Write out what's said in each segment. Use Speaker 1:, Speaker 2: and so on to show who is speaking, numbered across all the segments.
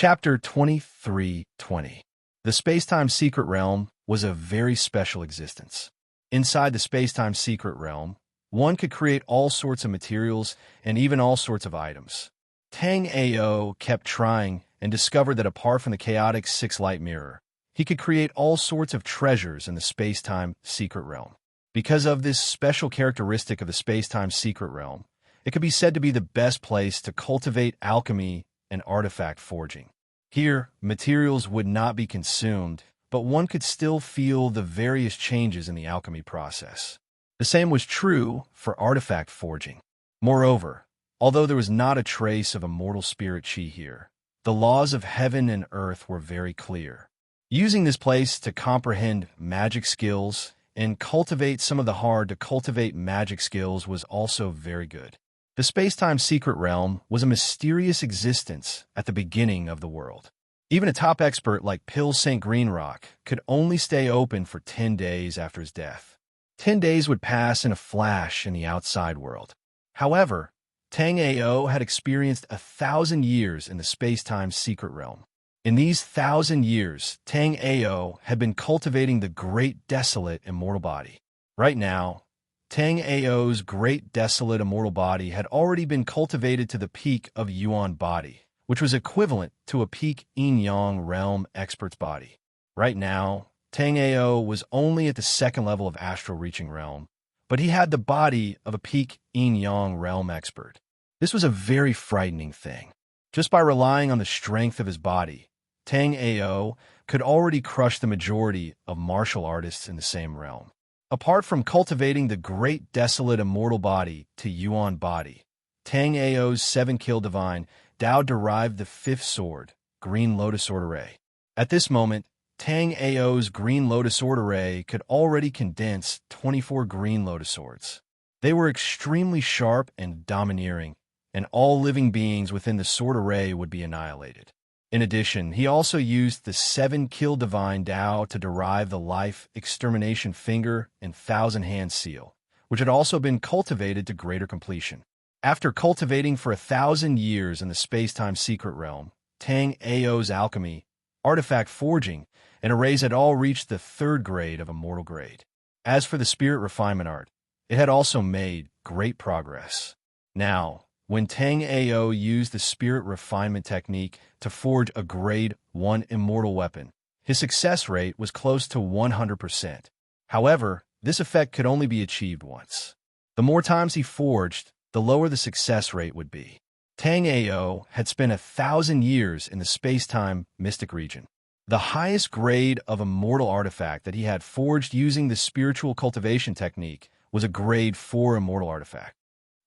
Speaker 1: Chapter 23:20. The Space-Time Secret Realm was a very special existence. Inside the Space-Time Secret Realm, one could create all sorts of materials and even all sorts of items. Tang Ao kept trying and discovered that apart from the chaotic six-light mirror, he could create all sorts of treasures in the Space-Time Secret Realm. Because of this special characteristic of the Space-Time Secret Realm, it could be said to be the best place to cultivate alchemy and artifact forging. Here, materials would not be consumed, but one could still feel the various changes in the alchemy process. The same was true for artifact forging. Moreover, although there was not a trace of immortal spirit chi here, the laws of heaven and earth were very clear. Using this place to comprehend magic skills and cultivate some of the hard-to-cultivate magic skills was also very good. The Space-Time Secret Realm was a mysterious existence at the beginning of the world. Even a top expert like Pil St. Greenrock could only stay open for 10 days after his death. 10 days would pass in a flash in the outside world. However, Tang Ao had experienced 1,000 years in the Space-Time Secret Realm. In these 1,000 years, Tang Ao had been cultivating the Great Desolate Immortal Body. Right now, Tang Ao's Great Desolate Immortal Body had already been cultivated to the peak of Yuan Body, which was equivalent to a peak Yin-Yang Realm Expert's body. Right now, Tang Ao was only at the second level of Astral Reaching Realm, but he had the body of a peak Yin-Yang Realm Expert. This was a very frightening thing. Just by relying on the strength of his body, Tang Ao could already crush the majority of martial artists in the same realm. Apart from cultivating the Great Desolate Immortal Body to Yuan Body, Tang Ao's 7-kill divine Dao derived the 5th sword, Green Lotus Sword Array. At this moment, Tang Ao's Green Lotus Sword Array could already condense 24 Green Lotus Swords. They were extremely sharp and domineering, and all living beings within the sword array would be annihilated. In addition, he also used the 7-kill divine Dao to derive the Life Extermination Finger and 1,000-hand seal, which had also been cultivated to greater completion. After cultivating for 1,000 years in the Space-Time Secret Realm, Tang Ao's alchemy, artifact forging, and arrays had all reached the 3rd grade of Immortal Grade. As for the Spirit Refinement Art, it had also made great progress. Now, when Tang Ao used the Spirit Refinement technique to forge a Grade 1 Immortal Weapon, his success rate was close to 100%. However, this effect could only be achieved once. The more times he forged, the lower the success rate would be. Tang Ao had spent 1,000 years in the space-time mystic region. The highest grade of immortal artifact that he had forged using the spiritual cultivation technique was a Grade 4 immortal artifact.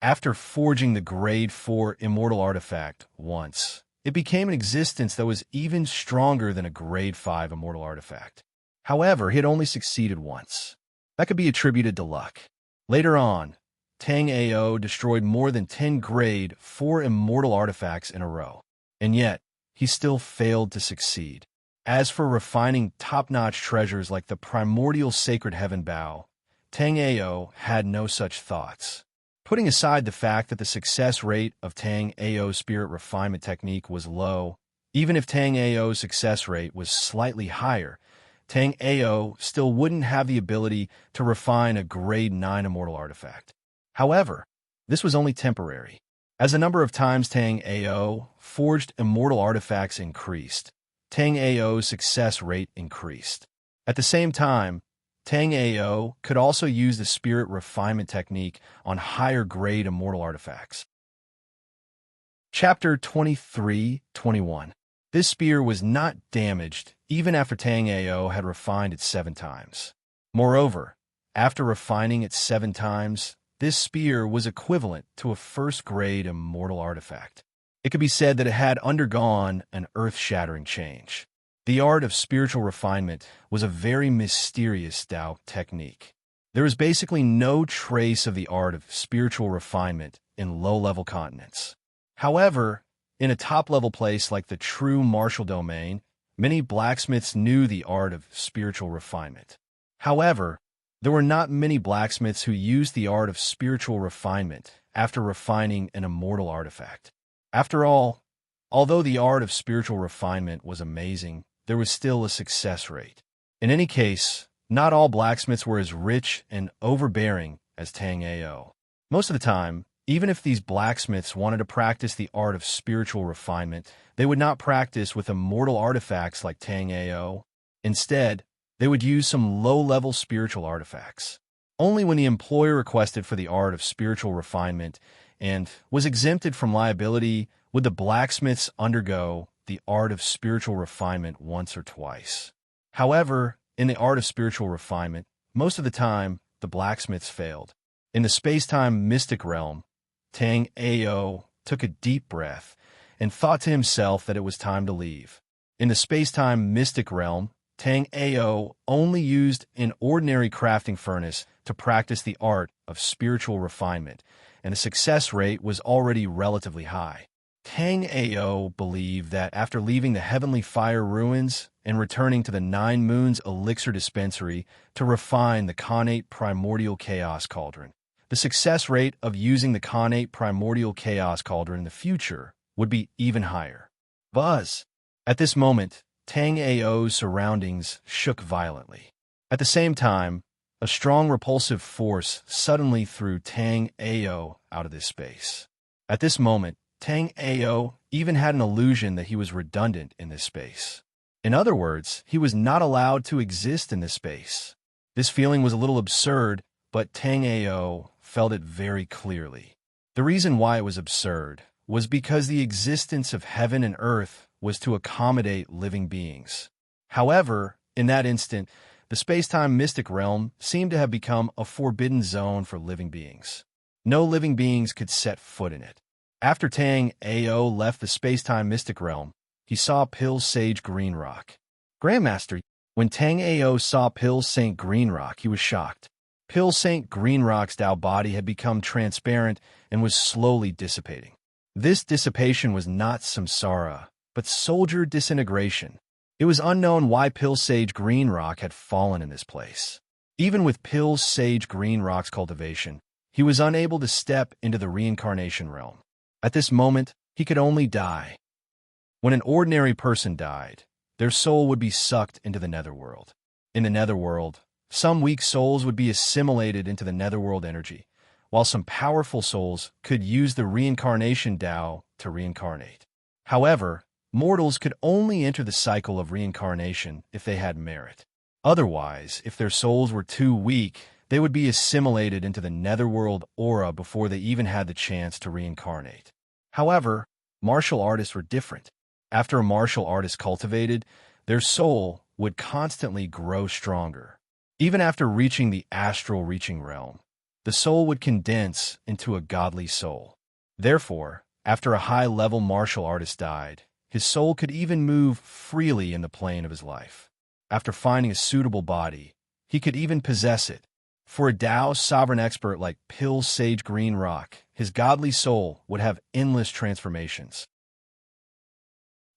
Speaker 1: After forging the Grade 4 immortal artifact once, it became an existence that was even stronger than a Grade 5 immortal artifact. However, he had only succeeded once. That could be attributed to luck. Later on, Tang Ao destroyed more than 10 Grade 4 immortal artifacts in a row, and yet he still failed to succeed. As for refining top-notch treasures like the primordial sacred heaven bow, Tang Ao had no such thoughts. Putting aside the fact that the success rate of Tang Ao's spirit refinement technique was low, even if Tang Ao's success rate was slightly higher, Tang Ao still wouldn't have the ability to refine a Grade 9 immortal artifact. However, this was only temporary. As the number of times Tang Ao forged immortal artifacts increased, Tang Ao's success rate increased. At the same time, Tang Ao could also use the spirit refinement technique on higher grade immortal artifacts. Chapter 23:21. This spear was not damaged even after Tang Ao had refined it 7 times. Moreover, after refining it 7 times, this spear was equivalent to a 1st grade immortal artifact. It could be said that it had undergone an earth-shattering change. The art of spiritual refinement was a very mysterious Tao technique. There is basically no trace of the art of spiritual refinement in low-level continents. However, in a top-level place like the true martial domain, many blacksmiths knew the art of spiritual refinement. However, there were not many blacksmiths who used the art of spiritual refinement after refining an immortal artifact. After all although the art of spiritual refinement was amazing, there was still a success rate. In any case, not all blacksmiths were as rich and overbearing as Tang Ao. Most of the time, even if these blacksmiths wanted to practice the art of spiritual refinement, they would not practice with immortal artifacts like Tang Ao. Instead, they would use some low-level spiritual artifacts. Only when the employer requested for the art of spiritual refinement and was exempted from liability would the blacksmiths undergo the art of spiritual refinement once or twice. However, in the art of spiritual refinement, most of the time, the blacksmiths failed. In the space-time mystic realm, Tang Ao took a deep breath and thought to himself that it was time to leave. In the space-time mystic realm, Tang Ao only used an ordinary crafting furnace to practice the art of spiritual refinement, and the success rate was already relatively high. Tang Ao believed that after leaving the heavenly fire ruins and returning to the Nine Moons elixir dispensary to refine the Khanate primordial chaos cauldron, the success rate of using the Khanate primordial chaos cauldron in the future would be even higher. Buzz! At this moment, Tang Ao's surroundings shook violently. At the same time, a strong repulsive force suddenly threw Tang Ao out of this space. At this moment, Tang Ao even had an illusion that he was redundant in this space. In other words, he was not allowed to exist in this space. This feeling was a little absurd, but Tang Ao felt it very clearly. The reason why it was absurd was because the existence of heaven and earth was to accommodate living beings. However, in that instant, the space-time mystic realm seemed to have become a forbidden zone for living beings. No living beings could set foot in it. After Tang Ao left the space-time mystic realm, he saw Pill's Sage Green Rock. Grandmaster, when Tang Ao saw Pill's St. Green Rock, he was shocked. Pill's St. Green Rock's Tao body had become transparent and was slowly dissipating. This dissipation was not samsara, but soldier disintegration. It was unknown why Pill's Sage Green Rock had fallen in this place. Even with Pill's Sage Green Rock's cultivation, he was unable to step into the reincarnation realm. At this moment, he could only die. When an ordinary person died, their soul would be sucked into the netherworld. In the netherworld, some weak souls would be assimilated into the netherworld energy, while some powerful souls could use the reincarnation Tao to reincarnate. However, mortals could only enter the cycle of reincarnation if they had merit. Otherwise, if their souls were too weak, they would be assimilated into the netherworld aura before they even had the chance to reincarnate. However, martial artists were different. After a martial artist cultivated, their soul would constantly grow stronger. Even after reaching the astral reaching realm, the soul would condense into a godly soul. Therefore, after a high-level martial artist died, his soul could even move freely in the plane of his life. After finding a suitable body, he could even possess it. For a Tao sovereign expert like Pill's Sage Green Rock, his godly soul would have endless transformations.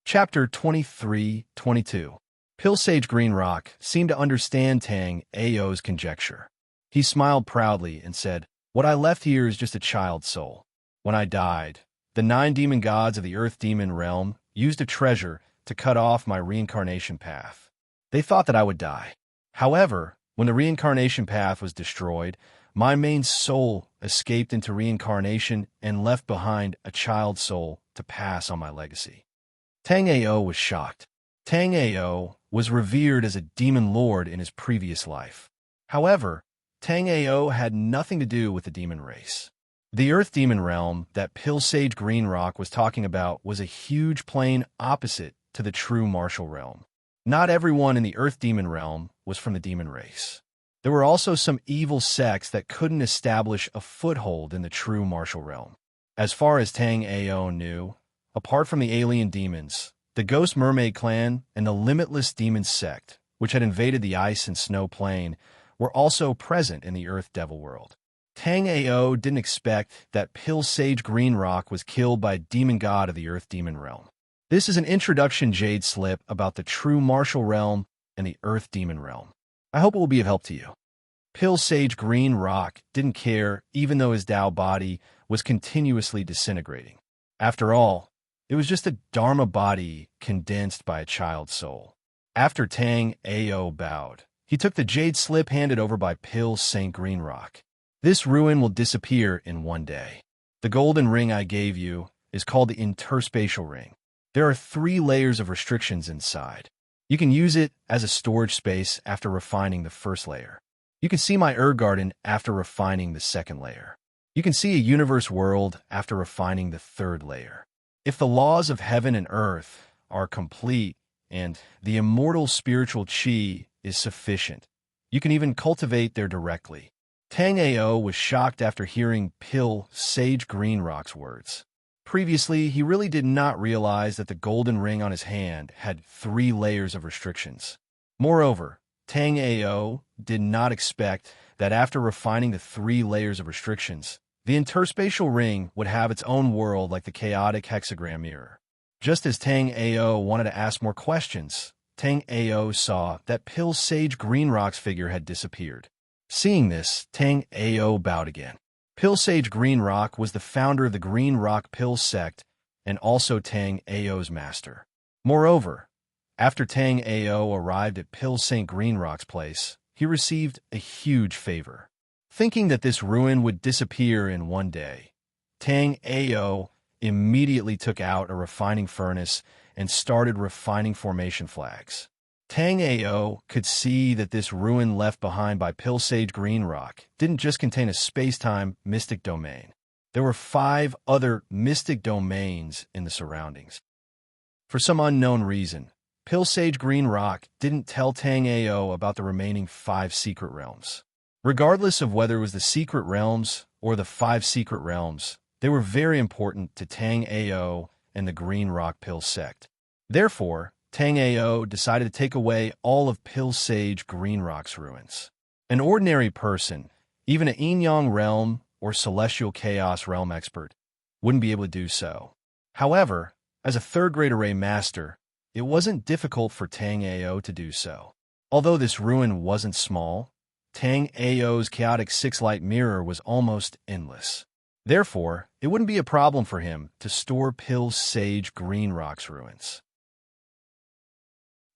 Speaker 1: Chapter 23-22. Pill's Sage Green Rock seemed to understand Tang Ao's conjecture. He smiled proudly and said, "What I left here is just a child's soul. When I died, the 9 demon gods of the Earth Demon realm used a treasure to cut off my reincarnation path. They thought that I would die. However, when the reincarnation path was destroyed, my main soul escaped into reincarnation and left behind a child soul to pass on my legacy." Tang Ao was shocked. Tang Ao was revered as a demon lord in his previous life. However, Tang Ao had nothing to do with the demon race. The Earth Demon realm that Pill's Sage Green Rock was talking about was a huge plane opposite to the true martial realm. Not everyone in the Earth Demon realm was from the demon race. There were also some evil sects that couldn't establish a foothold in the true martial realm. As far as Tang Ao knew, apart from the alien demons, the Ghost Mermaid clan and the Limitless Demon sect, which had invaded the ice and snow plane, were also present in the Earth Devil world. Tang Ao didn't expect that Pill's Sage Green Rock was killed by a demon god of the Earth Demon realm. This is an introduction Jade slip about the true martial realm and the Earth Demon realm. I hope it will be of help to you. Pill's Sage Green Rock didn't care even though his Tao body was continuously disintegrating. After all, It was just a Dharma body condensed by a child's soul. After Tang Ao bowed, he took the jade slip handed over by Pil St. Greenrock. This ruin will disappear in one day. The golden ring I gave you is called the interspatial ring. There are 3 layers of restrictions inside. You can use it as a storage space after refining the first layer. You can see my garden after refining the second layer. You can see a universe world after refining the third layer. If the laws of heaven and earth are complete and the immortal spiritual chi is sufficient, you can even cultivate there directly. Tang Ao was shocked after hearing Pil Sage Greenrock's words. Previously, he really did not realize that the golden ring on his hand had 3 layers of restrictions. Moreover, Tang Ao did not expect that after refining the 3 layers of restrictions, the interspatial ring would have its own world like the chaotic hexagram mirror. Just as Tang Ao wanted to ask more questions, Tang Ao saw that Pil Sage Greenrock's figure had disappeared. Seeing this, Tang Ao bowed again. Pil Sage Greenrock was the founder of the Green Rock Pil sect and also Tang Ao's master. Moreover, after Tang Ao arrived at Pil St. Greenrock's place, he received a huge favor. Thinking that this ruin would disappear in one day, Tang Ao immediately took out a refining furnace and started refining formation flags. Tang Ao could see that this ruin left behind by Pil Sage Greenrock didn't just contain a space-time mystic domain. There were 5 other mystic domains in the surroundings. For some unknown reason, Pil Sage Greenrock didn't tell Tang Ao about the remaining 5 secret realms. Regardless of whether it was the secret realms or the 5 secret realms, they were very important to Tang Ao and the Green Rock Pil sect. Therefore, Tang Ao decided to take away all of Pil Sage Greenrock's ruins. An ordinary person, even an yin-yang realm or celestial chaos realm expert, wouldn't be able to do so. However, as a third-grade array master, it wasn't difficult for Tang Ao to do so. Although this ruin wasn't small, Tang Ao's chaotic 6-light mirror was almost endless. Therefore, it wouldn't be a problem for him to store Pil Sage Greenrock's ruins.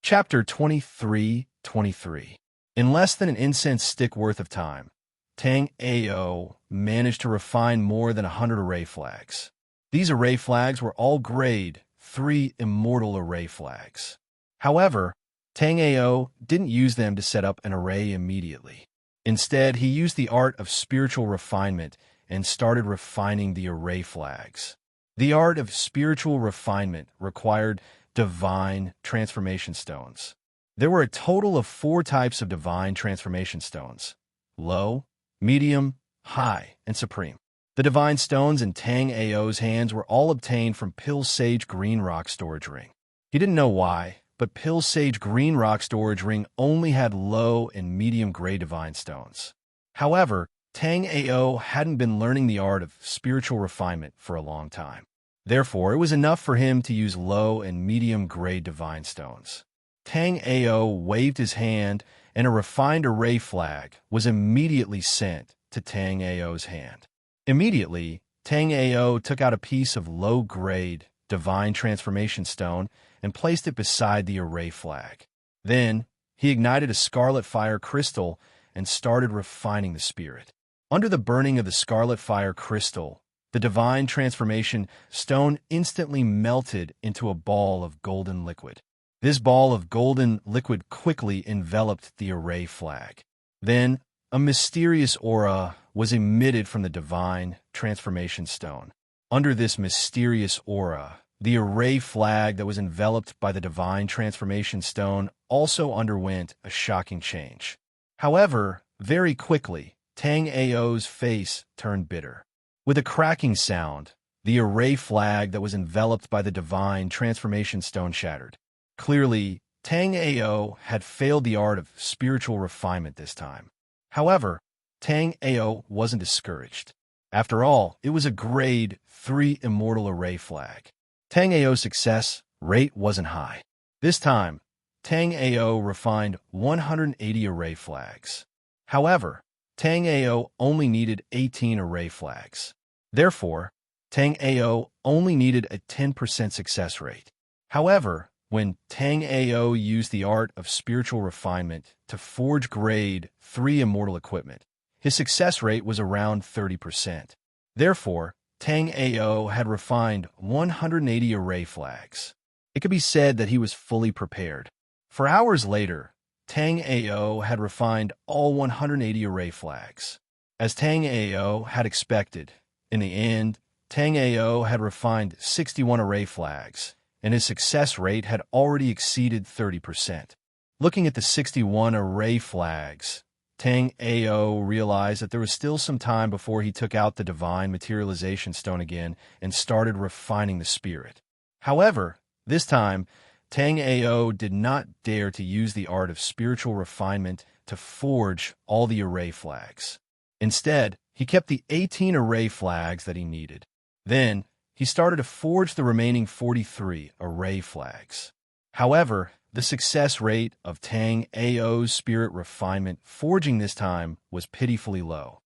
Speaker 1: Chapter 23:23. In less than an incense stick worth of time, Tang Ao managed to refine more than 100 array flags. These array flags were all grade 3 immortal array flags. However, Tang Ao didn't use them to set up an array immediately. Instead, he used the art of spiritual refinement and started refining the array flags. The art of spiritual refinement required divine transformation stones. There were a total of 4 types of divine transformation stones: low, medium, high, and supreme. The divine stones in Tang Ao's hands were all obtained from Pil Sage Greenrock storage ring. He didn't know why, but Pil Sage Greenrock storage ring only had low and medium grade divine stones. However, Tang Ao hadn't been learning the art of spiritual refinement for a long time. Therefore, it was enough for him to use low and medium-grade divine stones. Tang Ao waved his hand, and a refined array flag was immediately sent to Tang Ao's hand. Immediately, Tang Ao took out a piece of low-grade divine transformation stone and placed it beside the array flag. Then, he ignited a scarlet fire crystal and started refining the spirit. Under the burning of the scarlet fire crystal, the divine transformation stone instantly melted into a ball of golden liquid. This ball of golden liquid quickly enveloped the array flag. Then, a mysterious aura was emitted from the divine transformation stone. Under this mysterious aura, the array flag that was enveloped by the divine transformation stone also underwent a shocking change. However, very quickly, Tang Ao's face turned bitter. With a cracking sound, the array flag that was enveloped by the divine transformation stone shattered. Clearly, Tang Ao had failed the art of spiritual refinement this time. However, Tang Ao wasn't discouraged. After all, it was a grade 3 immortal array flag. Tang Ao's success rate wasn't high. This time, Tang Ao refined 180 array flags. However, Tang Ao only needed 18 array flags. Therefore, Tang Ao only needed a 10% success rate. However, when Tang Ao used the art of spiritual refinement to forge grade 3 immortal equipment, his success rate was around 30%. Therefore, Tang Ao had refined 180 array flags. It could be said that he was fully prepared. For hours later, Tang Ao had refined all 180 array flags. As Tang Ao had expected, in the end, Tang Ao had refined 61 array flags, and his success rate had already exceeded 30%. Looking at the 61 array flags, Tang Ao realized that there was still some time before he took out the divine materialization stone again and started refining the spirit. However, this time, Tang Ao did not dare to use the art of spiritual refinement to forge all the array flags. Instead, he kept the 18 array flags that he needed. Then, he started to forge the remaining 43 array flags. However, the success rate of Tang Ao's spirit refinement forging this time was pitifully low.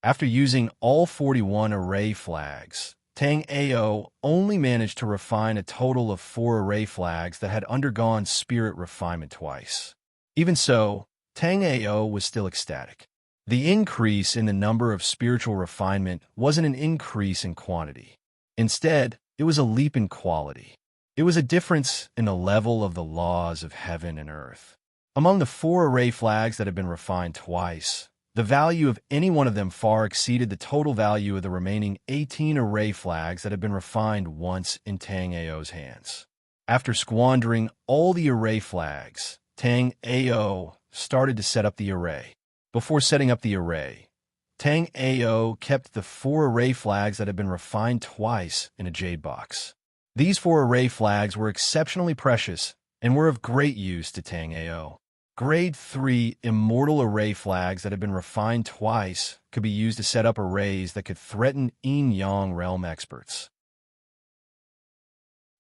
Speaker 1: After using all 41 array flags, Tang Ao only managed to refine a total of 4 array flags that had undergone spirit refinement twice. Even so, Tang Ao was still ecstatic. The increase in the number of spiritual refinement wasn't an increase in quantity. Instead, it was a leap in quality. It was a difference in the level of the laws of heaven and earth. Among the 4 array flags that had been refined twice, the value of any one of them far exceeded the total value of the remaining 18 array flags that had been refined once in Tang Ao's hands. After squandering all the array flags, Tang Ao started to set up the array. Before setting up the array, Tang Ao kept the 4 array flags that had been refined twice in a jade box. These 4 array flags were exceptionally precious and were of great use to Tang Ao. Grade 3 immortal array flags that had been refined twice could be used to set up arrays that could threaten yin-yang realm experts.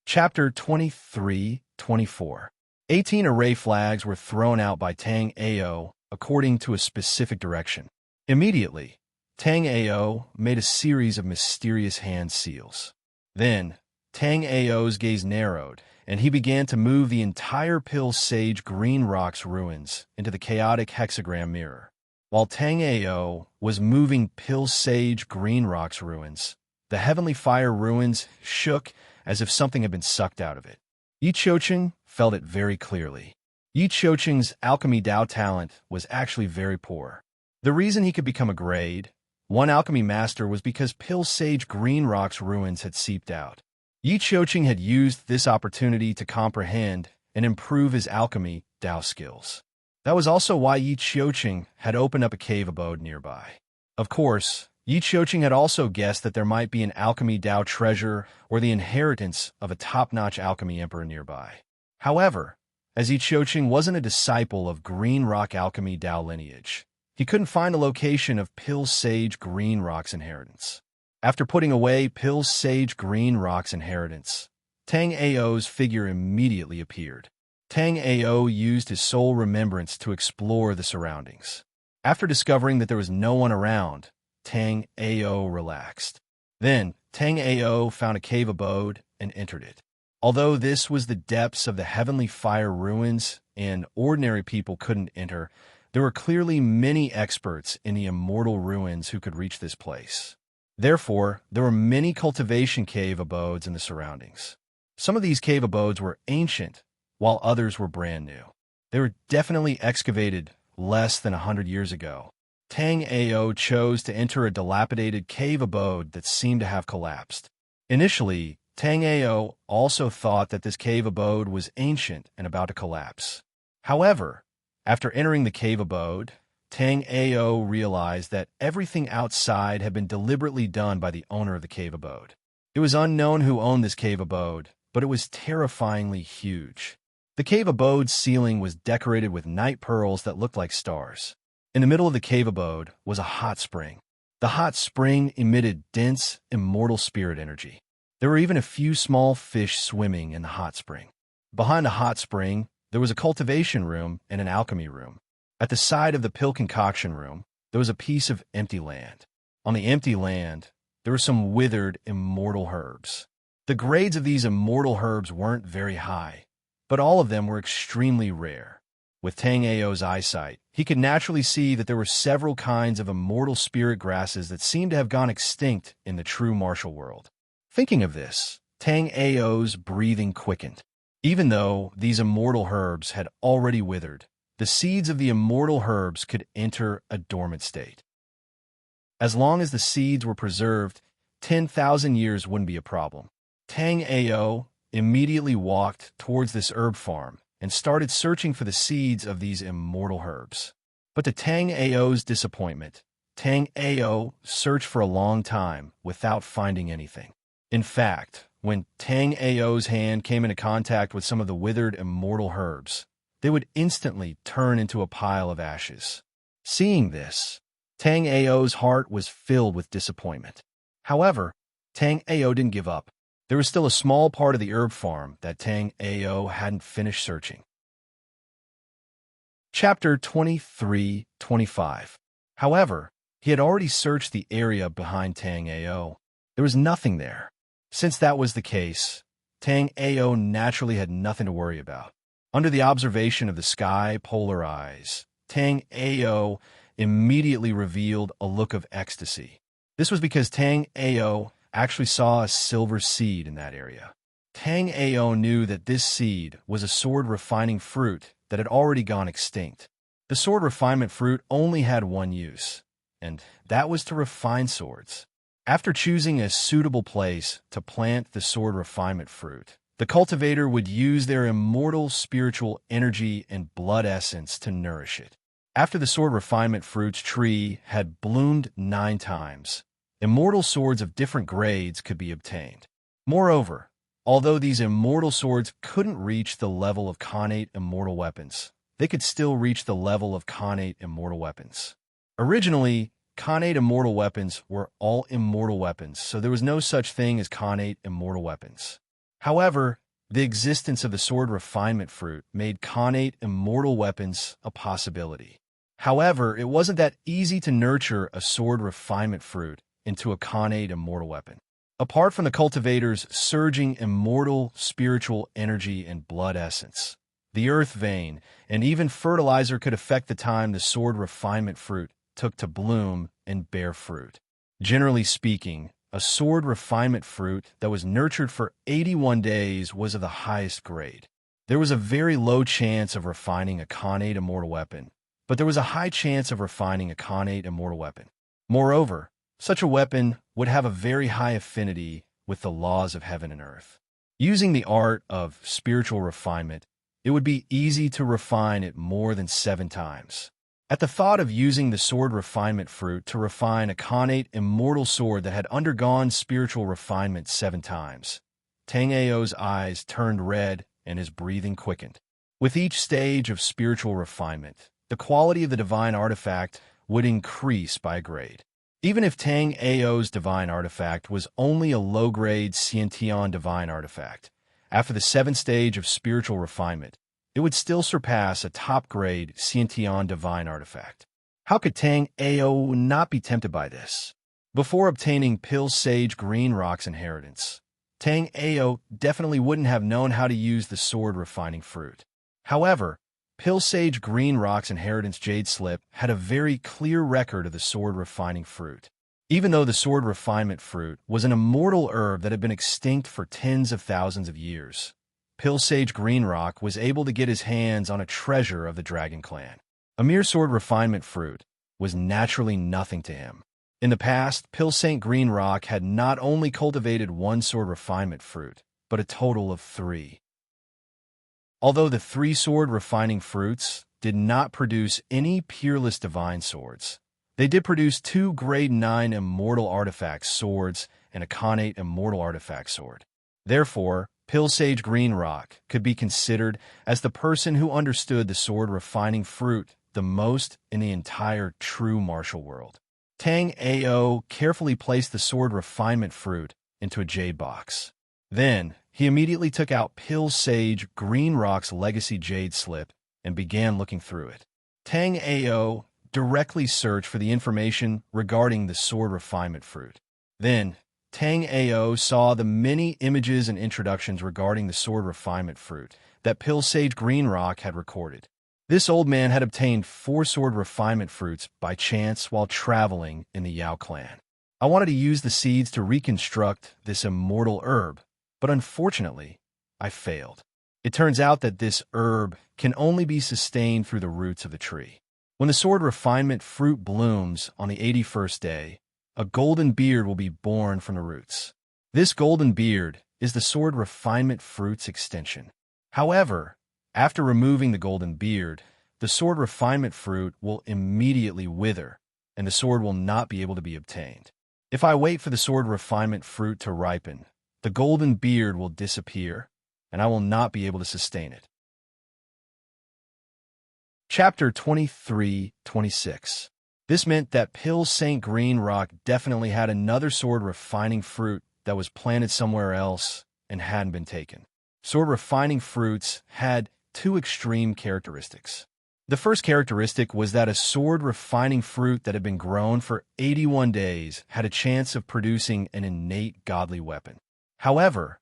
Speaker 1: Chapter 23-24. 18 array flags were thrown out by Tang Ao according to a specific direction. Immediately, Tang Ao made a series of mysterious hand seals. Then, Tang Ao's gaze narrowed, and he began to move the entire Pill Sage Green Rock's ruins into the chaotic hexagram mirror. While Tang Ao was moving Pill Sage Green Rock's ruins, the Heavenly Fire ruins shook as if something had been sucked out of it. Yi Qiuqing felt it very clearly. Yi Qiuqing's alchemy Dao talent was actually very poor. The reason he could become a grade 1 alchemy master was because Pill Sage Green Rock's ruins had seeped out. Yi Qiuqing had used this opportunity to comprehend and improve his alchemy Dao skills. That was also why Yi Qiuqing had opened up a cave abode nearby. Of course, Yi Qiuqing had also guessed that there might be an alchemy Dao treasure or the inheritance of a top-notch alchemy emperor nearby. However, as Yi Qiuqing wasn't a disciple of Green Rock alchemy Dao lineage, he couldn't find a location of Pill Sage Green Rock's inheritance. After putting away Pill Sage Green Rock's inheritance, Tang Ao's figure immediately appeared. Tang Ao used his soul remembrance to explore the surroundings. After discovering that there was no one around, Tang Ao relaxed. Then, Tang Ao found a cave abode and entered it. Although this was the depths of the Heavenly Fire ruins and ordinary people couldn't enter, there were clearly many experts in the immortal ruins who could reach this place. Therefore, there were many cultivation cave abodes in the surroundings. Some of these cave abodes were ancient, while others were brand new. They were definitely excavated less than 100 years ago. Tang Ao chose to enter a dilapidated cave abode that seemed to have collapsed. Initially, Tang Ao also thought that this cave abode was ancient and about to collapse. However, after entering the cave abode, Tang Ao realized that everything outside had been deliberately done by the owner of the cave abode. It was unknown who owned this cave abode, but it was terrifyingly huge. The cave abode's ceiling was decorated with night pearls that looked like stars. In the middle of the cave abode was a hot spring. The hot spring emitted dense, immortal spirit energy. There were even a few small fish swimming in the hot spring. Behind the hot spring, there was a cultivation room and an alchemy room. At the side of the pill concoction room, there was a piece of empty land. On the empty land, there were some withered, immortal herbs. The grades of these immortal herbs weren't very high, but all of them were extremely rare. With Tang Ao's eyesight, he could naturally see that there were several kinds of immortal spirit grasses that seemed to have gone extinct in the true martial world. Thinking of this, Tang Ao's breathing quickened. Even though these immortal herbs had already withered, the seeds of the immortal herbs could enter a dormant state. As long as the seeds were preserved, 10,000 years wouldn't be a problem. Tang Ao immediately walked towards this herb farm and started searching for the seeds of these immortal herbs. But to Tang Ao's disappointment, Tang Ao searched for a long time without finding anything. In fact, when Tang Ao's hand came into contact with some of the withered immortal herbs, they would instantly turn into a pile of ashes. Seeing this, Tang Ao's heart was filled with disappointment. However, Tang Ao didn't give up. There was still a small part of the herb farm that Tang Ao hadn't finished searching. Chapter 23-25. However, he had already searched the area behind Tang Ao. There was nothing there. Since that was the case, Tang Ao naturally had nothing to worry about. Under the observation of the sky polar eyes, Tang Ao immediately revealed a look of ecstasy. This was because Tang Ao actually saw a silver seed in that area. Tang Ao knew that this seed was a sword refining fruit that had already gone extinct. The sword refinement fruit only had one use, and that was to refine swords. After choosing a suitable place to plant the sword refinement fruit, the cultivator would use their immortal spiritual energy and blood essence to nourish it. After the sword refinement fruit's tree had bloomed 9 times, immortal swords of different grades could be obtained. Moreover, although these immortal swords couldn't reach the level of Khanate immortal weapons, they could still reach the level of Khanate immortal weapons. Originally, Khanate immortal weapons were all immortal weapons, so there was no such thing as Khanate immortal weapons. However, the existence of the sword refinement fruit made Khanate immortal weapons a possibility. However, it wasn't that easy to nurture a sword refinement fruit into a Khanate immortal weapon. Apart from the cultivator's surging immortal spiritual energy and blood essence, the earth vein and even fertilizer could affect the time the sword refinement fruit took to bloom and bear fruit. Generally speaking, a sword refinement fruit that was nurtured for 81 days was of the highest grade. There was a very low chance of refining a Khanate immortal weapon, but there was a high chance of refining a Khanate immortal weapon. Moreover, such a weapon would have a very high affinity with the laws of heaven and earth. Using the art of spiritual refinement, it would be easy to refine it more than 7 times. At the thought of using the sword refinement fruit to refine a Khanate immortal sword that had undergone spiritual refinement 7 times, Tang Ao's eyes turned red and his breathing quickened. With each stage of spiritual refinement, the quality of the divine artifact would increase by a grade. Even if Tang Ao's divine artifact was only a low-grade Xiantian divine artifact, after the 7th stage of spiritual refinement, it would still surpass a top-grade Xiantian divine artifact. How could Tang Ao not be tempted by this? Before obtaining Pill Sage Green Rock's inheritance, Tang Ao definitely wouldn't have known how to use the sword refining fruit. However, Pill Sage Green Rock's inheritance Jade Slip had a very clear record of the sword refining fruit. Even though the sword refinement fruit was an immortal herb that had been extinct for tens of thousands of years, Pill Sage Green Rock was able to get his hands on a treasure of the Dragon Clan. A mere sword refinement fruit was naturally nothing to him. In the past, Pill Saint Green Rock had not only cultivated 1 sword refinement fruit, but a total of 3. Although the 3 sword refining fruits did not produce any peerless divine swords, they did produce 2 grade 9 immortal artifact swords and a Khanate immortal artifact sword. Therefore, Pill Sage Green Rock could be considered as the person who understood the sword refining fruit the most in the entire true martial world. Tang Ao carefully placed the sword refinement fruit into a jade box. Then, he immediately took out Pill Sage Green Rock's legacy jade slip and began looking through it. Tang Ao directly searched for the information regarding the sword refinement fruit. Then, Tang Ao saw the many images and introductions regarding the sword refinement fruit that Pil Sage Green Rock had recorded. This old man had obtained 4 sword refinement fruits by chance while traveling in the Yao clan. I wanted to use the seeds to reconstruct this immortal herb, but unfortunately, I failed. It turns out that this herb can only be sustained through the roots of the tree. When the sword refinement fruit blooms on the 81st day, a golden beard will be born from the roots. This golden beard is the sword refinement fruit's extension. However, after removing the golden beard, the sword refinement fruit will immediately wither, and the sword will not be able to be obtained. If I wait for the sword refinement fruit to ripen, the golden beard will disappear, and I will not be able to sustain it. Chapter 23-26. This meant that Pil St. Green Rock definitely had another sword refining fruit that was planted somewhere else and hadn't been taken. Sword refining fruits had 2 extreme characteristics. The first characteristic was that a sword refining fruit that had been grown for 81 days had a chance of producing an innate godly weapon. However,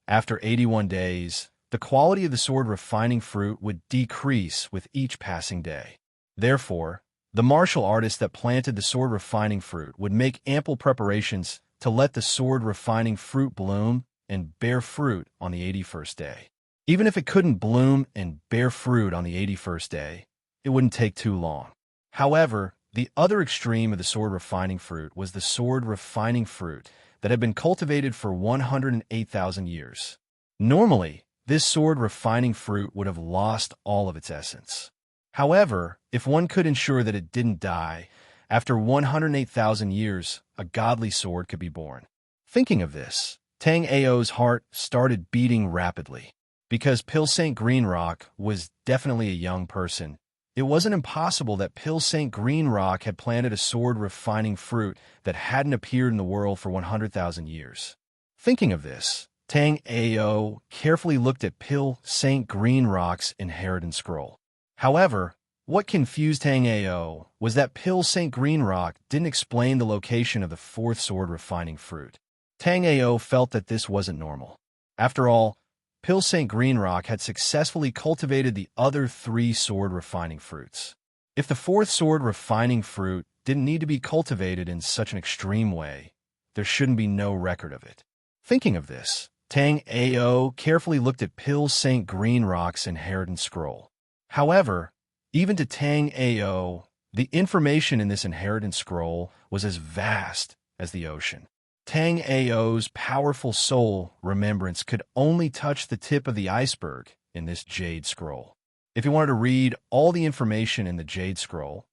Speaker 1: after 81 days, the quality of the sword refining fruit would decrease with each passing day. Therefore, the martial artist that planted the sword refining fruit would make ample preparations to let the sword refining fruit bloom and bear fruit on the 81st day. Even if it couldn't bloom and bear fruit on the 81st day, it wouldn't take too long. However, the other extreme of the sword refining fruit was the sword refining fruit that had been cultivated for 108,000 years. Normally, this sword refining fruit would have lost all of its essence. However, if one could ensure that it didn't die, after 108,000 years, a godly sword could be born. Thinking of this, Tang Ao's heart started beating rapidly. Because Pil St. Green Rock was definitely a young person, it wasn't impossible that Pil St. Green Rock had planted a sword refining fruit that hadn't appeared in the world for 100,000 years. Thinking of this, Tang Ao carefully looked at Pil St. Green Rock's inheritance scroll. However, what confused Tang Ao was that Pil St. Green Rock didn't explain the location of the 4th sword refining fruit. Tang Ao felt that this wasn't normal. After all, Pil St. Green Rock had successfully cultivated the other 3 sword refining fruits. If the 4th sword refining fruit didn't need to be cultivated in such an extreme way, there shouldn't be no record of it. Thinking of this, Tang Ao carefully looked at Pil St. Green Rock's inheritance scroll. However, even to Tang Ao, the information in this inheritance scroll was as vast as the ocean. Tang Ao's powerful soul remembrance could only touch the tip of the iceberg in this Jade Scroll. If he wanted to read all the information in the Jade Scroll,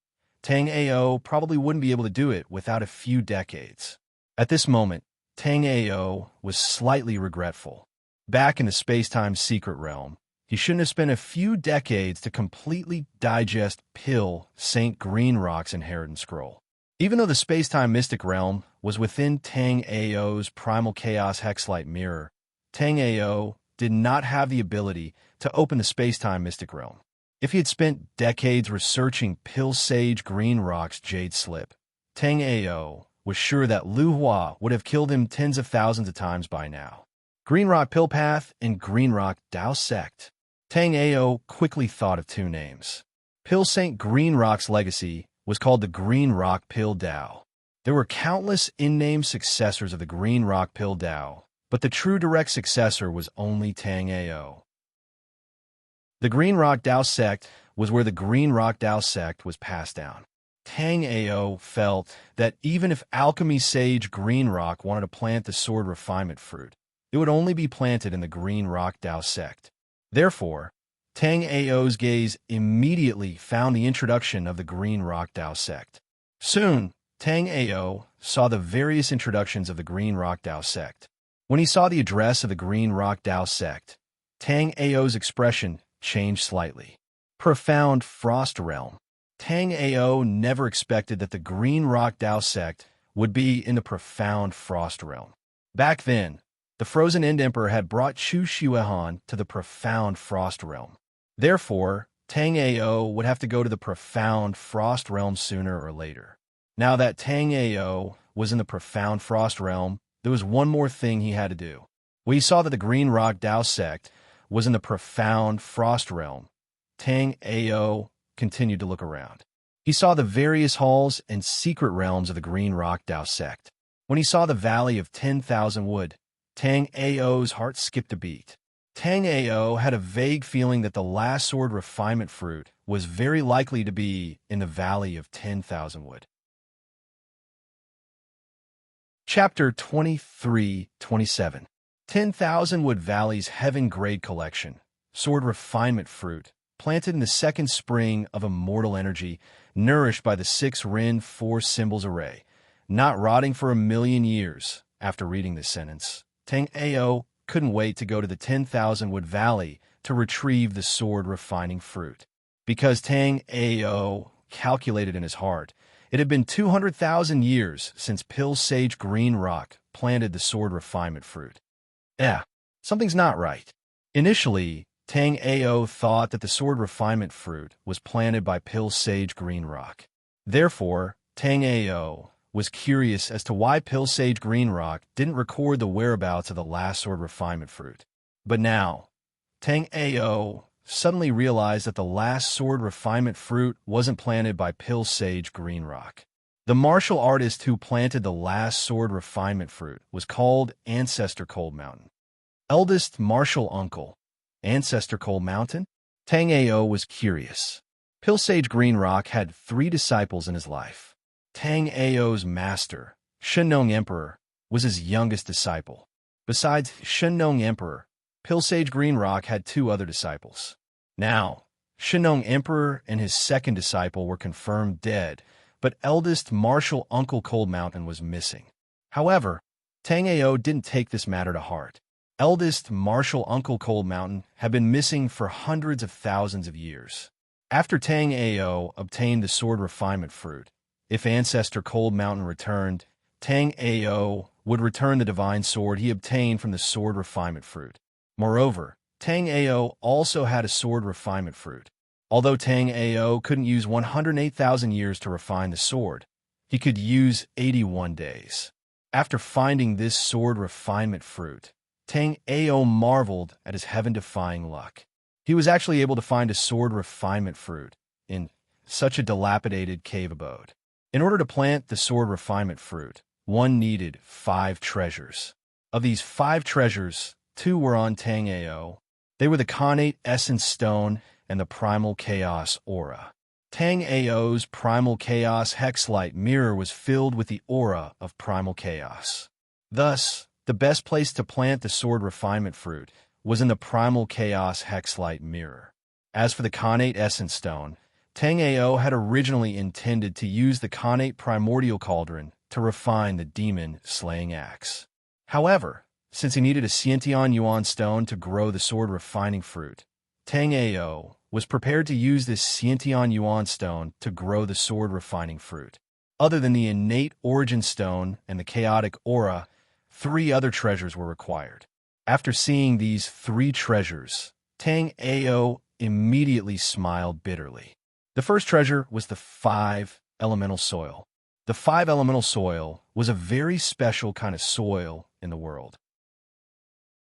Speaker 1: Tang Ao probably wouldn't be able to do it without a few decades. At this moment, Tang Ao was slightly regretful. Back in the space-time secret realm, he shouldn't have spent a few decades to completely digest Pil St. Green Rock's inheritance scroll. Even though the space-time mystic realm was within Tang Ao's primal chaos hexlight mirror, Tang Ao did not have the ability to open the space-time mystic realm. If he had spent decades researching Pil Sage Green Rock's jade slip, Tang Ao was sure that Lu Hua would have killed him tens of thousands of times by now. Green Rock Pill Path and Green Rock Dao Sect. Tang Ao quickly thought of 2 names. Pil St. Green Rock's legacy was called the Green Rock Pill Dao. There were countless in-name successors of the Green Rock Pill Dao, but the true direct successor was only Tang Ao. The Green Rock Dao Sect was where the Green Rock Dao Sect was passed down. Tang Ao felt that even if Alchemy Sage Green Rock wanted to plant the sword refinement fruit, it would only be planted in the Green Rock Dao Sect. Therefore, Tang Ao's gaze immediately found the introduction of the Green Rock Dao Sect. Soon, Tang Ao saw the various introductions of the Green Rock Dao Sect. When he saw the address of the Green Rock Dao Sect, Tang Ao's expression changed slightly. Profound Frost Realm. Tang Ao never expected that the Green Rock Dao Sect would be in the Profound Frost Realm. Back then, the Frozen End Emperor had brought Chu Xuehan to the Profound Frost Realm. Therefore, Tang Ao would have to go to the Profound Frost Realm sooner or later. Now that Tang Ao was in the profound frost realm, there was one more thing he had to do. When he saw that the Green Rock Tao sect was in the profound frost realm, Tang Ao continued to look around. He saw the various halls and secret realms of the Green Rock Tao sect. When he saw the Valley of 10,000 Wood, Tang Ao's heart skipped a beat. Tang Ao had a vague feeling that the last sword refinement fruit was very likely to be in the Valley of 10,000 Wood. Chapter 23-27. 10,000 Wood Valley's Heaven Grade Collection, Sword Refinement Fruit, planted in the second spring of immortal energy, nourished by the 6 Ren 4 symbols array, not rotting for 1,000,000 years. After reading this sentence, Tang Ao couldn't wait to go to the 10,000 Wood Valley to retrieve the sword refining fruit. Because Tang Ao calculated in his heart, it had been 200,000 years since Pill Sage Green Rock planted the sword refinement fruit. Something's not right. Initially, Tang Ao thought that the sword refinement fruit was planted by Pill Sage Green Rock. Therefore, Tang Ao was curious as to why Pill Sage Green Rock didn't record the whereabouts of the last sword refinement fruit. But now, Tang Ao suddenly realized that the last sword refinement fruit wasn't planted by Pill Sage Green Rock. The martial artist who planted the last sword refinement fruit was called Ancestor Cold Mountain. Eldest martial uncle, Ancestor Cold Mountain? Tang Ao was curious. Pill Sage Green Rock had 3 disciples in his life. Tang Ao's master, Shenong Emperor, was his youngest disciple. Besides Shenong Emperor, Pill Sage Green Rock had 2 other disciples. Now, Shenong Emperor and his second disciple were confirmed dead, but eldest martial uncle Cold Mountain was missing. However, Tang Ao didn't take this matter to heart. Eldest martial uncle Cold Mountain had been missing for hundreds of thousands of years. After Tang Ao obtained the sword refinement fruit, if Ancestor Cold Mountain returned, Tang Ao would return the divine sword he obtained from the sword refinement fruit. Moreover, Tang Ao also had a sword refinement fruit. Although Tang Ao couldn't use 108,000 years to refine the sword, he could use 81 days. After finding this sword refinement fruit, Tang Ao marveled at his heaven-defying luck. He was actually able to find a sword refinement fruit in such a dilapidated cave abode. In order to plant the sword refinement fruit, one needed 5 treasures. Of these 5 treasures, 2 were on Tang Ao. They were the Connate Essence Stone and the Primal Chaos Aura. Tang Ao's Primal Chaos Hexlight mirror was filled with the aura of Primal Chaos. Thus, the best place to plant the sword refinement fruit was in the Primal Chaos Hexlight mirror. As for the Connate Essence Stone, Tang Ao had originally intended to use the Connate Primordial Cauldron to refine the demon-slaying axe. However, since he needed a Xiantian Yuan stone to grow the sword refining fruit, Tang Ao was prepared to use this Xiantian Yuan stone to grow the sword refining fruit. Other than the innate origin stone and the chaotic aura, 3 other treasures were required. After seeing these 3 treasures, Tang Ao immediately smiled bitterly. The first treasure was the 5 elemental soil. The 5 elemental soil was a very special kind of soil in the world.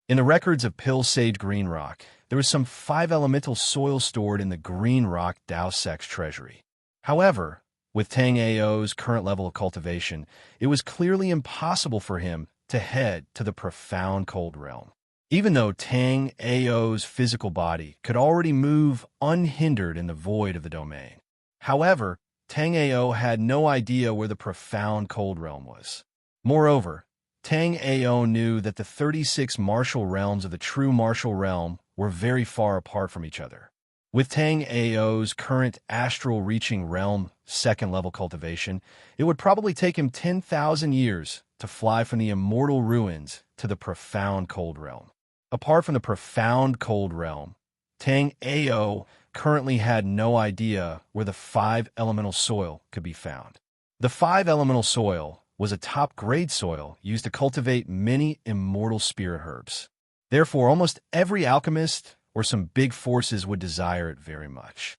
Speaker 1: In the records of Pill Sage Green Rock, there was some 5 elemental soil stored in the Green Rock Tao Sect's treasury. However, with Tang Ao's current level of cultivation, it was clearly impossible for him to head to the profound cold realm. Even though Tang Ao's physical body could already move unhindered in the void of the domain. However, Tang Ao had no idea where the profound cold realm was. Moreover, Tang Ao knew that the 36 martial realms of the true martial realm were very far apart from each other. With Tang Ao's current astral-reaching realm second-level cultivation, it would probably take him 10,000 years to fly from the immortal ruins to the profound cold realm. Apart from the profound cold realm, Tang Ao currently had no idea where the 5 elemental soil could be found. The 5 elemental soil was a top-grade soil used to cultivate many immortal spirit herbs. Therefore, almost every alchemist or some big forces would desire it very much.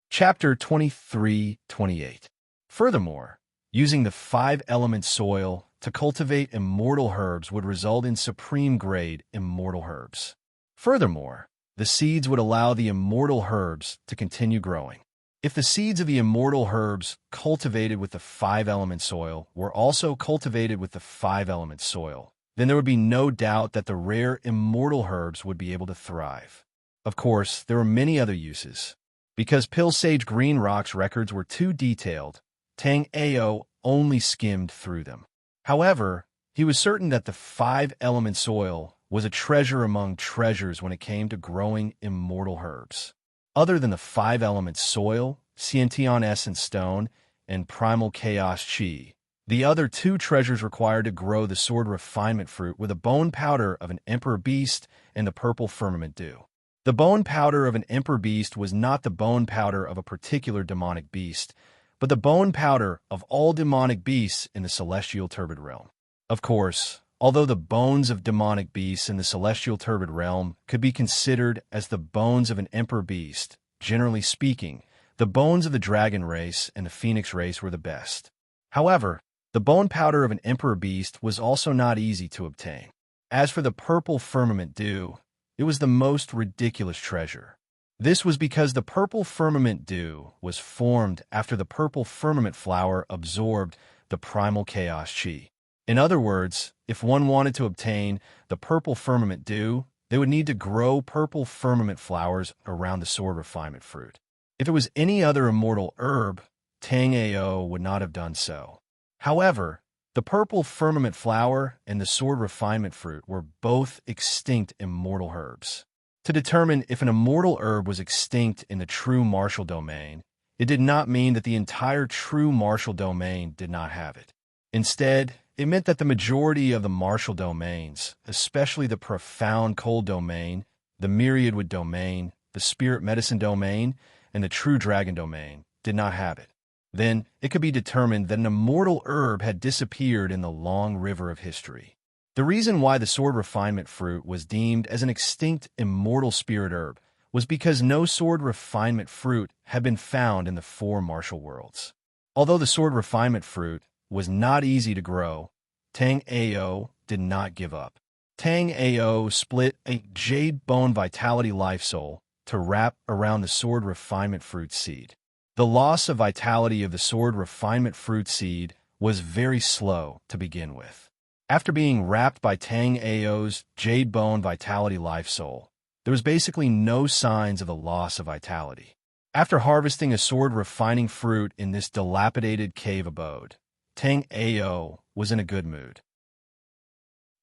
Speaker 1: Chapter 23-28. Furthermore, using the 5-element soil to cultivate immortal herbs would result in supreme-grade immortal herbs. Furthermore, the seeds would allow the immortal herbs to continue growing. If the seeds of the immortal herbs cultivated with the 5-element soil were also cultivated with the 5-element soil, then there would be no doubt that the rare immortal herbs would be able to thrive. Of course, there were many other uses. Because Pill Sage Green Rock's records were too detailed, Tang Ao only skimmed through them. However, he was certain that the 5-element soil was a treasure among treasures when it came to growing immortal herbs. Other than the 5-element soil, Sciention Essence Stone, and Primal Chaos Chi, the other 2 treasures required to grow the Sword Refinement Fruit were the bone powder of an Emperor Beast and the purple firmament dew. The bone powder of an Emperor Beast was not the bone powder of a particular demonic beast, but the bone powder of all demonic beasts in the celestial turbid realm. Of course, although the bones of demonic beasts in the celestial turbid realm could be considered as the bones of an Emperor Beast, generally speaking, the bones of the dragon race and the phoenix race were the best. However, the bone powder of an Emperor Beast was also not easy to obtain. As for the purple firmament dew, it was the most ridiculous treasure. This was because the purple firmament dew was formed after the purple firmament flower absorbed the primal chaos chi. In other words, if one wanted to obtain the purple firmament dew, they would need to grow purple firmament flowers around the Sword Refinement Fruit. If it was any other immortal herb, Tang Ao would not have done so. However, the purple firmament flower and the Sword Refinement Fruit were both extinct immortal herbs. To determine if an immortal herb was extinct in the true martial domain, it did not mean that the entire true martial domain did not have it. Instead, it meant that the majority of the martial domains, especially the profound cold domain, the myriadwood domain, the spirit medicine domain, and the true dragon domain, did not have it. Then, it could be determined that an immortal herb had disappeared in the long river of history. The reason why the Sword Refinement Fruit was deemed as an extinct immortal spirit herb was because no Sword Refinement Fruit had been found in the 4 martial worlds. Although the Sword Refinement Fruit was not easy to grow, Tang Ao did not give up. Tang Ao split a jade bone vitality life soul to wrap around the Sword Refinement Fruit seed. The loss of vitality of the Sword Refinement Fruit seed was very slow to begin with. After being wrapped by Tang Ao's jade bone vitality life soul, there was basically no signs of the loss of vitality. After harvesting a sword refining fruit in this dilapidated cave abode, Tang Ao was in a good mood.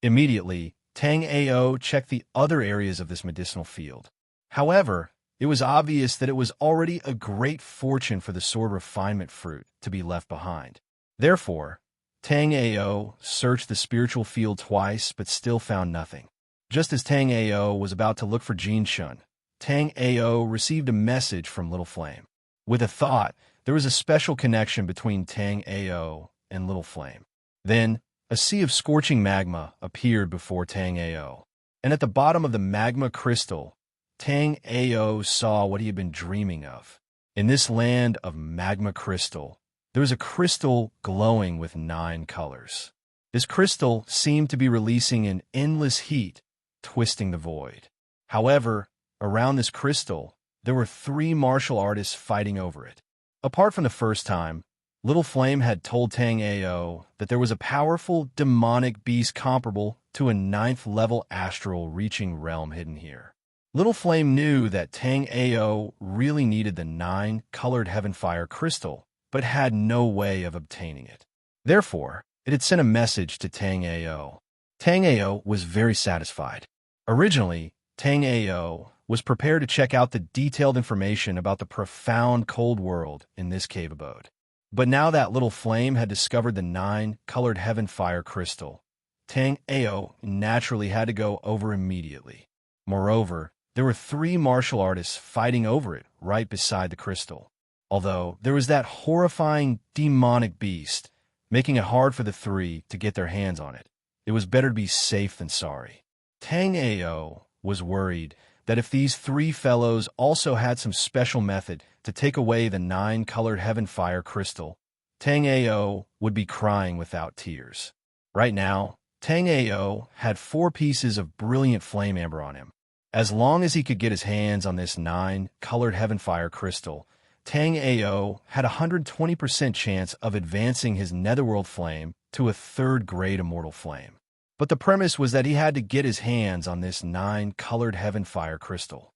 Speaker 1: Immediately, Tang Ao checked the other areas of this medicinal field. However, it was obvious that it was already a great fortune for the Sword Refinement Fruit to be left behind. Therefore, Tang Ao searched the spiritual field twice but still found nothing. Just as Tang Ao was about to look for Jin Shun, Tang Ao received a message from Little Flame. With a thought, there was a special connection between Tang Ao and Little Flame. Then, a sea of scorching magma appeared before Tang Ao, and at the bottom of the magma crystal, Tang Ao saw what he had been dreaming of. In this land of magma crystal, there was a crystal glowing with 9 colors. This crystal seemed to be releasing an endless heat, twisting the void. However, around this crystal, there were 3 martial artists fighting over it. Apart from the first time, Little Flame had told Tang Ao that there was a powerful demonic beast comparable to a 9th-level astral reaching realm hidden here. Little Flame knew that Tang Ao really needed the 9-colored Heavenfire crystal, but had no way of obtaining it. Therefore, it had sent a message to Tang Ao. Tang Ao was very satisfied. Originally, Tang Ao was prepared to check out the detailed information about the profound cold world in this cave abode. But now that Little Flame had discovered the 9-colored Heavenfire crystal, Tang Ao naturally had to go over immediately. Moreover, there were 3 martial artists fighting over it right beside the crystal. Although there was that horrifying demonic beast, making it hard for the 3 to get their hands on it. It was better to be safe than sorry. Tang Ao was worried that if these 3 fellows also had some special method to take away the 9-colored Heavenfire crystal, Tang Ao would be crying without tears. Right now, Tang Ao had 4 pieces of brilliant flame amber on him. As long as he could get his hands on this 9-colored heavenfire crystal, Tang Ao had a 120% chance of advancing his netherworld flame to a 3rd-grade immortal flame. But the premise was that he had to get his hands on this 9-colored heavenfire crystal.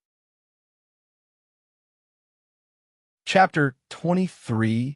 Speaker 1: Chapter 23-29.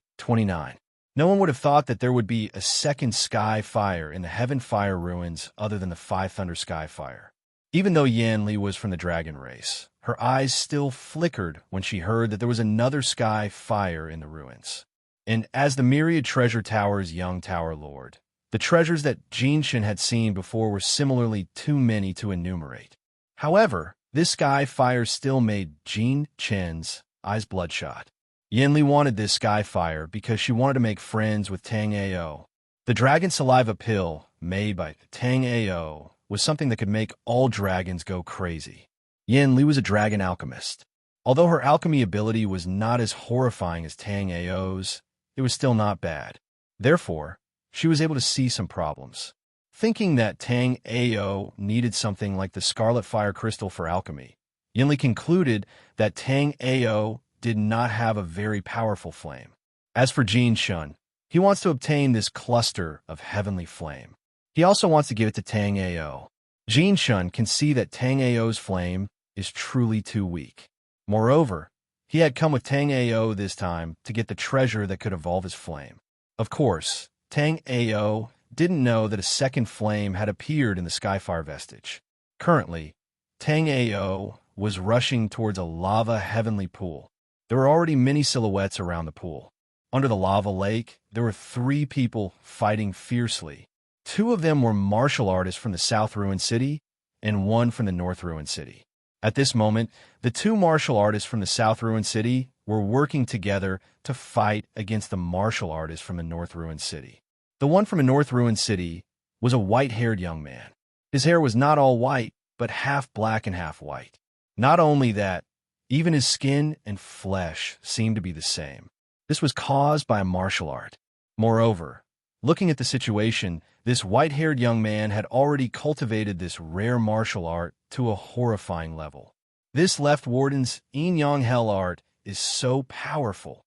Speaker 1: No one would have thought that there would be a second sky fire in the heaven fire ruins other than the 5 thunder sky fire. Even though Yanli was from the dragon race, her eyes still flickered when she heard that there was another sky fire in the ruins. And as the myriad treasure tower's young tower lord, the treasures that Jinshin had seen before were similarly too many to enumerate. However, this sky fire still made Jin Chen's eyes bloodshot. Yanli wanted this sky fire because she wanted to make friends with Tang Ao. The dragon saliva pill made by Tang Ao was something that could make all dragons go crazy. Yanli was a dragon alchemist. Although her alchemy ability was not as horrifying as Tang Ao's, it was still not bad. Therefore, she was able to see some problems. Thinking that Tang Ao needed something like the Scarlet Fire Crystal for alchemy, Yanli concluded that Tang Ao did not have a very powerful flame. As for Jinshin, he wants to obtain this cluster of heavenly flame. He also wants to give it to Tang Ao. Jinshin can see that Tang Ao's flame is truly too weak. Moreover, he had come with Tang Ao this time to get the treasure that could evolve his flame. Of course, Tang Ao didn't know that a second flame had appeared in the Skyfire vestige. Currently, Tang Ao was rushing towards a lava heavenly pool. There were already many silhouettes around the pool. Under the lava lake, there were 3 people fighting fiercely. 2 of them were martial artists from the South Ruined City, and 1 from the North Ruined City. At this moment, the 2 martial artists from the South Ruined City were working together to fight against the martial artists from the North Ruined City. The one from the North Ruined City was a white-haired young man. His hair was not all white, but half black and half white. Not only that, even his skin and flesh seemed to be the same. This was caused by a martial art. Moreover, looking at the situation, this white-haired young man had already cultivated this rare martial art to a horrifying level. This Left Warden's Yin-Yang Hell art is so powerful.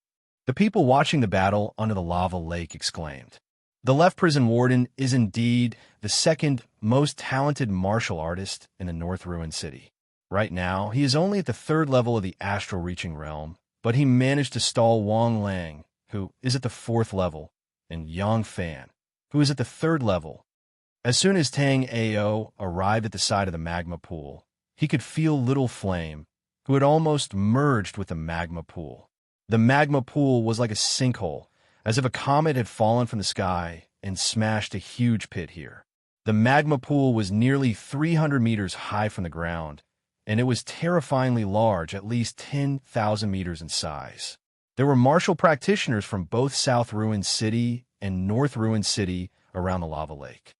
Speaker 1: The people watching the battle under the lava lake exclaimed. The Left Prison Warden is indeed the 2nd most talented martial artist in the North Ruined City. Right now, he is only at the 3rd level of the Astral Reaching Realm, but he managed to stall Wang Lang, who is at the 4th level, and Yang Fan, who is at the 3rd level. As soon as Tang Ao arrived at the side of the magma pool, he could feel Little Flame, who had almost merged with the magma pool. The magma pool was like a sinkhole, as if a comet had fallen from the sky and smashed a huge pit here. The magma pool was nearly 300 meters high from the ground, and it was terrifyingly large, at least 10,000 meters in size. There were martial practitioners from both South Ruined City and North Ruined City around the lava lake.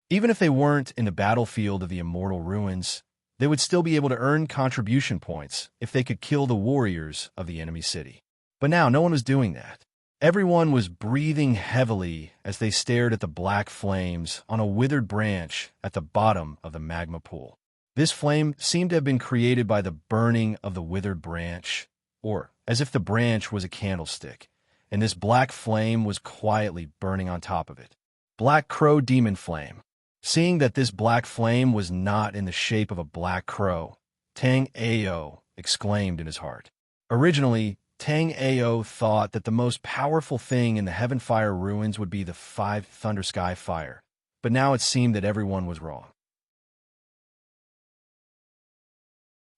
Speaker 1: Even if they weren't in the battlefield of the immortal ruins, they would still be able to earn contribution points if they could kill the warriors of the enemy city. But now no one was doing that. Everyone was breathing heavily as they stared at the black flames on a withered branch at the bottom of the magma pool. This flame seemed to have been created by the burning of the withered branch, or as if the branch was a candlestick, and this black flame was quietly burning on top of it. Black Crow Demon Flame. Seeing that this black flame was not in the shape of a black crow, Tang Ao exclaimed in his heart. Originally, Tang Ao thought that the most powerful thing in the Heaven Fire ruins would be the 5 Thunder Sky Fire, but now it seemed that everyone was wrong.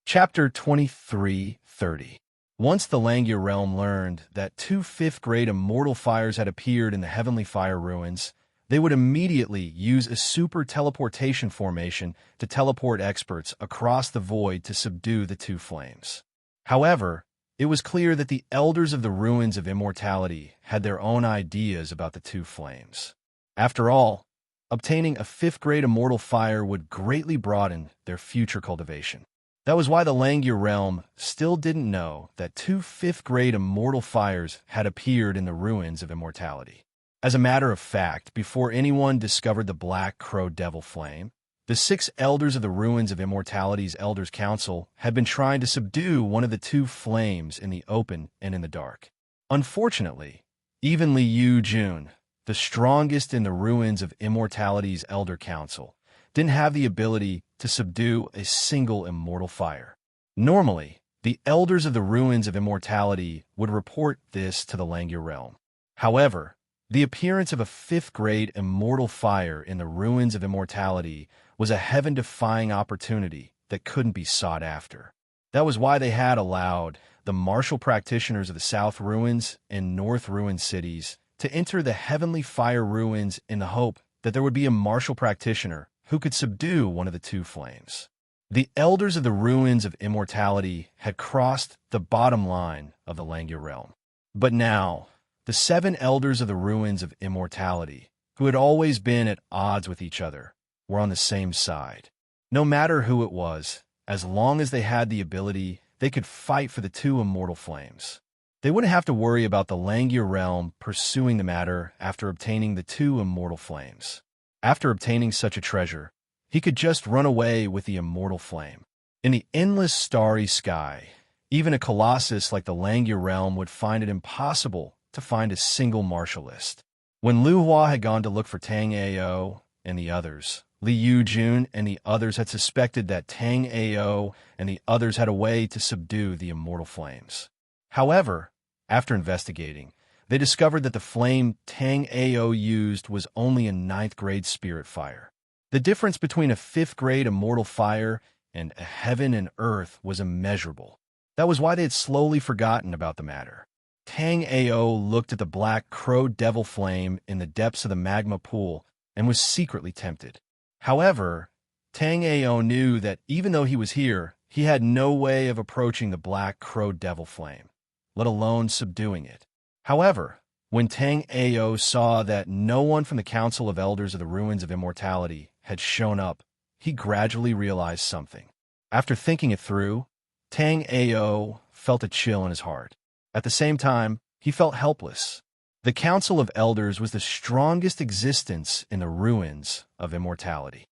Speaker 1: Chapter 23-30. Once the Langia realm learned that 2 5th-grade immortal fires had appeared in the Heavenly Fire ruins, they would immediately use a super teleportation formation to teleport experts across the void to subdue the 2 flames. However, it was clear that the elders of the ruins of immortality had their own ideas about the 2 flames. After all, obtaining a 5th-grade immortal fire would greatly broaden their future cultivation. That was why the Langya realm still didn't know that two fifth-grade immortal fires had appeared in the ruins of immortality. As a matter of fact, before anyone discovered the Black Crow Devil Flame, the 6 elders of the ruins of immortality's Elders' Council had been trying to subdue one of the 2 flames in the open and in the dark. Unfortunately, even Liu Jun, the strongest in the ruins of immortality's Elder Council, didn't have the ability to subdue a single immortal fire. Normally, the elders of the ruins of immortality would report this to the Langya realm. However, the appearance of a 5th-grade immortal fire in the ruins of immortality was a heaven-defying opportunity that couldn't be sought after. That was why they had allowed the martial practitioners of the South Ruins and North Ruin cities to enter the Heavenly Fire Ruins in the hope that there would be a martial practitioner who could subdue one of the 2 flames. The elders of the ruins of immortality had crossed the bottom line of the Langya realm. But now, the 7 elders of the ruins of immortality, who had always been at odds with each other, were on the same side. No matter who it was, as long as they had the ability, they could fight for the 2 immortal flames. They wouldn't have to worry about the Langya realm pursuing the matter after obtaining the 2 immortal flames. After obtaining such a treasure, he could just run away with the immortal flame. In the endless starry sky, even a colossus like the Langya realm would find it impossible to find a single martial list. When Lu Hua had gone to look for Tang Ao and the others, Liu Jun and the others had suspected that Tang Ao and the others had a way to subdue the immortal flames. However, after investigating, they discovered that the flame Tang Ao used was only a 9th-grade spirit fire. The difference between a 5th-grade immortal fire and a heaven and earth was immeasurable. That was why they had slowly forgotten about the matter. Tang Ao looked at the Black Crow Devil Flame in the depths of the magma pool and was secretly tempted. However, Tang Ao knew that even though he was here, he had no way of approaching the Black Crow Devil Flame, let alone subduing it. However, when Tang Ao saw that no one from the Council of Elders of the Ruins of Immortality had shown up, he gradually realized something. After thinking it through, Tang Ao felt a chill in his heart. At the same time, he felt helpless. The Council of Elders was the strongest existence in the ruins of immortality.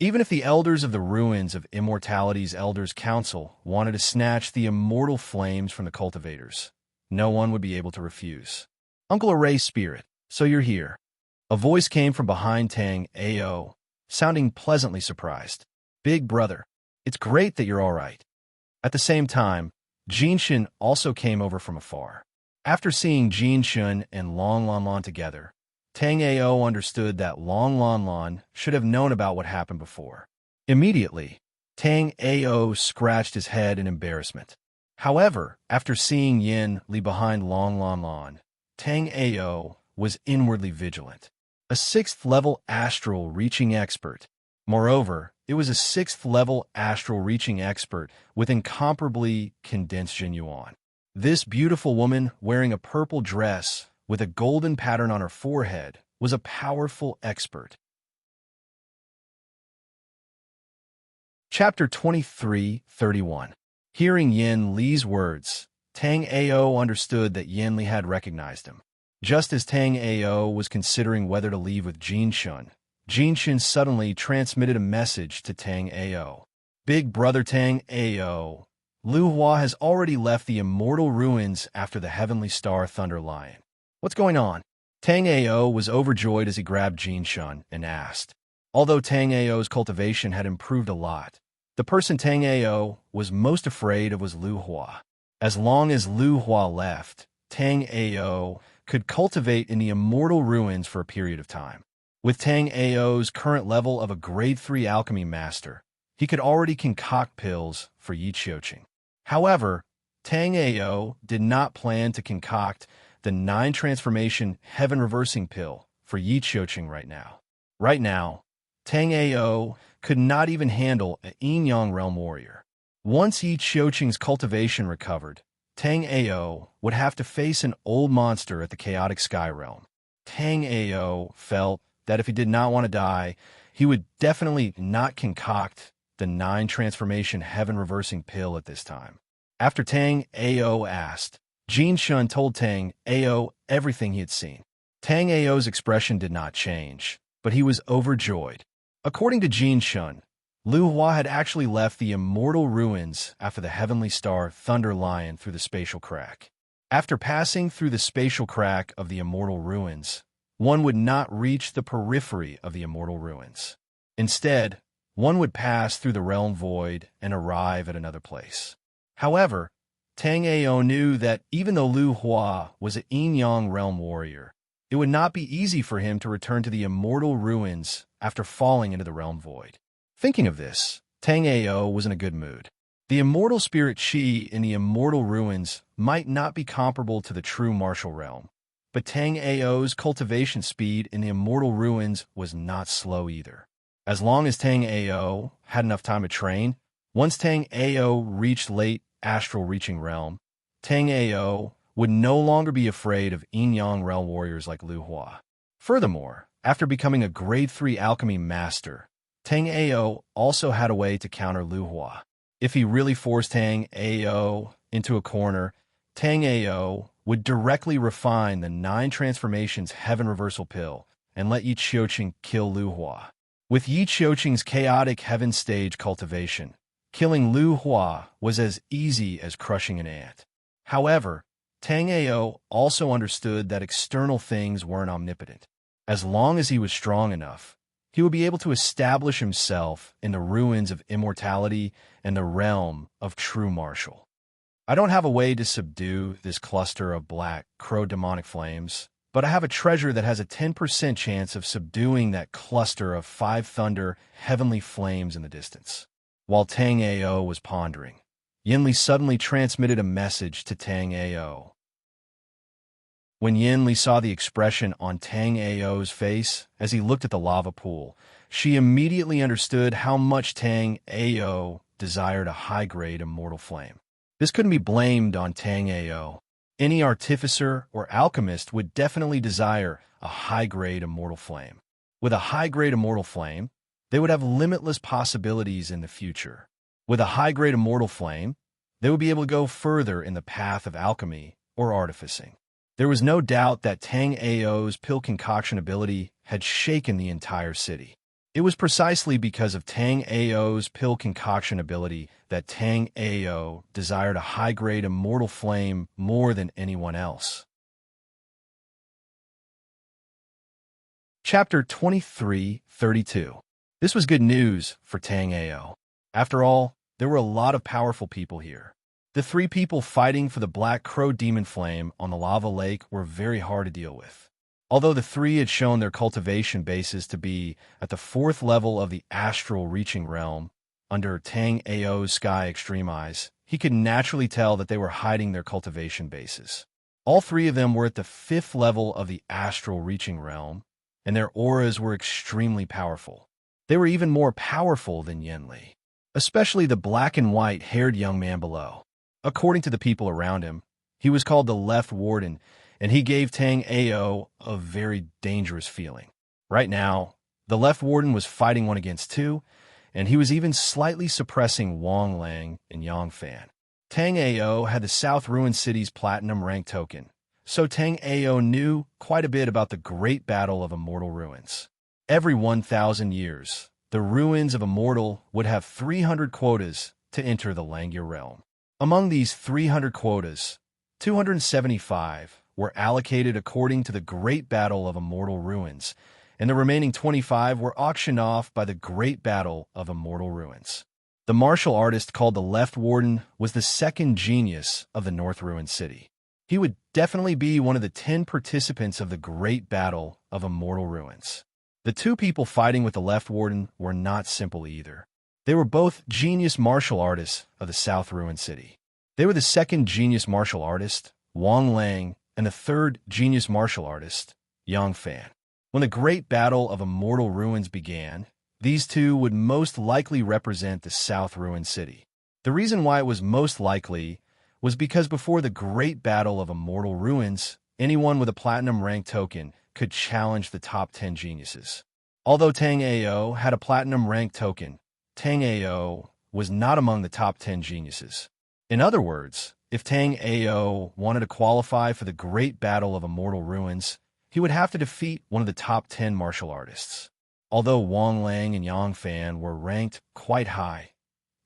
Speaker 1: Even if the elders of the ruins of immortality's Elders' Council wanted to snatch the immortal flames from the cultivators, no one would be able to refuse. Uncle Array's spirit, so you're here. A voice came from behind Tang Ao, sounding pleasantly surprised. Big brother, it's great that you're all right. At the same time, Jinshin also came over from afar. After seeing Jinshin and Long Lan Lan together, Tang Ao understood that Long Lan Lan should have known about what happened before. Immediately, Tang Ao scratched his head in embarrassment. However, after seeing Yin Li behind Long Lan Lan, Tang Ao was inwardly vigilant. A 6th-level astral reaching expert. Moreover, it was a 6th-level astral reaching expert with incomparably condensed Jin Yuan. This beautiful woman wearing a purple dress with a golden pattern on her forehead was a powerful expert. Chapter 23:31. Hearing Yin Li's words, Tang Ao understood that Yin Li had recognized him. Just as Tang Ao was considering whether to leave with Jinshin, Jinshin suddenly transmitted a message to Tang Ao. Big brother Tang Ao, Lu Hua has already left the immortal ruins after the Heavenly Star Thunder Lion. What's going on? Tang Ao was overjoyed as he grabbed Jinshin and asked. Although Tang Ao's cultivation had improved a lot, the person Tang Ao was most afraid of was Lu Hua. As long as Lu Hua left, Tang Ao could cultivate in the immortal ruins for a period of time. With Tang Ao's current level of a Grade 3 alchemy master, he could already concoct pills for Yi Qiuqing. However, Tang Ao did not plan to concoct the 9 transformation heaven reversing pill for Yi Qiuqing right now. Right now, Tang Ao could not even handle a yin-yang realm warrior. Once Yi Qiuqing's cultivation recovered, Tang Ao would have to face an old monster at the chaotic sky realm. Tang Ao felt that if he did not want to die, he would definitely not concoct the 9-transformation heaven-reversing pill at this time. After Tang Ao asked, Jin Shun told Tang Ao everything he had seen. Tang Ao's expression did not change, but he was overjoyed. According to Jin Shun, Lu Hua had actually left the immortal ruins after the heavenly star Thunder Lion through the spatial crack. After passing through the spatial crack of the immortal ruins, one would not reach the periphery of the immortal ruins. Instead, one would pass through the realm void and arrive at another place. However, Tang Ao knew that even though Lu Hua was an yin-yang realm warrior, it would not be easy for him to return to the immortal ruins after falling into the realm void. Thinking of this, Tang Ao was in a good mood. The immortal spirit Qi in the immortal ruins might not be comparable to the true martial realm, but Tang Ao's cultivation speed in the immortal ruins was not slow either. As long as Tang Ao had enough time to train, once Tang Ao reached late astral reaching realm, Tang Ao would no longer be afraid of yin-yang realm warriors like Lu Hua. Furthermore, after becoming a grade 3 alchemy master, Tang Ao also had a way to counter Lu Hua. If he really forced Tang Ao into a corner, Tang Ao would directly refine the 9 transformations heaven reversal pill and let Yi Qiuqing kill Lu Hua. With Yi Qiuqing's chaotic heaven stage cultivation, killing Lu Hua was as easy as crushing an ant. However, Tang Ao also understood that external things weren't omnipotent. As long as he was strong enough, he would be able to establish himself in the ruins of immortality and the realm of true martial. I don't have a way to subdue this cluster of black crow demonic flames, but I have a treasure that has a 10% chance of subduing that cluster of 5 thunder heavenly flames in the distance. While Tang Ao was pondering, Yinli suddenly transmitted a message to Tang Ao. When Yinli saw the expression on Tang Ao's face as he looked at the lava pool, she immediately understood how much Tang Ao desired a high-grade immortal flame. This couldn't be blamed on Tang Ao. Any artificer or alchemist would definitely desire a high-grade immortal flame. With a high-grade immortal flame, they would have limitless possibilities in the future. With a high-grade immortal flame, they would be able to go further in the path of alchemy or artificing. There was no doubt that Tang Ao's pill concoction ability had shaken the entire city. It was precisely because of Tang Ao's pill concoction ability that Tang Ao desired a high-grade immortal flame more than anyone else. Chapter 23:32. This was good news for Tang Ao. After all, there were a lot of powerful people here. The 3 people fighting for the Black Crow Demon Flame on the lava lake were very hard to deal with. Although the 3 had shown their cultivation bases to be at the 4th level of the astral reaching realm, under Tang Ao's Sky Extreme Eyes, he could naturally tell that they were hiding their cultivation bases. All 3 of them were at the 5th level of the astral reaching realm, and their auras were extremely powerful. They were even more powerful than Yinli, especially the black and white-haired young man below. According to the people around him, he was called the Left Warden, and he gave Tang Ao a very dangerous feeling. Right now, the Left Warden was fighting 1 against 2, and he was even slightly suppressing Wang Lang and Yang Fan. Tang Ao had the South Ruin City's Platinum rank token, so Tang Ao knew quite a bit about the Great Battle of Immortal Ruins. Every 1,000 years, the ruins of Immortal would have 300 quotas to enter the Langya realm. Among these 300 quotas, 275 were allocated according to the Great Battle of Immortal Ruins, and the remaining 25 were auctioned off by the Great Battle of Immortal Ruins. The martial artist called the Left Warden was the 2nd genius of the North Ruin City. He would definitely be one of the 10 participants of the Great Battle of Immortal Ruins. The 2 people fighting with the Left Warden were not simple either. They were both genius martial artists of the South Ruin City. They were the 2nd genius martial artist, Wang Lang, and the 3rd genius martial artist, Yang Fan. When the Great Battle of Immortal Ruins began, these 2 would most likely represent the South Ruin City. The reason why it was most likely was because before the Great Battle of Immortal Ruins, anyone with a Platinum rank token could challenge the top 10 geniuses. Although Tang Ao had a Platinum rank token, Tang Ao was not among the top 10 geniuses. In other words, if Tang Ao wanted to qualify for the great battle of immortal ruins, he would have to defeat one of the top 10 martial artists. Although Wang Lang and Yang Fan were ranked quite high,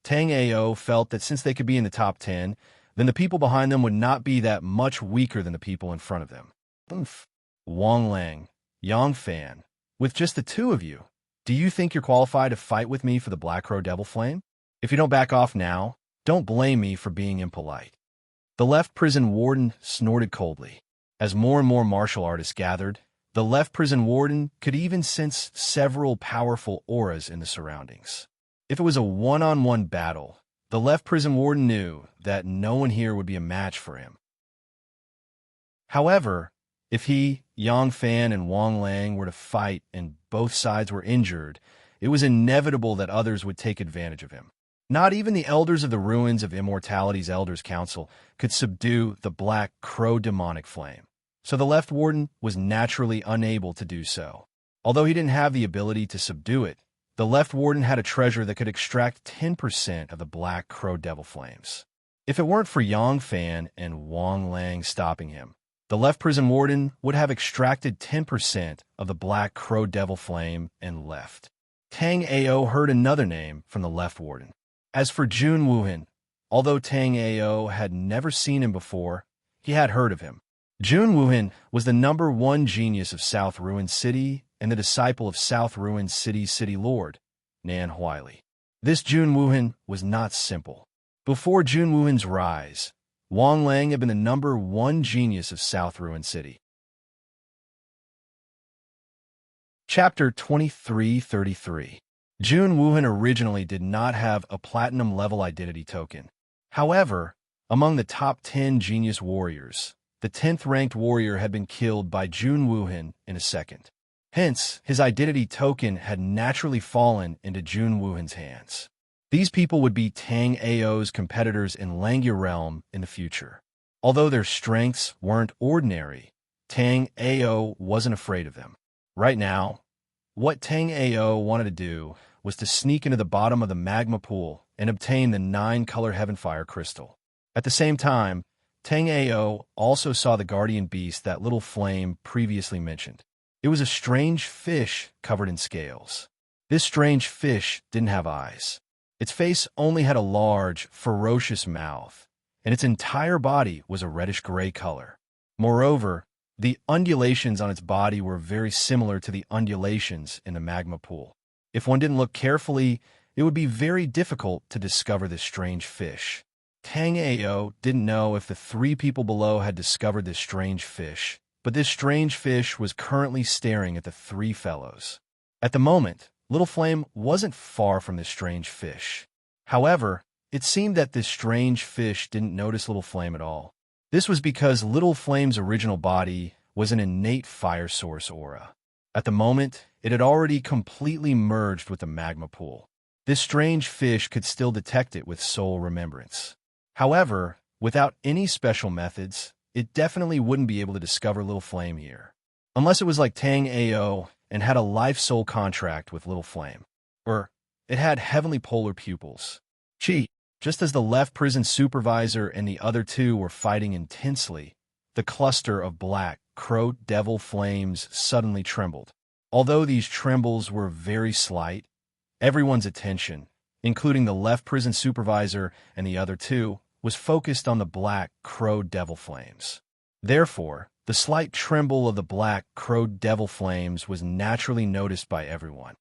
Speaker 1: Tang Ao felt that since they could be in the top 10, then the people behind them would not be that much weaker than the people in front of them. Wang Lang, Yang Fan, with just the two of you, do you think you're qualified to fight with me for the Black Crow Devil Flame? If you don't back off now, don't blame me for being impolite. The left prison warden snorted coldly. As more and more martial artists gathered, the left prison warden could even sense several powerful auras in the surroundings. If it was a one-on-one battle, the left prison warden knew that no one here would be a match for him. However, if he, Yang Fan, and Wang Lang were to fight and both sides were injured, it was inevitable that others would take advantage of him. Not even the elders of the Ruins of Immortality's Elders Council could subdue the Black Crow demonic flame, so the left warden was naturally unable to do so. Although he didn't have the ability to subdue it, the left warden had a treasure that could extract 10% of the Black Crow Devil Flames. If it weren't for Yang Fan and Wang Lang stopping him, the left prison warden would have extracted 10% of the Black Crow Devil Flame and left. Tang Ao heard another name from the left warden. As for Jun Wuhan, although Tang Ao had never seen him before, he had heard of him. Jun Wuhan was the #1 genius of South Ruin City and the disciple of South Ruin City's city lord, Nan Huili. This Jun Wuhan was not simple. Before Jun Wuhan's rise, Wang Lang had been the #1 genius of South Ruin City. Chapter 2333. Jun Wuhan originally did not have a platinum-level identity token. However, among the top 10 genius warriors, the 10th-ranked warrior had been killed by Jun Wuhan in a second. Hence, his identity token had naturally fallen into Jun Wuhan's hands. These people would be Tang Ao's competitors in Langya Realm in the future. Although their strengths weren't ordinary, Tang Ao wasn't afraid of them. Right now, what Tang Ao wanted to do was to sneak into the bottom of the magma pool and obtain the 9-color Heavenfire crystal. At the same time, Tang Ao also saw the guardian beast that Little Flame previously mentioned. It was a strange fish covered in scales. This strange fish didn't have eyes. Its face only had a large, ferocious mouth, and its entire body was a reddish-gray color. Moreover, the undulations on its body were very similar to the undulations in the magma pool. If one didn't look carefully, it would be very difficult to discover this strange fish. Tang Ao didn't know if the 3 people below had discovered this strange fish, but this strange fish was currently staring at the 3 fellows. At the moment, Little Flame wasn't far from this strange fish. However, it seemed that this strange fish didn't notice Little Flame at all. This was because Little Flame's original body was an innate fire source aura. At the moment, it had already completely merged with the magma pool. This strange fish could still detect it with soul remembrance. However, without any special methods, it definitely wouldn't be able to discover Little Flame here. Unless it was like Tang Ao and had a life-soul contract with Little Flame. Or it had heavenly polar pupils. Just as the left prison supervisor and the other 2 were fighting intensely, the cluster of Black Crow Devil Flames suddenly trembled. Although these trembles were very slight, everyone's attention, including the left prison supervisor and the other 2, was focused on the Black Crow Devil Flames. Therefore, the slight tremble of the Black Crow Devil Flames was naturally noticed by everyone.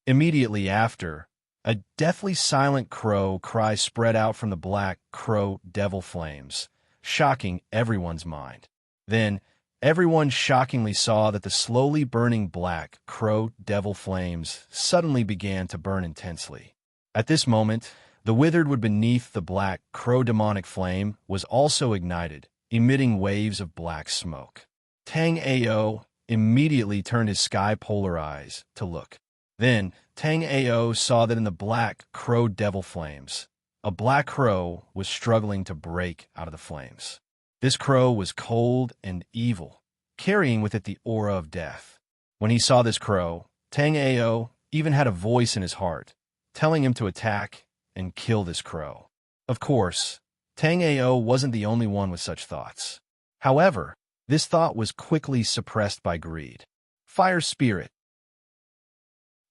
Speaker 1: Immediately after, a deathly silent crow cry spread out from the Black Crow Devil Flames, shocking everyone's mind. Then, everyone shockingly saw that the slowly burning Black Crow Devil Flames suddenly began to burn intensely. At this moment, the withered wood beneath the Black Crow demonic flame was also ignited, emitting waves of black smoke. Tang Ao immediately turned his sky-polar eyes to look. Then, Tang Ao saw that in the Black Crow Devil Flames, a black crow was struggling to break out of the flames. This crow was cold and evil, carrying with it the aura of death. When he saw this crow, Tang Ao even had a voice in his heart, telling him to attack and kill this crow. Of course, Tang Ao wasn't the only one with such thoughts. However, this thought was quickly suppressed by greed. Fire spirit.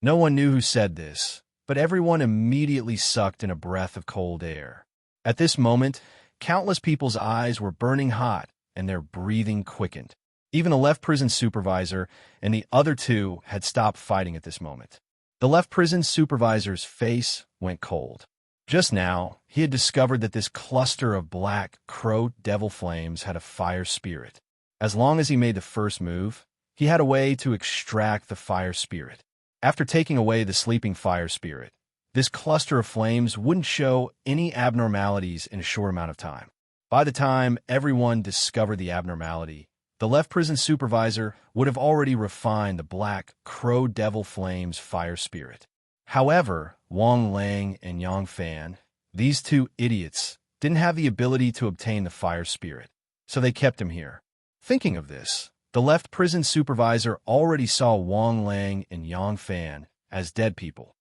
Speaker 1: No one knew who said this, but everyone immediately sucked in a breath of cold air. At this moment, countless people's eyes were burning hot and their breathing quickened. Even the left prison supervisor and the other two had stopped fighting at this moment. The left prison supervisor's face went cold. Just now, he had discovered that this cluster of black crow devil flames had a fire spirit. As long as he made the first move, he had a way to extract the fire spirit. After taking away the sleeping fire spirit, this cluster of flames wouldn't show any abnormalities in a short amount of time. By the time everyone discovered the abnormality, the left prison supervisor would have already refined the black crow devil flames fire spirit. However, Wang Lang and Yang Fan, these two idiots, didn't have the ability to obtain the fire spirit, so they kept him here. Thinking of this, the left prison supervisor already saw Wang Lang and Yang Fan as dead people.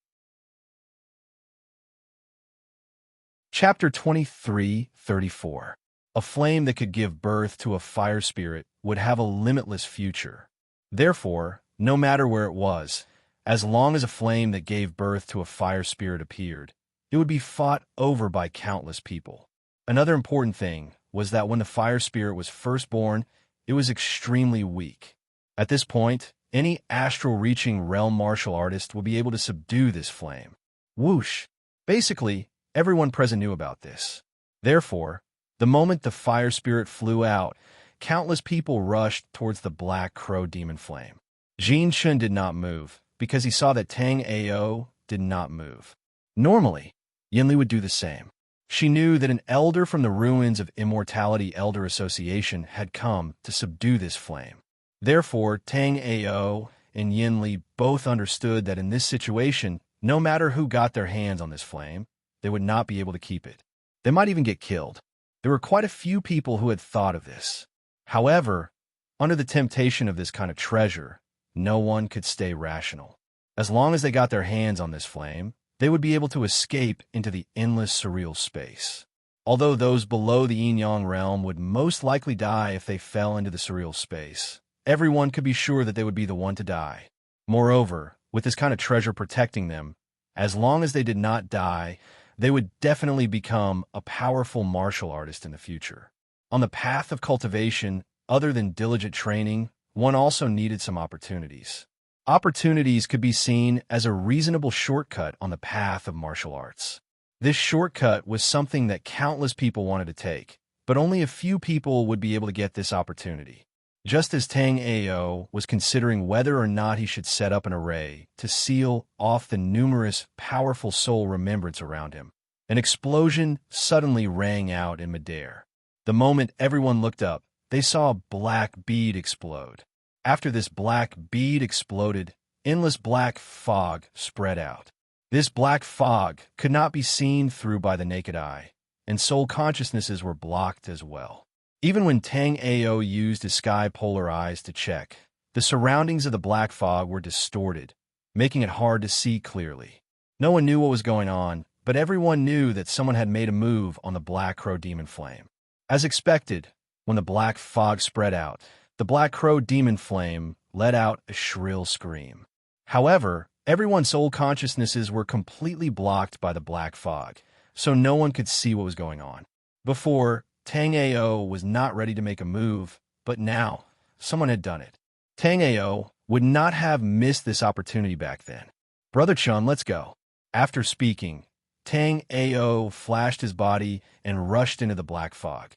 Speaker 1: Chapter 23:34. A flame that could give birth to a fire spirit would have a limitless future. Therefore, no matter where it was, as long as a flame that gave birth to a fire spirit appeared, it would be fought over by countless people. Another important thing was that when the fire spirit was first born, it was extremely weak. At this point, any astral-reaching realm martial artist would be able to subdue this flame. Whoosh! Basically, everyone present knew about this. Therefore, the moment the fire spirit flew out, countless people rushed towards the black crow demon flame. Jin Chun did not move, because he saw that Tang Ao did not move. Normally, Yinli would do the same. She knew that an elder from the ruins of Immortality Elder Association had come to subdue this flame. Therefore, Tang Ao and Yinli both understood that in this situation, no matter who got their hands on this flame, they would not be able to keep it. They might even get killed. There were quite a few people who had thought of this. However, under the temptation of this kind of treasure, no one could stay rational. As long as they got their hands on this flame, they would be able to escape into the endless surreal space. Although those below the yin-yang realm would most likely die if they fell into the surreal space, everyone could be sure that they would be the one to die. Moreover, with this kind of treasure protecting them, as long as they did not die, they would definitely become a powerful martial artist in the future. On the path of cultivation, other than diligent training, one also needed some opportunities. Opportunities could be seen as a reasonable shortcut on the path of martial arts. This shortcut was something that countless people wanted to take, but only a few people would be able to get this opportunity. Just as Tang Ao was considering whether or not he should set up an array to seal off the numerous, powerful soul remembrance around him, an explosion suddenly rang out in midair. The moment everyone looked up, they saw a black bead explode. After this black bead exploded, endless black fog spread out. This black fog could not be seen through by the naked eye, and soul consciousnesses were blocked as well. Even when Tang Ao used his sky polar eyes to check, the surroundings of the black fog were distorted, making it hard to see clearly. No one knew what was going on, but everyone knew that someone had made a move on the black crow demon flame. As expected, when the black fog spread out, the black crow demon flame let out a shrill scream. However, everyone's soul consciousnesses were completely blocked by the black fog, so no one could see what was going on. Before, Tang Ao was not ready to make a move, but now, someone had done it. Tang Ao would not have missed this opportunity back then. "Brother Chun, let's go." After speaking, Tang Ao flashed his body and rushed into the black fog.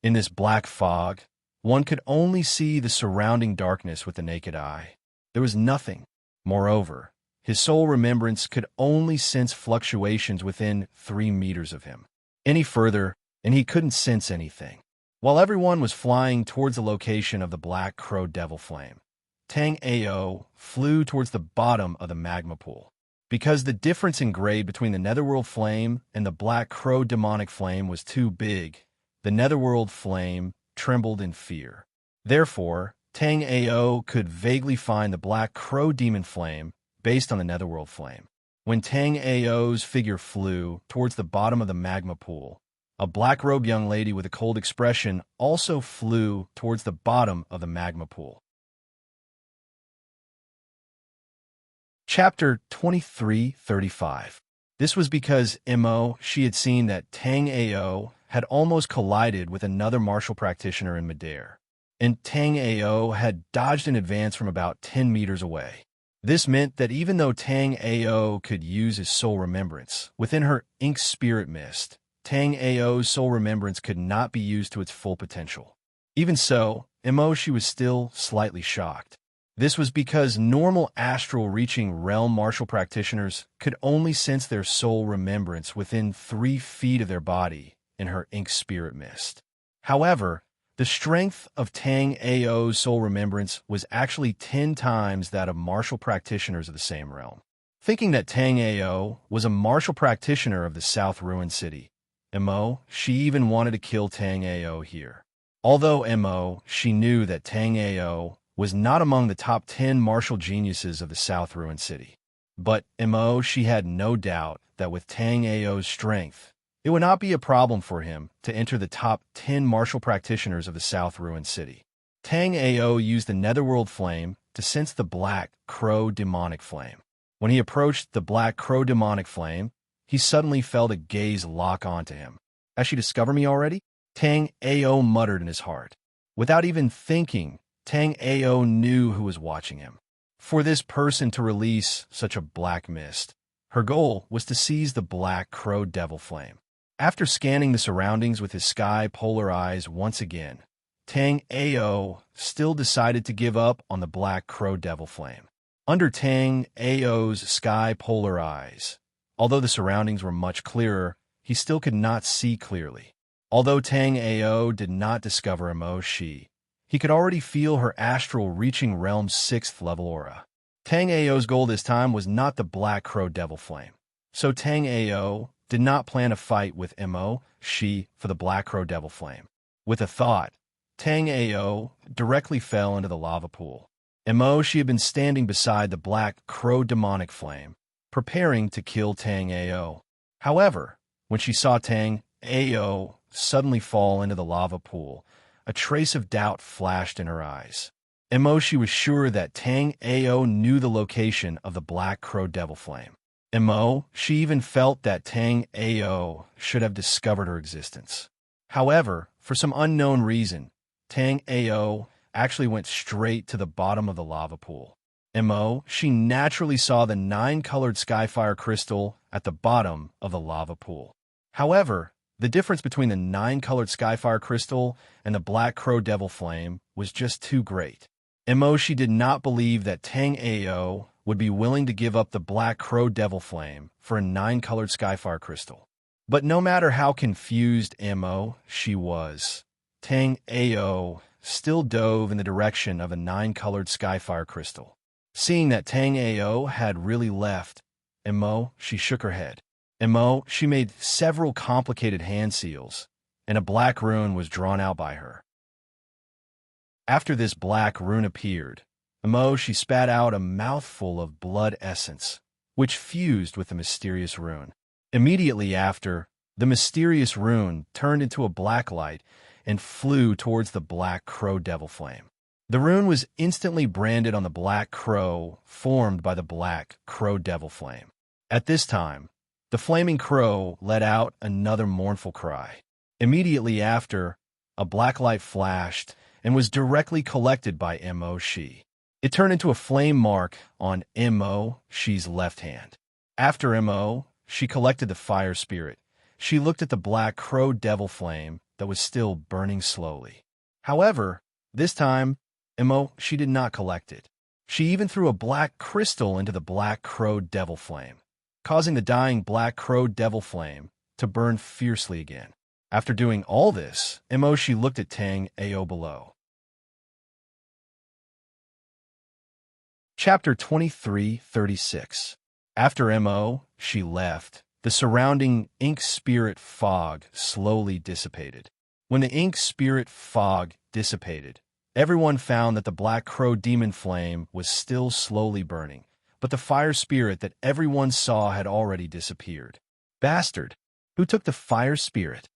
Speaker 1: In this black fog, one could only see the surrounding darkness with the naked eye. There was nothing. Moreover, his soul remembrance could only sense fluctuations within 3 meters of him. Any further, and he couldn't sense anything. While everyone was flying towards the location of the black crow devil flame, Tang Ao flew towards the bottom of the magma pool. Because the difference in grade between the netherworld flame and the black crow demonic flame was too big, the netherworld flame trembled in fear. Therefore, Tang Ao could vaguely find the black crow demon flame based on the netherworld flame. When Tang Ao's figure flew towards the bottom of the magma pool, a black-robed young lady with a cold expression also flew towards the bottom of the magma pool. Chapter 23:35. This was because she had seen that Tang Ao had almost collided with another martial practitioner in midair, and Tang Ao had dodged in advance from about 10 meters away. This meant that even though Tang Ao could use his soul remembrance within her ink spirit mist, Tang Ao's soul remembrance could not be used to its full potential. Even so, she was still slightly shocked. This was because normal astral reaching realm martial practitioners could only sense their soul remembrance within 3 feet of their body in her ink spirit mist. However, the strength of Tang Ao's soul remembrance was actually 10 times that of martial practitioners of the same realm. Thinking that Tang Ao was a martial practitioner of the South Ruined City, she even wanted to kill Tang Ao here. Although she knew that Tang Ao was not among the top 10 martial geniuses of the South Ruined City. But she had no doubt that with Tang Ao's strength, it would not be a problem for him to enter the top 10 martial practitioners of the South Ruined City. Tang Ao used the Netherworld Flame to sense the Black Crow Demonic Flame. When he approached the Black Crow Demonic Flame, he suddenly felt a gaze lock onto him. "Has she discovered me already?" Tang Ao muttered in his heart. Without even thinking, Tang Ao knew who was watching him. For this person to release such a black mist, her goal was to seize the Black Crow Devil Flame. After scanning the surroundings with his sky polar eyes once again, Tang Ao still decided to give up on the Black Crow Devil Flame. Under Tang Ao's sky polar eyes, although the surroundings were much clearer, he still could not see clearly. Although Tang Ao did not discover he could already feel her astral reaching realm's 6th level aura. Tang Ao's goal this time was not the Black Crow Devil Flame, so Tang Ao did not plan a fight with for the Black Crow Devil Flame. With a thought, Tang Ao directly fell into the lava pool. She had been standing beside the Black Crow Demonic Flame, preparing to kill Tang Ao. However, when she saw Tang Ao suddenly fall into the lava pool, a trace of doubt flashed in her eyes. She was sure that Tang Ao knew the location of the Black Crow Devil Flame. She even felt that Tang Ao should have discovered her existence. However, for some unknown reason, Tang Ao actually went straight to the bottom of the lava pool. She naturally saw the 9-colored Skyfire crystal at the bottom of the lava pool. However, the difference between the 9-colored Skyfire crystal and the Black Crow Devil Flame was just too great. She did not believe that Tang Ao would be willing to give up the Black Crow Devil Flame for a 9-colored Skyfire crystal. But no matter how confused she was, Tang Ao still dove in the direction of a 9-colored Skyfire crystal. Seeing that Tang Ao had really left, she shook her head. She made several complicated hand seals, and a black rune was drawn out by her. After this black rune appeared, she spat out a mouthful of blood essence, which fused with the mysterious rune. Immediately after, the mysterious rune turned into a black light and flew towards the Black Crow Devil Flame. The rune was instantly branded on the Black Crow formed by the Black Crow Devil Flame. At this time, the flaming crow let out another mournful cry. Immediately after, a black light flashed and was directly collected by She. It turned into a flame mark on She's left hand. After she collected the fire spirit, she looked at the Black Crow Devil Flame that was still burning slowly. However, this time, she did not collect it. She even threw a black crystal into the Black Crow Devil Flame, causing the dying Black Crow Devil Flame to burn fiercely again. After doing all this, she looked at Tang Ao below. Chapter 23:36. After she left, the surrounding ink spirit fog slowly dissipated. When the ink spirit fog dissipated, everyone found that the Black Crow Demon Flame was still slowly burning, but the fire spirit that everyone saw had already disappeared. Bastard! Who took the fire spirit?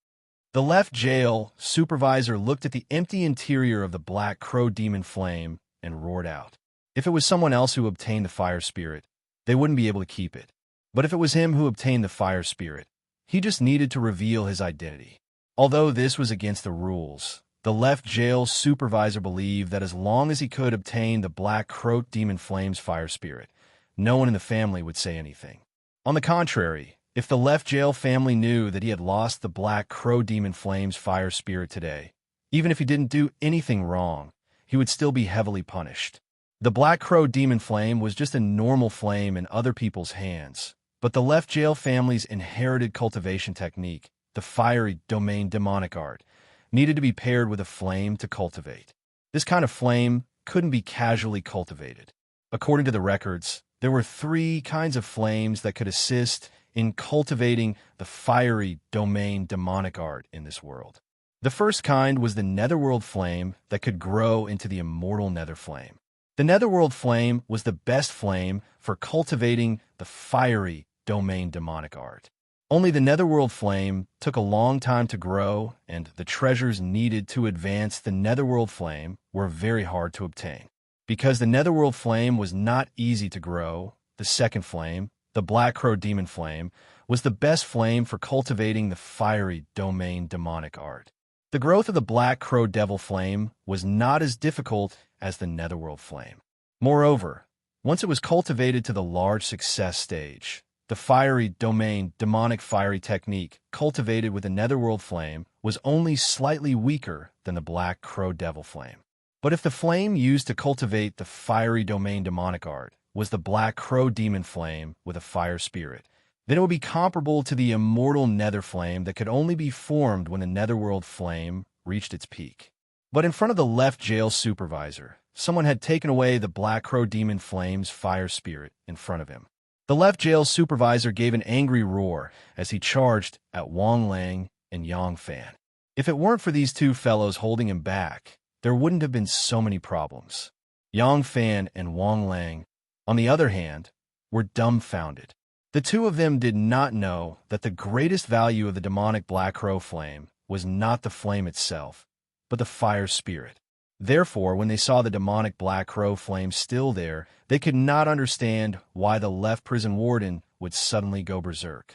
Speaker 1: The left jail supervisor looked at the empty interior of the Black Crow demon flame and roared out. If it was someone else who obtained the fire spirit, they wouldn't be able to keep it. But if it was him who obtained the fire spirit, he just needed to reveal his identity. Although this was against the rules, the left jail supervisor believed that as long as he could obtain the Black Crow demon flame's fire spirit, no one in the family would say anything. On the contrary, if the left jail family knew that he had lost the Black Crow demon flame's fire spirit today, even if he didn't do anything wrong, he would still be heavily punished. The Black Crow demon flame was just a normal flame in other people's hands, but the left jail family's inherited cultivation technique, the fiery domain demonic art, needed to be paired with a flame to cultivate. This kind of flame couldn't be casually cultivated. According to the records, there were 3 kinds of flames that could assist in cultivating the fiery domain demonic art in this world. The first kind was the netherworld flame that could grow into the immortal nether flame. The netherworld flame was the best flame for cultivating the fiery domain demonic art. Only the netherworld flame took a long time to grow, and the treasures needed to advance the netherworld flame were very hard to obtain. Because the netherworld flame was not easy to grow, the second flame, the Black Crow demon flame, was the best flame for cultivating the fiery domain demonic art. The growth of the Black Crow devil flame was not as difficult as the netherworld flame. Moreover, once it was cultivated to the large success stage, the fiery domain demonic fiery technique cultivated with the netherworld flame was only slightly weaker than the Black Crow devil flame. But if the flame used to cultivate the fiery domain demonic art was the Black Crow demon flame with a fire spirit, then it would be comparable to the immortal nether flame that could only be formed when the netherworld flame reached its peak. But in front of the left jail supervisor, someone had taken away the Black Crow demon flame's fire spirit in front of him. The left jail supervisor gave an angry roar as he charged at Wang Lang and Yang Fan. If it weren't for these 2 fellows holding him back, there wouldn't have been so many problems. Yang Fan and Wang Lang, on the other hand, were dumbfounded. The 2 of them did not know that the greatest value of the demonic Black Crow flame was not the flame itself, but the fire spirit. Therefore, when they saw the demonic Black Crow flame still there, they could not understand why the left prison warden would suddenly go berserk.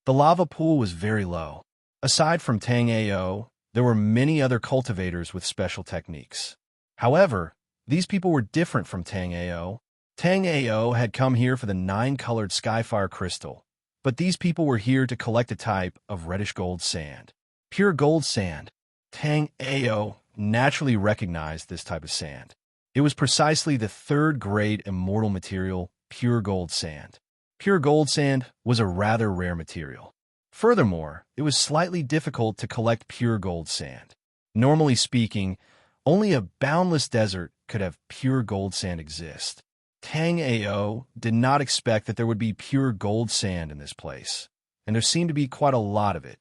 Speaker 1: The lava pool was very low. Aside from Tang Ao, there were many other cultivators with special techniques. However, these people were different from Tang Ao. Tang Ao had come here for the 9-colored skyfire crystal, but these people were here to collect a type of reddish gold sand. Pure gold sand. Tang Ao naturally recognized this type of sand. It was precisely the 3rd-grade immortal material, pure gold sand. Pure gold sand was a rather rare material. Furthermore, it was slightly difficult to collect pure gold sand. Normally speaking, only a boundless desert could have pure gold sand exist. Tang Ao did not expect that there would be pure gold sand in this place, and there seemed to be quite a lot of it.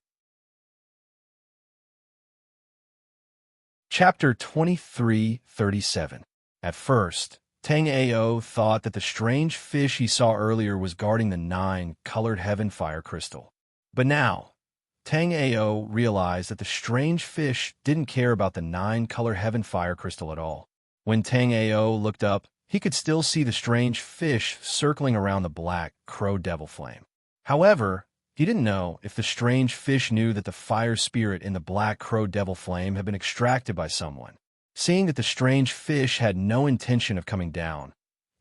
Speaker 1: Chapter 23:37. At first, Tang Ao thought that the strange fish he saw earlier was guarding the 9-colored heaven fire crystal. But now, Tang Ao realized that the strange fish didn't care about the 9-color heaven fire crystal at all. When Tang Ao looked up, he could still see the strange fish circling around the Black Crow devil flame. However, he didn't know if the strange fish knew that the fire spirit in the Black Crow devil flame had been extracted by someone. Seeing that the strange fish had no intention of coming down,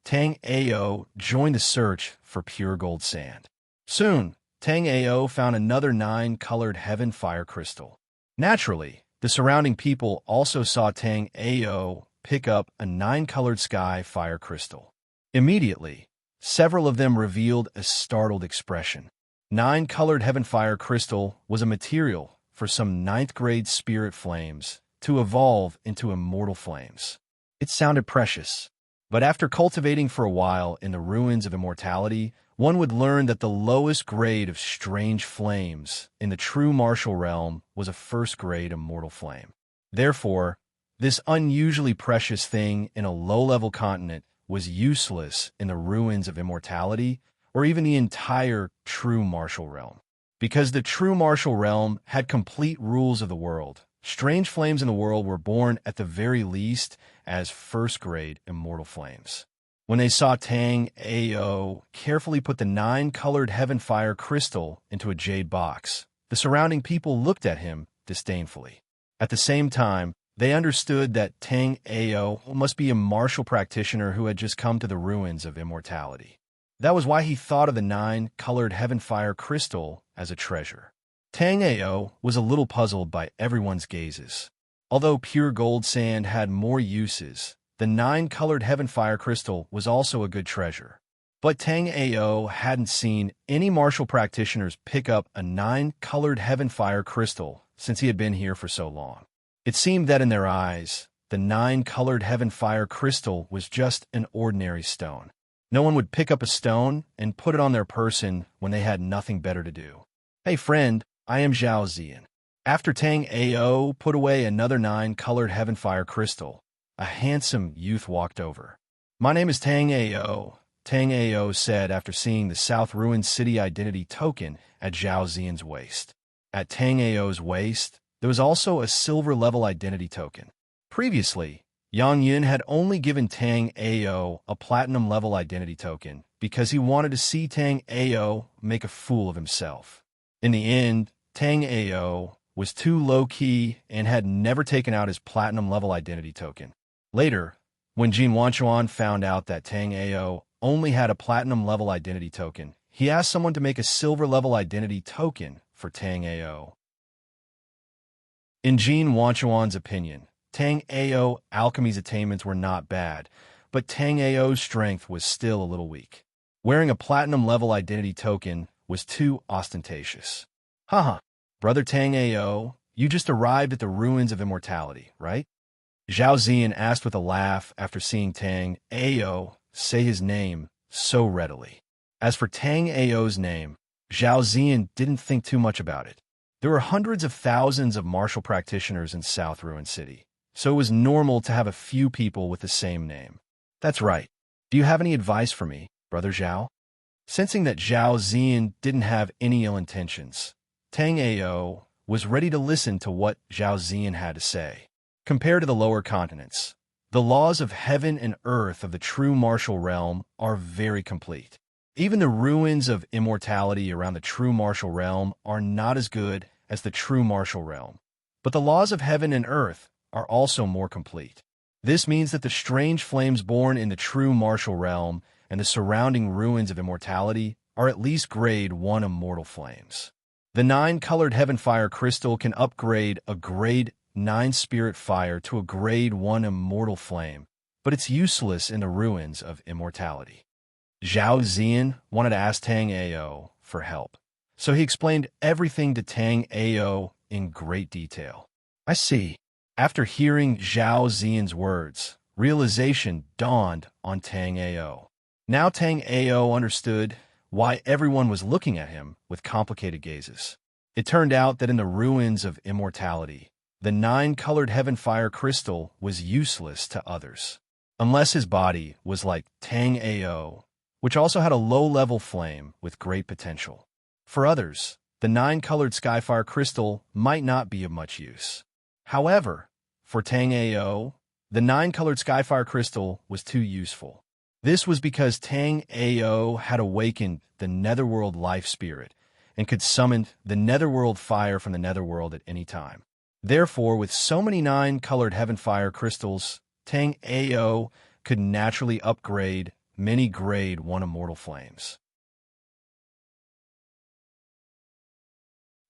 Speaker 1: Tang Ao joined the search for pure gold sand. Soon, Tang Ao found another 9-colored heaven fire crystal. Naturally, the surrounding people also saw Tang Ao pick up a 9-colored sky fire crystal. Immediately, several of them revealed a startled expression. 9-colored heaven fire crystal was a material for some 9th-grade spirit flames to evolve into immortal flames. It sounded precious, but after cultivating for a while in the ruins of immortality, one would learn that the lowest grade of strange flames in the true martial realm was a 1st-grade immortal flame. Therefore, this unusually precious thing in a low-level continent was useless in the ruins of immortality or even the entire true martial realm. Because the true martial realm had complete rules of the world, strange flames in the world were born at the very least as first-grade immortal flames. When they saw Tang Ao carefully put the 9-colored heaven fire crystal into a jade box, the surrounding people looked at him disdainfully. At the same time, they understood that Tang Ao must be a martial practitioner who had just come to the ruins of immortality. That was why he thought of the 9-colored heaven fire crystal as a treasure. Tang Ao was a little puzzled by everyone's gazes. Although pure gold sand had more uses, the 9-colored heaven fire crystal was also a good treasure. But Tang Ao hadn't seen any martial practitioners pick up a 9-colored heaven fire crystal since he had been here for so long. It seemed that in their eyes, the 9-colored heaven fire crystal was just an ordinary stone. No one would pick up a stone and put it on their person when they had nothing better to do. "Hey friend, I am Zhao Ziyan." After Tang Ao put away another 9-colored heaven fire crystal, a handsome youth walked over. "My name is Tang Ao," Tang Ao said after seeing the South Ruined City identity token at Zhao Ziyan's waist. At Tang Ao's waist, there was also a silver-level identity token. Previously, Yang Yin had only given Tang Ao a platinum-level identity token because he wanted to see Tang Ao make a fool of himself. In the end, Tang Ao was too low-key and had never taken out his platinum-level identity token. Later, when Jin Wanchuan found out that Tang Ao only had a platinum-level identity token, he asked someone to make a silver-level identity token for Tang Ao. In Jin Wanchuan's opinion, Tang Ao alchemy's attainments were not bad, but Tang Ao's strength was still a little weak. Wearing a platinum-level identity token was too ostentatious. Haha, brother Tang Ao, you just arrived at the ruins of immortality, right? Zhao Ziyan asked with a laugh after seeing Tang Ao say his name so readily. As for Tang Ao's name, Zhao Ziyan didn't think too much about it. There were hundreds of thousands of martial practitioners in South Ruined City, so it was normal to have a few people with the same name. "That's right. Do you have any advice for me, brother Zhao?" Sensing that Zhao Ziyan didn't have any ill intentions, Tang Ao was ready to listen to what Zhao Ziyan had to say. Compared to the lower continents, the laws of heaven and earth of the true martial realm are very complete. Even the ruins of immortality around the true martial realm are not as good as the true martial realm. But the laws of heaven and earth are also more complete. This means that the strange flames born in the true martial realm and the surrounding ruins of immortality are at least grade 1 immortal flames. The 9-colored heaven fire crystal can upgrade a grade 9 spirit fire to a grade 1 immortal flame, but it's useless in the ruins of immortality. Zhao Ziyan wanted to ask Tang Ao for help, so he explained everything to Tang Ao in great detail. "I see." After hearing Zhao Ziyan's words, realization dawned on Tang Ao. Now Tang Ao understood why everyone was looking at him with complicated gazes. It turned out that in the ruins of immortality, the 9-colored heaven fire crystal was useless to others, unless his body was like Tang Ao, which also had a low-level flame with great potential. For others, the 9-colored skyfire crystal might not be of much use. However, for Tang Ao, the 9-colored skyfire crystal was too useful. This was because Tang Ao had awakened the netherworld life spirit and could summon the netherworld fire from the netherworld at any time. Therefore, with so many 9-colored heaven fire crystals, Tang Ao could naturally upgrade many grade 1 immortal flames.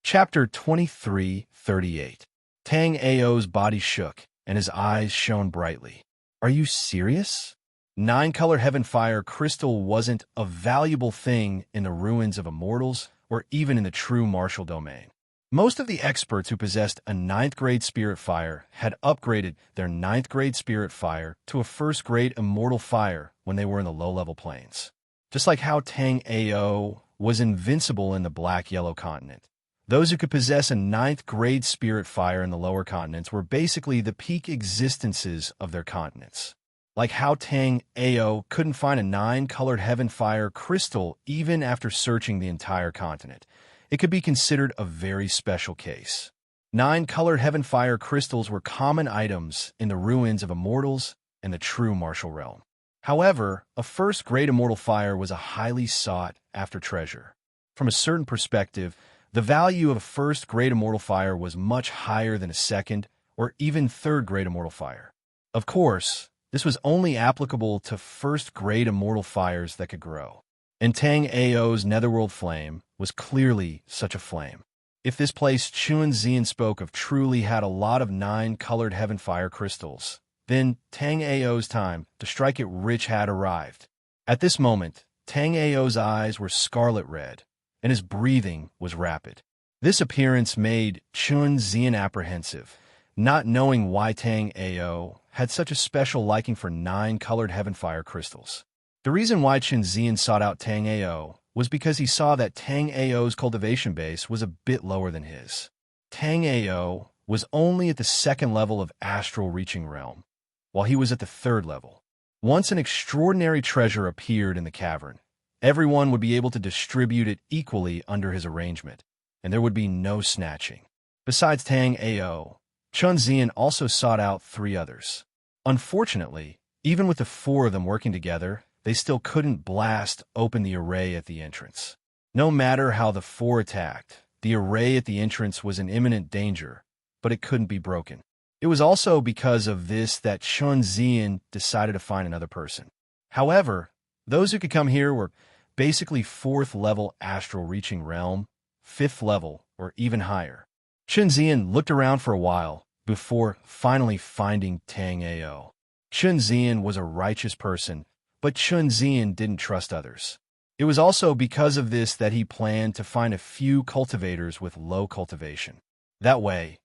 Speaker 1: Chapter 23:38. Tang Ao's body shook, and his eyes shone brightly. "Are you serious?" 9-colored heaven fire crystal wasn't a valuable thing in the ruins of immortals or even in the true martial domain. Most of the experts who possessed a 9th-grade spirit fire had upgraded their 9th-grade spirit fire to a 1st-grade immortal fire when they were in the low-level planes. Just like how Tang Ao was invincible in the black-yellow continent, those who could possess a 9th-grade spirit fire in the lower continents were basically the peak existences of their continents. like how Tang Ao couldn't find a 9-colored heaven fire crystal even after searching the entire continent. It could be considered a very special case. 9-colored heaven fire crystals were common items in the ruins of immortals and the true martial realm. However, a first great immortal fire was a highly sought-after treasure. From a certain perspective, the value of a first great immortal fire was much higher than a second or even third great immortal fire. Of course, this was only applicable to first great immortal fires that could grow. And Tang Ao's netherworld flame was clearly such a flame. If this place Chun Zian spoke of truly had a lot of 9-colored heaven fire crystals, then Tang Ao's time to strike it rich had arrived. At this moment, Tang Ao's eyes were scarlet red, and his breathing was rapid. This appearance made Chun Zian apprehensive, not knowing why Tang Ao had such a special liking for 9-colored heaven fire crystals. The reason why Chun Zian sought out Tang Ao was because he saw that Tang Ao's cultivation base was a bit lower than his. Tang Ao was only at the second level of astral reaching realm, while he was at the third level. Once an extraordinary treasure appeared in the cavern, everyone would be able to distribute it equally under his arrangement, and there would be no snatching. Besides Tang Ao, Chun Zian also sought out 3 others. Unfortunately, even with the 4 of them working together, they still couldn't blast open the array at the entrance. No matter how the 4 attacked, the array at the entrance was in imminent danger, but it couldn't be broken. It was also because of this that Chun Zian decided to find another person. However, those who could come here were basically 4th level astral reaching realm, 5th level, or even higher. Chun Zian looked around for a while before finally finding Tang Ao. Chun Zian was a righteous person, but Chun Zian didn't trust others. It was also because of this that he planned to find a few cultivators with low cultivation. That way,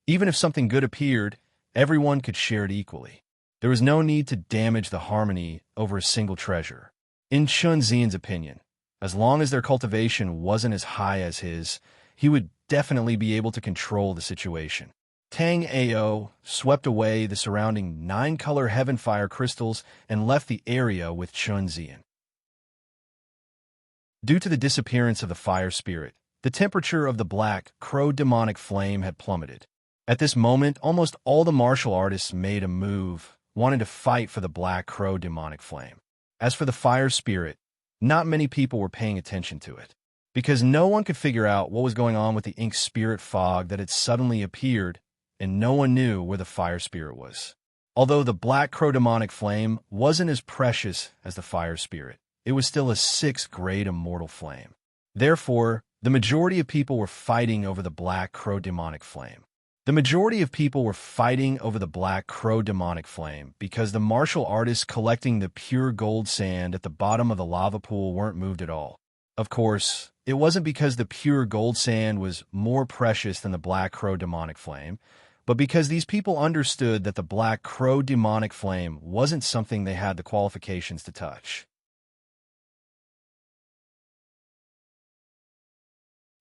Speaker 1: even if something good appeared, everyone could share it equally. There was no need to damage the harmony over a single treasure. In Chun Zian's opinion, as long as their cultivation wasn't as high as his, he would definitely be able to control the situation. Tang Ao swept away the surrounding 9-color heaven fire crystals and left the area with Chun Zian. Due to the disappearance of the fire spirit, the temperature of the black crow demonic flame had plummeted. At this moment, almost all the martial artists made a move, wanting to fight for the black crow demonic flame. As for the fire spirit, not many people were paying attention to it, because no one could figure out what was going on with the ink spirit fog that had suddenly appeared, and no one knew where the fire spirit was. Although the black crow demonic flame wasn't as precious as the fire spirit, it was still a 6th grade immortal flame. Therefore, the majority of people were fighting over the black crow demonic flame. The majority of people were fighting over the black crow demonic flame because the martial artists collecting the pure gold sand at the bottom of the lava pool weren't moved at all. Of course, it wasn't because the pure gold sand was more precious than the black crow demonic flame, but because these people understood that the black crow demonic flame wasn't something they had the qualifications to touch.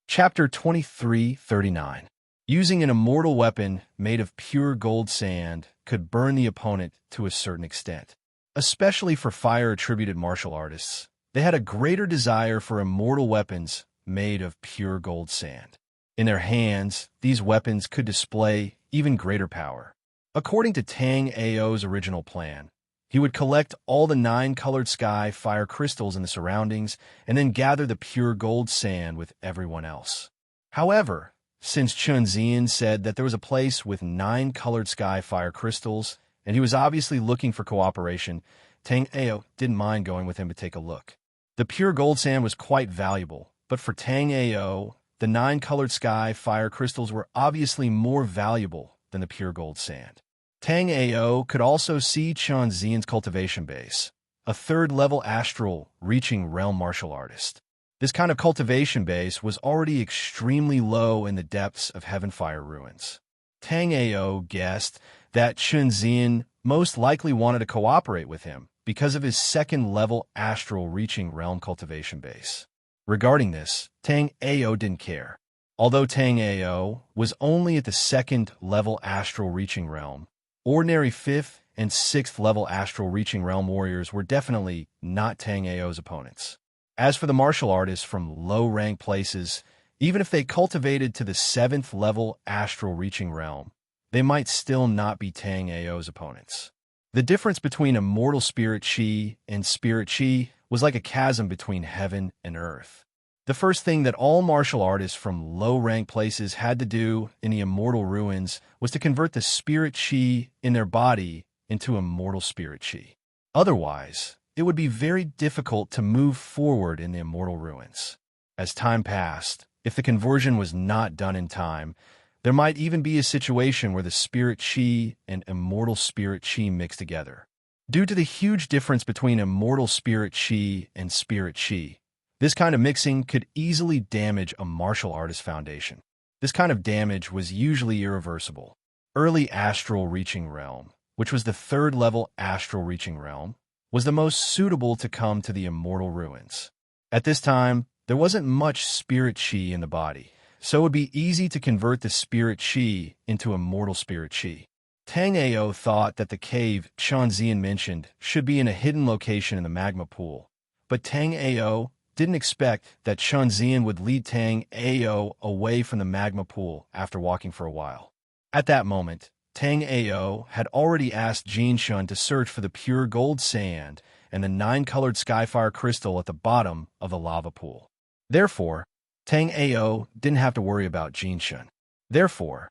Speaker 1: Chapter 23:39. Using an immortal weapon made of pure gold sand could burn the opponent to a certain extent. Especially for fire-attributed martial artists, they had a greater desire for immortal weapons made of pure gold sand. In their hands, these weapons could display even greater power. According to Tang Ao's original plan, he would collect all the 9-colored sky fire crystals in the surroundings and then gather the pure gold sand with everyone else. However, since Chun Zian said that there was a place with 9-colored sky fire crystals, and he was obviously looking for cooperation, Tang Ao didn't mind going with him to take a look. The pure gold sand was quite valuable, but for Tang Ao, the 9-colored sky fire crystals were obviously more valuable than the pure gold sand. Tang Ao could also see Chun Zian's cultivation base, a 3rd-level astral reaching realm martial artist. This kind of cultivation base was already extremely low in the depths of Heaven Fire ruins. Tang Ao guessed that Chun Zian most likely wanted to cooperate with him because of his 2nd-level astral reaching realm cultivation base. Regarding this, Tang Ao didn't care. Although Tang Ao was only at the 2nd-level astral reaching realm, ordinary 5th and 6th level astral reaching realm warriors were definitely not Tang Ao's opponents. As for the martial artists from low-rank places, even if they cultivated to the 7th level astral reaching realm, they might still not be Tang Ao's opponents. The difference between immortal spirit chi and spirit chi was like a chasm between heaven and earth. The first thing that all martial artists from low-rank places had to do in the immortal ruins was to convert the spirit chi in their body into immortal spirit chi. Otherwise, it would be very difficult to move forward in the immortal ruins. As time passed, if the conversion was not done in time, there might even be a situation where the spirit chi and immortal spirit chi mix together. Due to the huge difference between immortal spirit chi and spirit chi, this kind of mixing could easily damage a martial artist's foundation. This kind of damage was usually irreversible. Early astral reaching realm, which was the 3rd level astral reaching realm, was the most suitable to come to the immortal ruins. At this time, there wasn't much spirit chi in the body, so it would be easy to convert the spirit chi into immortal spirit chi. Tang Ao thought that the cave Chunzian mentioned should be in a hidden location in the magma pool, but Tang Ao didn't expect that Chunzian would lead Tang Ao away from the magma pool after walking for a while. At that moment, Tang Ao had already asked Jin Shun to search for the pure gold sand and the 9-colored skyfire crystal at the bottom of the lava pool. Therefore, Tang Ao didn't have to worry about Jin Shun. Therefore,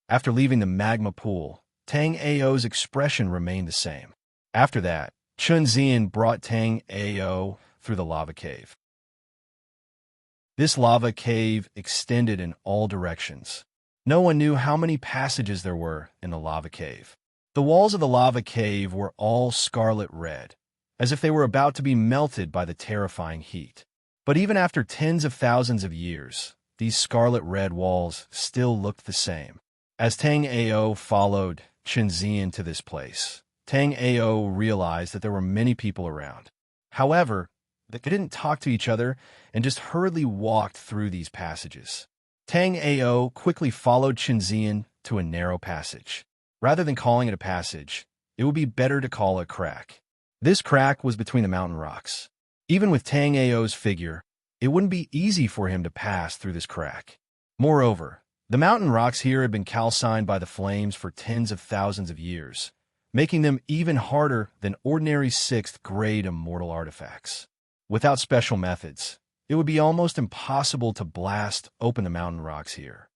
Speaker 1: after leaving the magma pool, Tang Ao's expression remained the same. After that, Chunzian brought Tang Ao through the lava cave. This lava cave extended in all directions. No one knew how many passages there were in the lava cave. The walls of the lava cave were all scarlet red, as if they were about to be melted by the terrifying heat. But even after tens of thousands of years, these scarlet red walls still looked the same. As Tang Ao followed Chunzian to this place, Tang Ao realized that there were many people around. However, they didn't talk to each other and just hurriedly walked through these passages. Tang Ao quickly followed Chunzian to a narrow passage. Rather than calling it a passage, it would be better to call it a crack. This crack was between the mountain rocks. Even with Tang Ao's figure, it wouldn't be easy for him to pass through this crack. Moreover, the mountain rocks here had been calcined by the flames for tens of thousands of years, making them even harder than ordinary 6th-grade immortal artifacts. Without special methods, it would be almost impossible to blast open the mountain rocks here.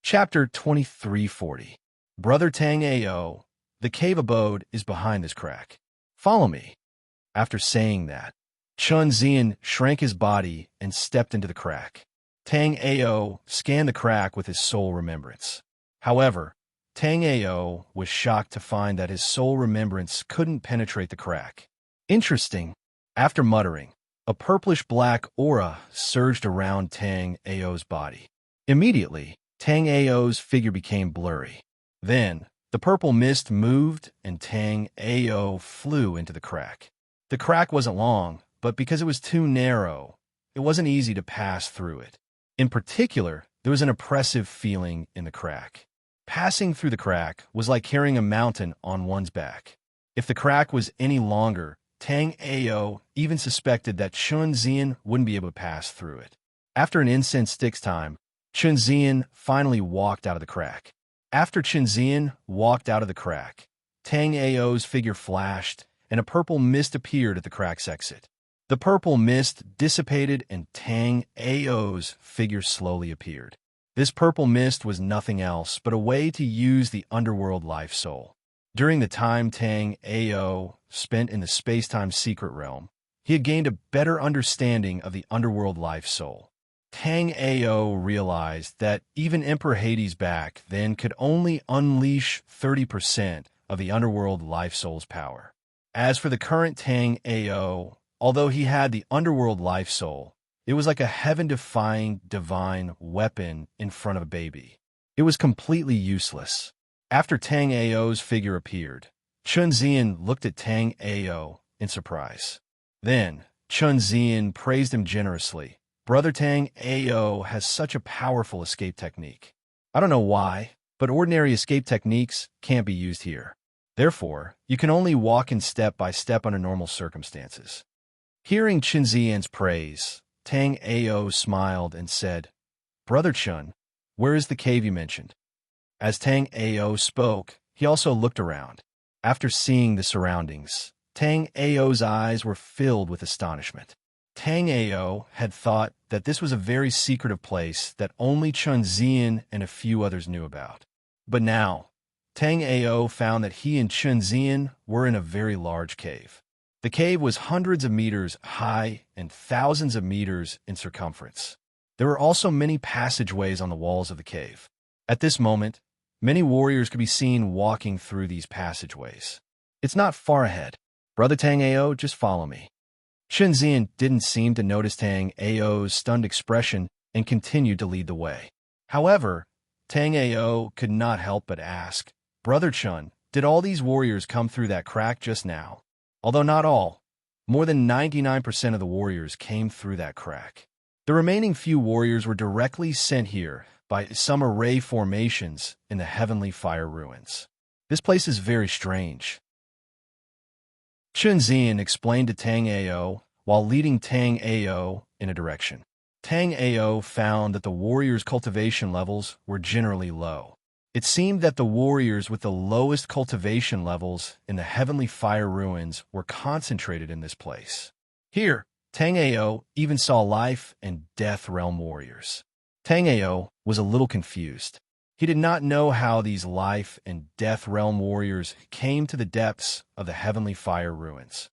Speaker 1: Chapter 2340. Brother Tang Ao, the cave abode is behind this crack. Follow me. After saying that, Chunzian shrank his body and stepped into the crack. Tang Ao scanned the crack with his soul remembrance. However, Tang Ao was shocked to find that his soul remembrance couldn't penetrate the crack. Interesting. After muttering, a purplish-black aura surged around Tang Ao's body. Immediately, Tang Ao's figure became blurry. Then, the purple mist moved and Tang Ao flew into the crack. The crack wasn't long, but because it was too narrow, it wasn't easy to pass through it. In particular, there was an oppressive feeling in the crack. Passing through the crack was like carrying a mountain on one's back. If the crack was any longer, Tang Ao even suspected that Chunzian wouldn't be able to pass through it. After an incense stick's time, Chunzian finally walked out of the crack. After Chunzian walked out of the crack, Tang Ao's figure flashed, and a purple mist appeared at the crack's exit. The purple mist dissipated and Tang Ao's figure slowly appeared. This purple mist was nothing else but a way to use the underworld life soul. During the time Tang Ao spent in the space-time secret realm, he had gained a better understanding of the underworld life soul. Tang Ao realized that even Emperor Hades back then could only unleash 30% of the underworld life soul's power. As for the current Tang Ao, although he had the underworld life soul, it was like a heaven-defying divine weapon in front of a baby. It was completely useless. After Tang Ao's figure appeared, Chunzian looked at Tang Ao in surprise. Then, Chunzian praised him generously. Brother Tang Ao has such a powerful escape technique. I don't know why, but ordinary escape techniques can't be used here. Therefore, you can only walk in step by step under normal circumstances. Hearing Chen Zian's praise, Tang Ao smiled and said, "Brother Chun, where is the cave you mentioned?" As Tang Ao spoke, he also looked around. After seeing the surroundings, Tang Ao's eyes were filled with astonishment. Tang Ao had thought that this was a very secretive place that only Chun Zian and a few others knew about. But now, Tang Ao found that he and Chun Zian were in a very large cave. The cave was hundreds of meters high and thousands of meters in circumference. There were also many passageways on the walls of the cave. At this moment, many warriors could be seen walking through these passageways. "It's not far ahead. Brother Tang Ao, just follow me." Chen Zian didn't seem to notice Tang Ao's stunned expression and continued to lead the way. However, Tang Ao could not help but ask, "Brother Chun, did all these warriors come through that crack just now?" Although not all, more than 99% of the warriors came through that crack. The remaining few warriors were directly sent here by some array formations in the Heavenly Fire ruins. This place is very strange. Chun Zian explained to Tang Ao while leading Tang Ao in a direction. Tang Ao found that the warriors' cultivation levels were generally low. It seemed that the warriors with the lowest cultivation levels in the Heavenly Fire ruins were concentrated in this place. Here, Tang Ao even saw life and death realm warriors. Tang Ao was a little confused. He did not know how these life and death realm warriors came to the depths of the Heavenly Fire ruins.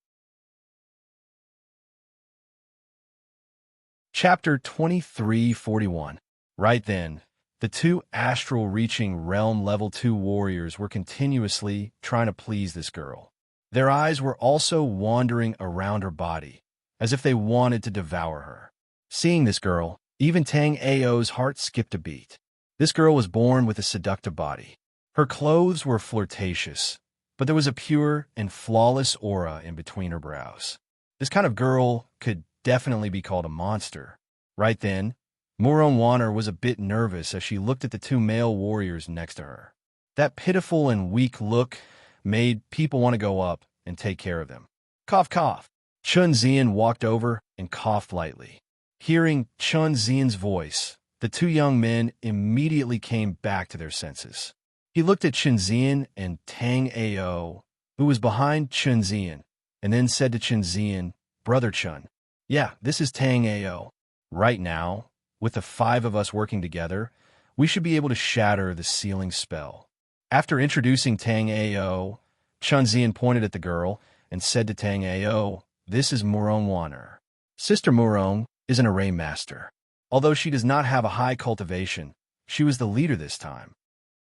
Speaker 1: Chapter 2341. Right then, the two astral-reaching realm level 2 warriors were continuously trying to please this girl. Their eyes were also wandering around her body, as if they wanted to devour her. Seeing this girl, even Tang Ao's heart skipped a beat. This girl was born with a seductive body. Her clothes were flirtatious, but there was a pure and flawless aura in between her brows. This kind of girl could definitely be called a monster. Right then, Muron Wanner was a bit nervous as she looked at the two male warriors next to her. That pitiful and weak look made people want to go up and take care of them. Cough, cough. Chun Zian walked over and coughed lightly. Hearing Chun Zian's voice, the two young men immediately came back to their senses. He looked at Chun Zian and Tang Ao, who was behind Chun Zian, and then said to Chun Zian, "Brother Chun, yeah, this is Tang Ao. Right now, with the 5 of us working together, we should be able to shatter the sealing spell." After introducing Tang Ao, Chun Zian pointed at the girl and said to Tang Ao, "This is Muron Wanner. Sister Muron is an array master. Although she does not have a high cultivation, she was the leader this time."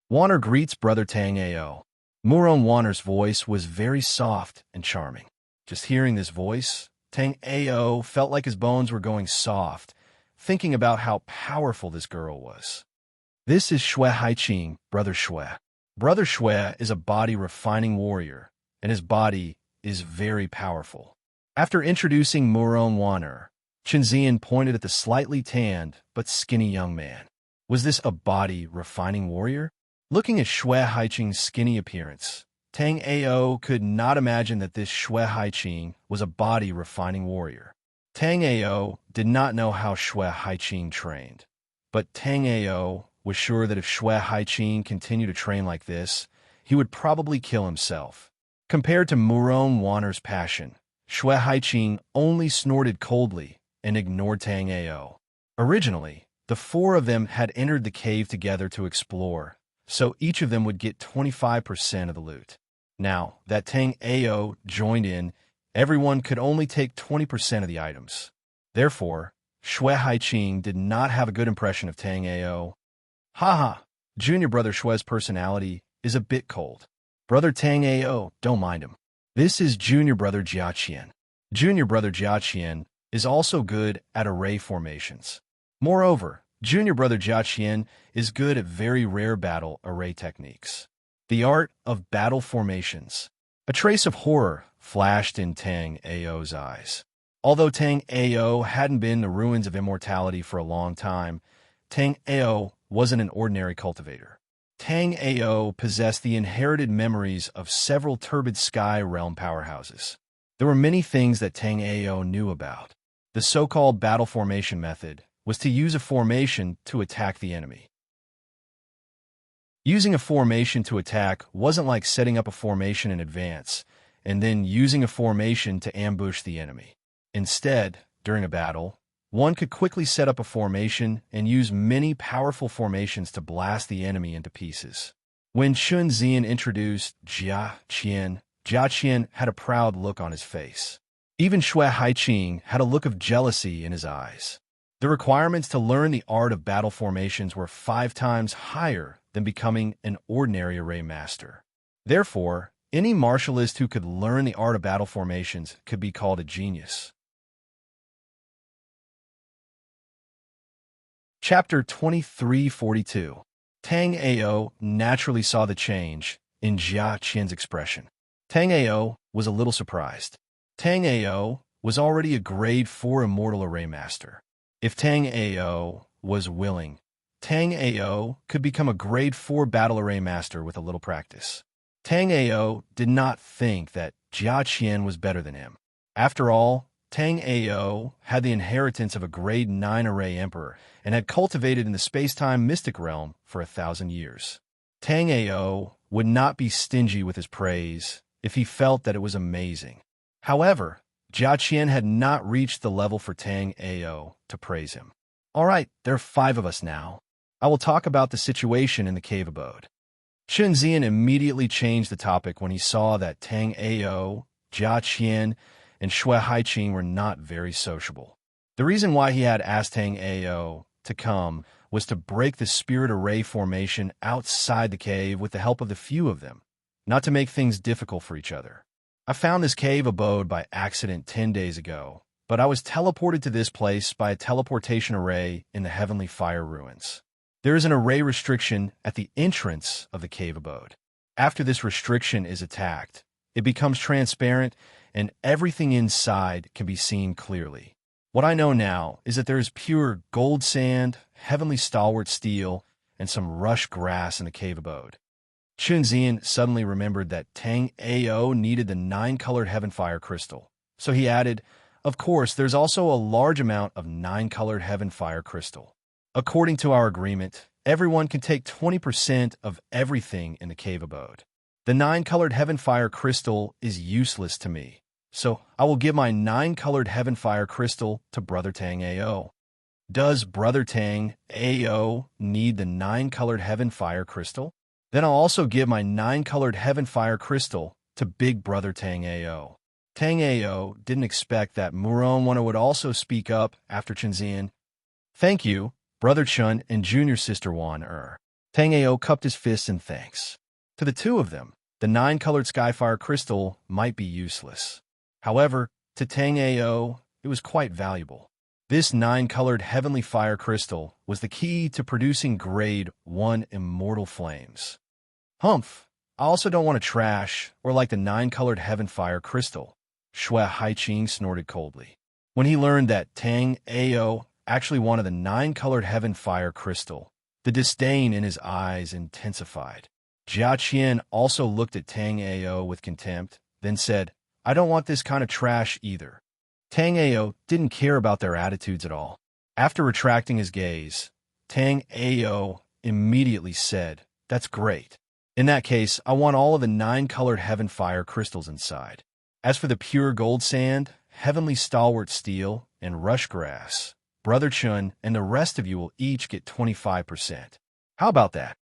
Speaker 1: Wanner greets Brother Tang Ao. Muron Wanner's voice was very soft and charming. Just hearing this voice, Tang Ao felt like his bones were going soft, thinking about how powerful this girl was. "This is Shui Haiqing, Brother Shui. Brother Shui is a body-refining warrior, and his body is very powerful." After introducing Muron Wanner, Chen Zian pointed at the slightly tanned but skinny young man. Was this a body-refining warrior? Looking at Shui Haiqing's skinny appearance, Tang Ao could not imagine that this Shui Haiqing was a body-refining warrior. Tang Ao did not know how Shui Haiqing trained, but Tang Ao was sure that if Shui Haiqing continued to train like this, he would probably kill himself. Compared to Muron Wanner's passion, Shui Haiqing only snorted coldly and ignored Tang Ao. Originally, the 4 of them had entered the cave together to explore, so each of them would get 25% of the loot. Now that Tang Ao joined in, everyone could only take 20% of the items. Therefore, Shui Haiqing did not have a good impression of Tang Ao. Haha, Junior Brother Shui's personality is a bit cold. Brother Tang Ao, don't mind him. This is Junior Brother Jiaqian. Junior Brother Jiaqian is also good at array formations. Moreover, Junior Brother Jiaqian is good at very rare battle array techniques. The art of battle formations. A trace of horror flashed in Tang Ao's eyes. Although Tang Ao hadn't been in the ruins of immortality for a long time, Tang Ao wasn't an ordinary cultivator. Tang Ao possessed the inherited memories of several turbid sky realm powerhouses. There were many things that Tang Ao knew about. The so-called battle formation method was to use a formation to attack the enemy. Using a formation to attack wasn't like setting up a formation in advance and then using a formation to ambush the enemy. Instead, during a battle, one could quickly set up a formation and use many powerful formations to blast the enemy into pieces. When Chun Zian introduced Jia Qian had a proud look on his face. Even Shui Haiqing had a look of jealousy in his eyes. The requirements to learn the art of battle formations were 5 times higher than becoming an ordinary array master. Therefore, any martialist who could learn the art of battle formations could be called a genius. Chapter 2342. Tang Ao naturally saw the change in Jia Qian's expression. Tang Ao was a little surprised. Tang Ao was already a grade 4 immortal array master. If Tang Ao was willing, Tang Ao could become a grade 4 battle array master with a little practice. Tang Ao did not think that Jia Qian was better than him. After all, Tang Ao had the inheritance of a grade 9 array emperor and had cultivated in the space-time mystic realm for 1,000 years. Tang Ao would not be stingy with his praise if he felt that it was amazing. However, Jia Qian had not reached the level for Tang Ao to praise him. All right, there are 5 of us now. I will talk about the situation in the cave abode. Chun Zian immediately changed the topic when he saw that Tang Ao, Jia Qian, and Shui Haiqing were not very sociable. The reason why he had asked Tang Ao to come was to break the spirit array formation outside the cave with the help of the few of them, not to make things difficult for each other. I found this cave abode by accident 10 days ago, but I was teleported to this place by a teleportation array in the Heavenly Fire Ruins. There is an array restriction at the entrance of the cave abode. After this restriction is attacked, it becomes transparent and everything inside can be seen clearly. What I know now is that there is pure gold sand, heavenly stalwart steel, and some rush grass in the cave abode. Chun Zian suddenly remembered that Tang Ao needed the 9-colored heaven fire crystal. So he added, of course, there's also a large amount of 9-colored heaven fire crystal. According to our agreement, everyone can take 20% of everything in the cave abode. The 9-colored heaven fire crystal is useless to me, so I will give my 9-colored heaven fire crystal to Brother Tang Ao. Does Brother Tang Ao need the 9-colored heaven fire crystal? Then I'll also give my 9-colored heaven fire crystal to Big Brother Tang Ao. Tang Ao didn't expect that Muron would also speak up after Chun Zian. Thank you, Brother Chun and Junior Sister Wan Tang Ao cupped his fists in thanks. To the two of them, the 9-colored Skyfire crystal might be useless. However, to Tang Ao, it was quite valuable. This 9-colored heavenly fire crystal was the key to producing grade 1 immortal flames. Humph, I also don't want to trash or like the 9-colored heaven fire crystal, Shui Haiqing snorted coldly. When he learned that Tang Ao actually wanted the 9-colored heaven fire crystal, the disdain in his eyes intensified. Jia Qian also looked at Tang Ao with contempt, then said, I don't want this kind of trash either. Tang Ao didn't care about their attitudes at all. After retracting his gaze, Tang Ao immediately said, that's great. In that case, I want all of the 9-colored heaven fire crystals inside. As for the pure gold sand, heavenly stalwart steel, and rush grass, Brother Chun and the rest of you will each get 25%. How about that?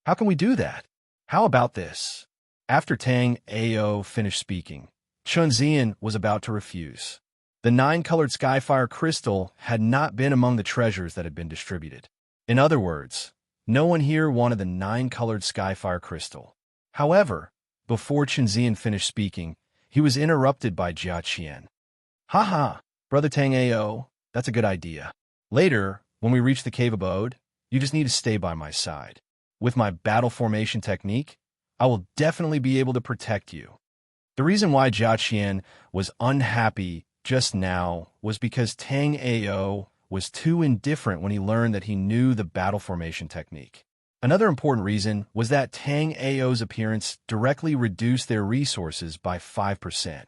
Speaker 1: How can we do that? How about this? After Tang Ao finished speaking, Chun Zian was about to refuse. The 9-colored Skyfire crystal had not been among the treasures that had been distributed. In other words, no one here wanted the 9-colored Skyfire crystal. However, before Chun Zian finished speaking, he was interrupted by Jia Qian. Ha, Brother Tang Ao, that's a good idea. Later, when we reach the cave abode, you just need to stay by my side. With my battle formation technique, I will definitely be able to protect you. The reason why Jia Qian was unhappy just now was because Tang Ao was too indifferent when he learned that he knew the battle formation technique. Another important reason was that Tang Ao's appearance directly reduced their resources by 5%.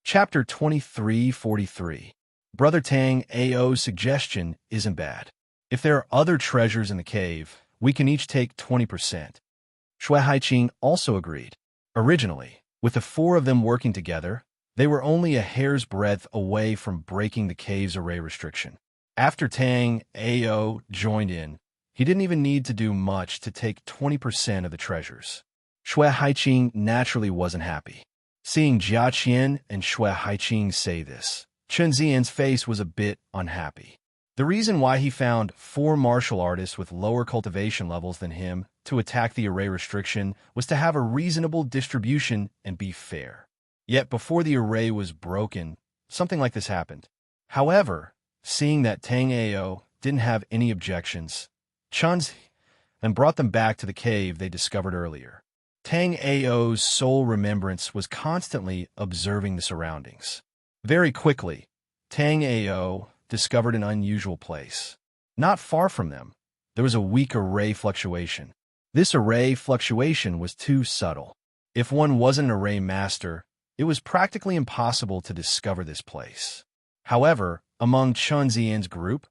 Speaker 1: Chapter 2343. Brother Tang Ao's suggestion isn't bad. If there are other treasures in the cave, we can each take 20%. Shui Haiqing also agreed. Originally, with the four of them working together, they were only a hair's breadth away from breaking the cave's array restriction. After Tang Ao joined in, he didn't even need to do much to take 20% of the treasures. Shui Haiqing naturally wasn't happy. Seeing Jia Qian and Shui Haiqing say this, Chen Zian's face was a bit unhappy. The reason why he found 4 martial artists with lower cultivation levels than him to attack the array restriction was to have a reasonable distribution and be fair. Yet before the array was broken, something like this happened. However, seeing that Tang Ao didn't have any objections, Chen Zian brought them back to the cave they discovered earlier. Tang Ao's sole remembrance was constantly observing the surroundings. Very quickly, Tang Ao discovered an unusual place. Not far from them, there was a weak array fluctuation. This array fluctuation was too subtle. If one wasn't an array master, it was practically impossible to discover this place. However, among Chen Zian's group,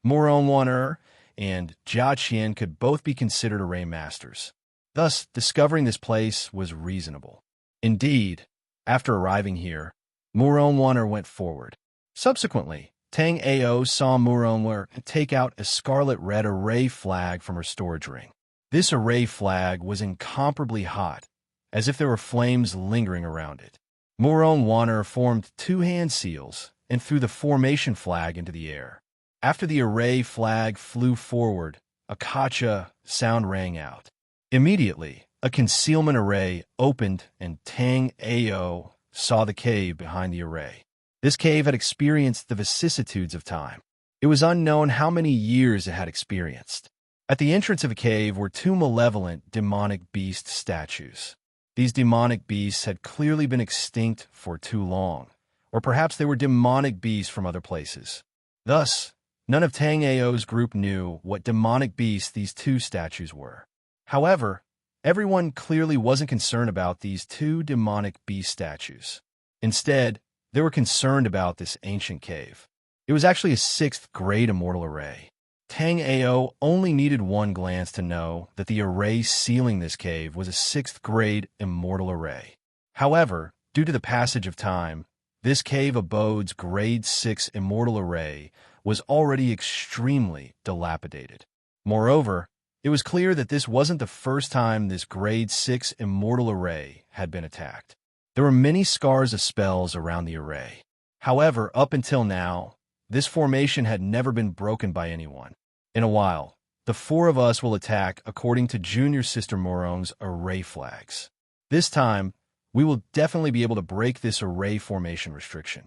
Speaker 1: Moronwaner and Jia Qian could both be considered array masters. Thus, discovering this place was reasonable. Indeed, after arriving here, Moronwaner went forward. Subsequently, Tang Ao saw Moronwaner take out a scarlet-red array flag from her storage ring. This array flag was incomparably hot, as if there were flames lingering around it. Moronwaner formed 2 hand seals and threw the formation flag into the air. After the array flag flew forward, a kacha sound rang out. Immediately, a concealment array opened and Tang Ao saw the cave behind the array. This cave had experienced the vicissitudes of time. It was unknown how many years it had experienced. At the entrance of the cave were 2 malevolent demonic beast statues. These demonic beasts had clearly been extinct for too long, or perhaps they were demonic beasts from other places. Thus, none of Tang Ao's group knew what demonic beasts these 2 statues were. However, everyone clearly wasn't concerned about these 2 demonic beast statues. Instead, they were concerned about this ancient cave. It was actually a 6th grade immortal array. Tang Ao only needed one glance to know that the array sealing this cave was a 6th grade immortal array. However, due to the passage of time, this cave abode's grade 6 immortal array was already extremely dilapidated. Moreover, it was clear that this wasn't the first time this grade 6 immortal array had been attacked. There were many scars of spells around the array. However, up until now, this formation had never been broken by anyone. In a while, the 4 of us will attack according to Junior Sister Morong's array flags. This time, we will definitely be able to break this array formation restriction.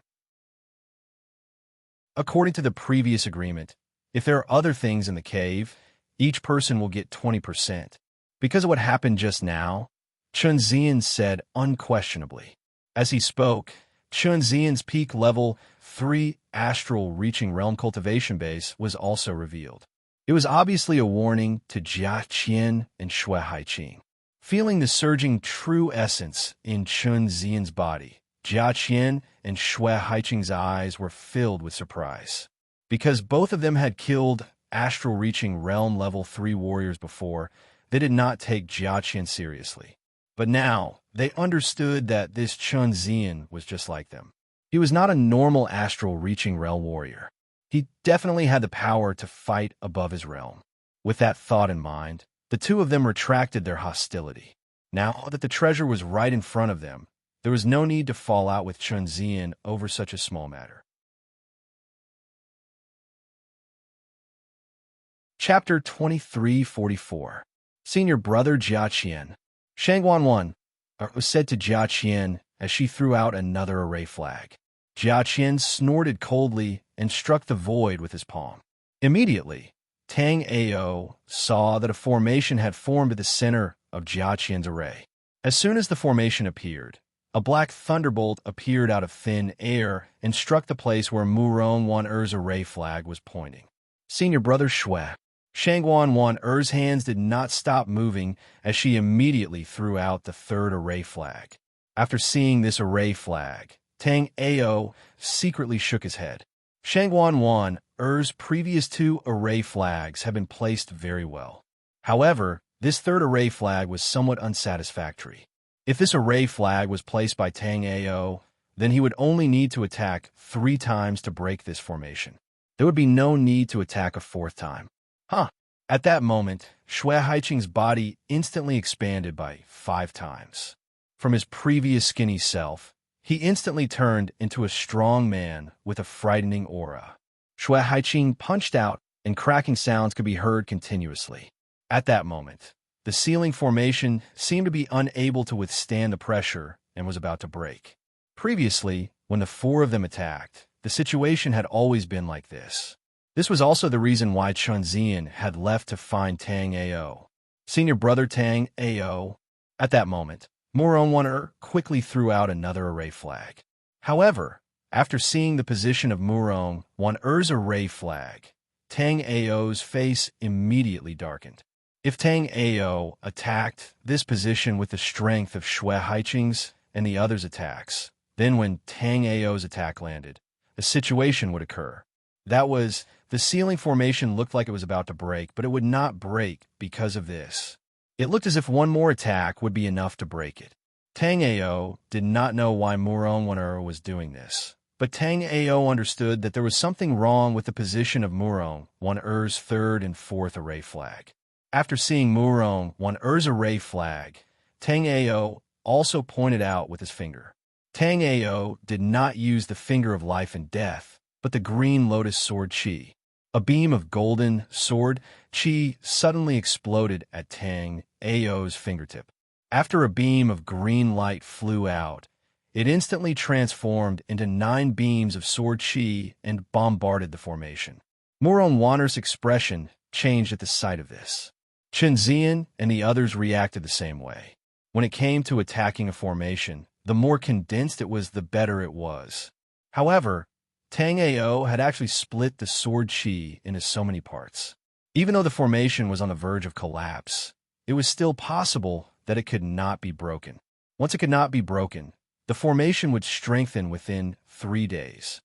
Speaker 1: According to the previous agreement, if there are other things in the cave, each person will get 20%. Because of what happened just now, Chen Zian said unquestionably. As he spoke, Chen Zian's peak level 3 astral reaching realm cultivation base was also revealed. It was obviously a warning to Jia Qian and Shui Haiqing. Feeling the surging true essence in Chen Zian's body, Jia Qian and Shui Haiqing's eyes were filled with surprise. Because both of them had killed astral-reaching realm level 3 warriors before, they did not take Jia Qian seriously. But now, they understood that this Chen Zian was just like them. He was not a normal astral-reaching realm warrior. He definitely had the power to fight above his realm. With that thought in mind, the 2 of them retracted their hostility. Now that the treasure was right in front of them, there was no need to fall out with Chen Zian over such a small matter. Chapter 2344. Senior Brother Jia Qian. Shangguan was said to Jia Qian as she threw out another array flag. Jia Qian snorted coldly and struck the void with his palm. Immediately, Tang Ao saw that a formation had formed at the center of Jia Qian's array. As soon as the formation appeared, A black thunderbolt appeared out of thin air and struck the place where Murong Wan Er's array flag was pointing. Senior brother Shui. Shangguan Wan Er's hands did not stop moving as she immediately threw out the third array flag. After seeing this array flag, Tang Ao secretly shook his head. Shangguan Wan Er's previous two array flags had been placed very well. However, this third array flag was somewhat unsatisfactory. If this array flag was placed by Tang Ao, then he would only need to attack 3 times to break this formation. There would be no need to attack a 4th time. At that moment, Shui Haiqing's body instantly expanded by 5 times. From his previous skinny self, he instantly turned into a strong man with a frightening aura. Shui Haiqing punched out, and cracking sounds could be heard continuously. At that moment, the ceiling formation seemed to be unable to withstand the pressure and was about to break. Previously, when the 4 of them attacked, the situation had always been like this. This was also the reason why Chun Zian had left to find Tang Ao. Senior brother Tang Ao. At that moment, Murong Wan Er quickly threw out another array flag. However, after seeing the position of Murong Wan Er's array flag, Tang Ao's face immediately darkened. If Tang Ao attacked this position with the strength of Shui Haiqing's and the others' attacks, then when Tang Ao's attack landed, a situation would occur. That was, the ceiling formation looked like it was about to break, but it would not break because of this. It looked as if one more attack would be enough to break it. Tang Ao did not know why Murong Wan Er was doing this, but Tang Ao understood that there was something wrong with the position of Murong Wan Er's 3rd and 4th array flag. After seeing Murong Wan Er's array flag, Tang Ao also pointed out with his finger. Tang Ao did not use the finger of life and death, but the green lotus sword Qi. A beam of golden sword Qi suddenly exploded at Tang Ao's fingertip. After a beam of green light flew out, it instantly transformed into 9 beams of sword Qi and bombarded the formation. Murong Wan Er's expression changed at the sight of this. Chun Zian and the others reacted the same way. When it came to attacking a formation, the more condensed it was, the better it was. However, Tang Ao had actually split the sword Qi into so many parts. Even though the formation was on the verge of collapse, it was still possible that it could not be broken. Once it could not be broken, the formation would strengthen within 3 days.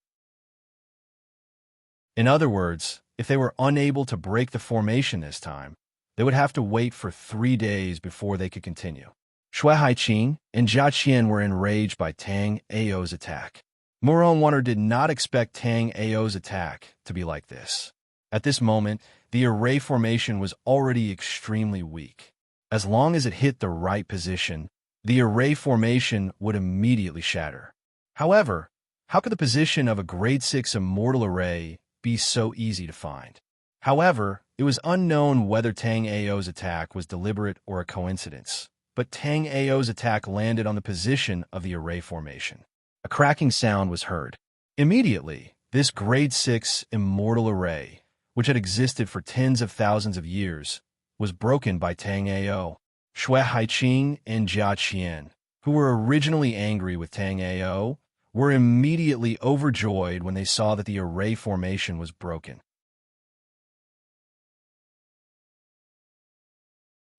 Speaker 1: In other words, if they were unable to break the formation this time, they would have to wait for 3 days before they could continue. Shui Haiqing and Jia Qian were enraged by Tang Ao's attack. Murong Wan Er did not expect Tang Ao's attack to be like this. At this moment, the array formation was already extremely weak. As long as it hit the right position, the array formation would immediately shatter. However, how could the position of a grade 6 immortal array be so easy to find? However, it was unknown whether Tang Ao's attack was deliberate or a coincidence, but Tang Ao's attack landed on the position of the array formation. A cracking sound was heard. Immediately, this grade 6 immortal array, which had existed for tens of thousands of years, was broken by Tang Ao. Shui Haiqing and Jia Qian, who were originally angry with Tang Ao, were immediately overjoyed when they saw that the array formation was broken.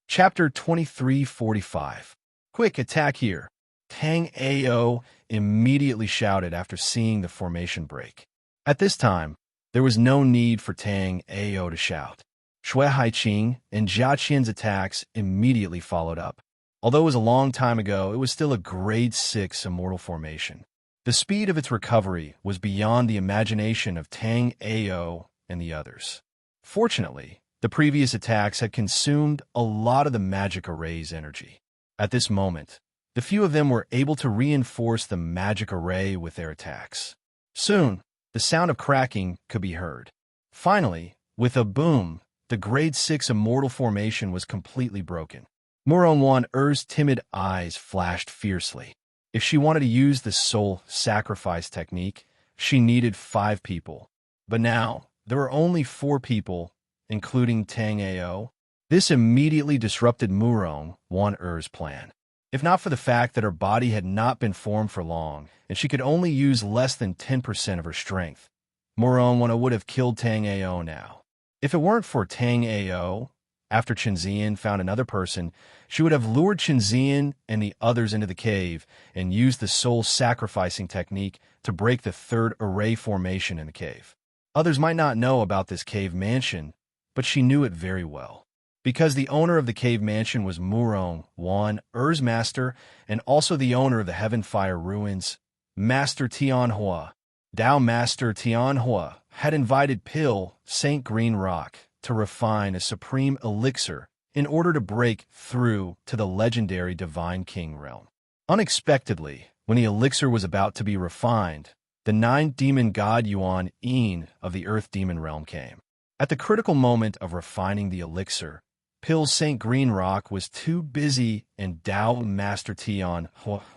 Speaker 1: Chapter 2345. Quick attack here. Tang Ao immediately shouted after seeing the formation break. At this time, there was no need for Tang Ao to shout. Shui Haiqing and Jia Qian's attacks immediately followed up. Although it was a long time ago, it was still a grade 6 immortal formation. The speed of its recovery was beyond the imagination of Tang Ao and the others. Fortunately, the previous attacks had consumed a lot of the magic array's energy. At this moment, the few of them were able to reinforce the magic array with their attacks. Soon, the sound of cracking could be heard. Finally, with a boom, the grade 6 immortal formation was completely broken. Murong Wan Er's timid eyes flashed fiercely. If she wanted to use the soul sacrifice technique, she needed 5 people. But now, there were only 4 people, including Tang Ao. This immediately disrupted Murong Wan Er's plan. If not for the fact that her body had not been formed for long, and she could only use less than 10% of her strength, Muronwana would have killed Tang Ao now. If it weren't for Tang Ao, after Chenzian found another person, she would have lured Chenzian and the others into the cave and used the soul sacrificing technique to break the third array formation in the cave. Others might not know about this cave mansion, but she knew it very well. Because the owner of the cave mansion was Murong Wan, Ur's master, and also the owner of the Heaven Fire Ruins, Master Tianhua. Tao Master Tianhua had invited Pil, Saint Green Rock, to refine a supreme elixir in order to break through to the legendary Divine King realm. Unexpectedly, when the elixir was about to be refined, the 9-demon god Yuan Yin of the Earth Demon realm came. At the critical moment of refining the elixir, Pil's St. Green Rock was too busy and Tao Master Tian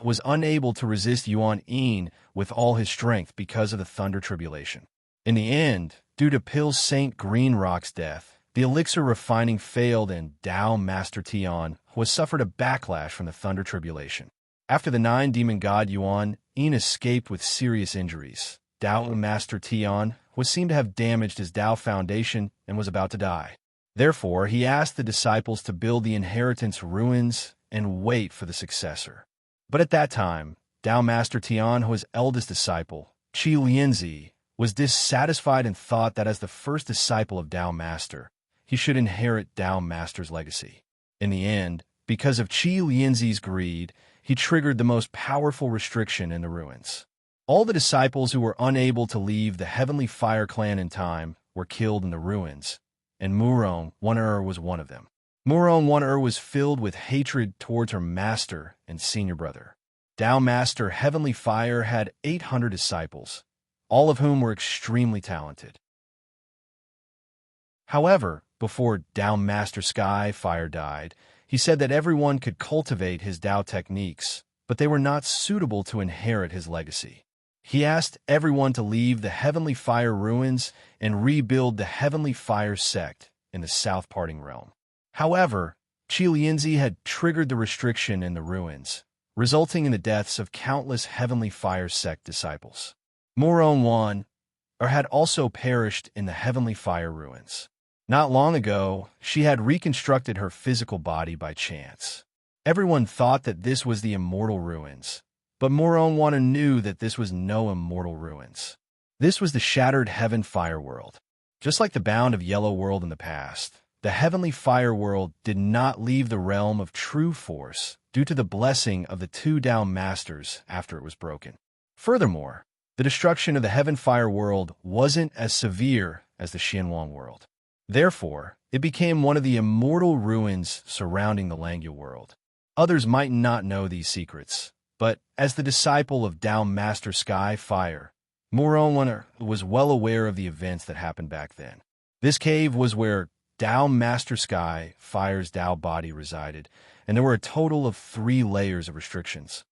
Speaker 1: was unable to resist Yuan Yin with all his strength because of the Thunder Tribulation. In the end, due to Pil's St. Green Rock's death, the elixir refining failed and Tao Master Tian suffered a backlash from the Thunder Tribulation. After the 9-demon god Yuan Yin escaped with serious injuries, Tao Master Tian seemed to have damaged his Tao foundation and was about to die. Therefore, he asked the disciples to build the inheritance ruins and wait for the successor. But at that time, Tao Master Tianhua's eldest disciple, Qi Lianzi, was dissatisfied and thought that as the first disciple of Tao Master, he should inherit Tao Master's legacy. In the end, because of Qi Lianzi's greed, he triggered the most powerful restriction in the ruins. All the disciples who were unable to leave the Heavenly Fire clan in time were killed in the ruins, and Murong Wan was one of them. Murong Wan was filled with hatred towards her master and senior brother. Tao Master Heavenly Fire had 800 disciples, all of whom were extremely talented. However, before Tao Master Sky Fire died, he said that everyone could cultivate his Tao techniques, but they were not suitable to inherit his legacy. He asked everyone to leave the Heavenly Fire ruins and rebuild the Heavenly Fire sect in the South Parting Realm. However, Qi Lianzi had triggered the restriction in the ruins, resulting in the deaths of countless Heavenly Fire sect disciples. Murong Wan had also perished in the Heavenly Fire ruins. Not long ago, she had reconstructed her physical body by chance. Everyone thought that this was the immortal ruins, but Murong Wan knew that this was no immortal ruins. This was the shattered Heaven Fire world. Just like the bound of Yellow World in the past, the Heavenly Fire world did not leave the realm of true force due to the blessing of the 2 Tao Masters after it was broken. Furthermore, the destruction of the Heaven Fire world wasn't as severe as the Xianwang world. Therefore, it became one of the immortal ruins surrounding the Langya world. Others might not know these secrets, but as the disciple of Tao Master Sky Fire, Murong was well aware of the events that happened back then. This cave was where Tao Master Sky Fire's Tao body resided, and there were a total of 3 layers of restrictions.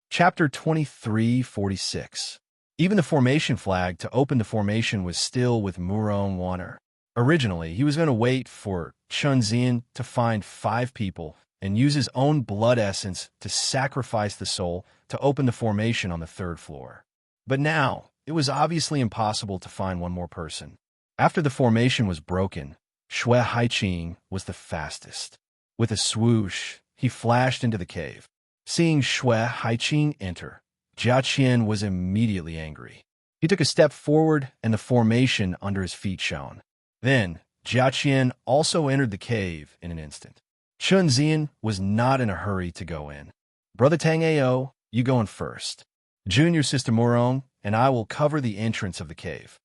Speaker 1: Chapter 2346. Even the formation flag to open the formation was still with Murong Wan. Originally, he was going to wait for Chenzian to find 5 people and use his own blood essence to sacrifice the soul to open the formation on the 3rd floor. But now, it was obviously impossible to find one more person. After the formation was broken, Shui Haiqing was the fastest. With a swoosh, he flashed into the cave. Seeing Shui Haiqing enter, Jia Qian was immediately angry. He took a step forward and the formation under his feet shone. Then, Jia Qian also entered the cave in an instant. Chenzian was not in a hurry to go in. Brother Tang Ao, you go in first. Junior Sister Murong and I will cover the entrance of the cave.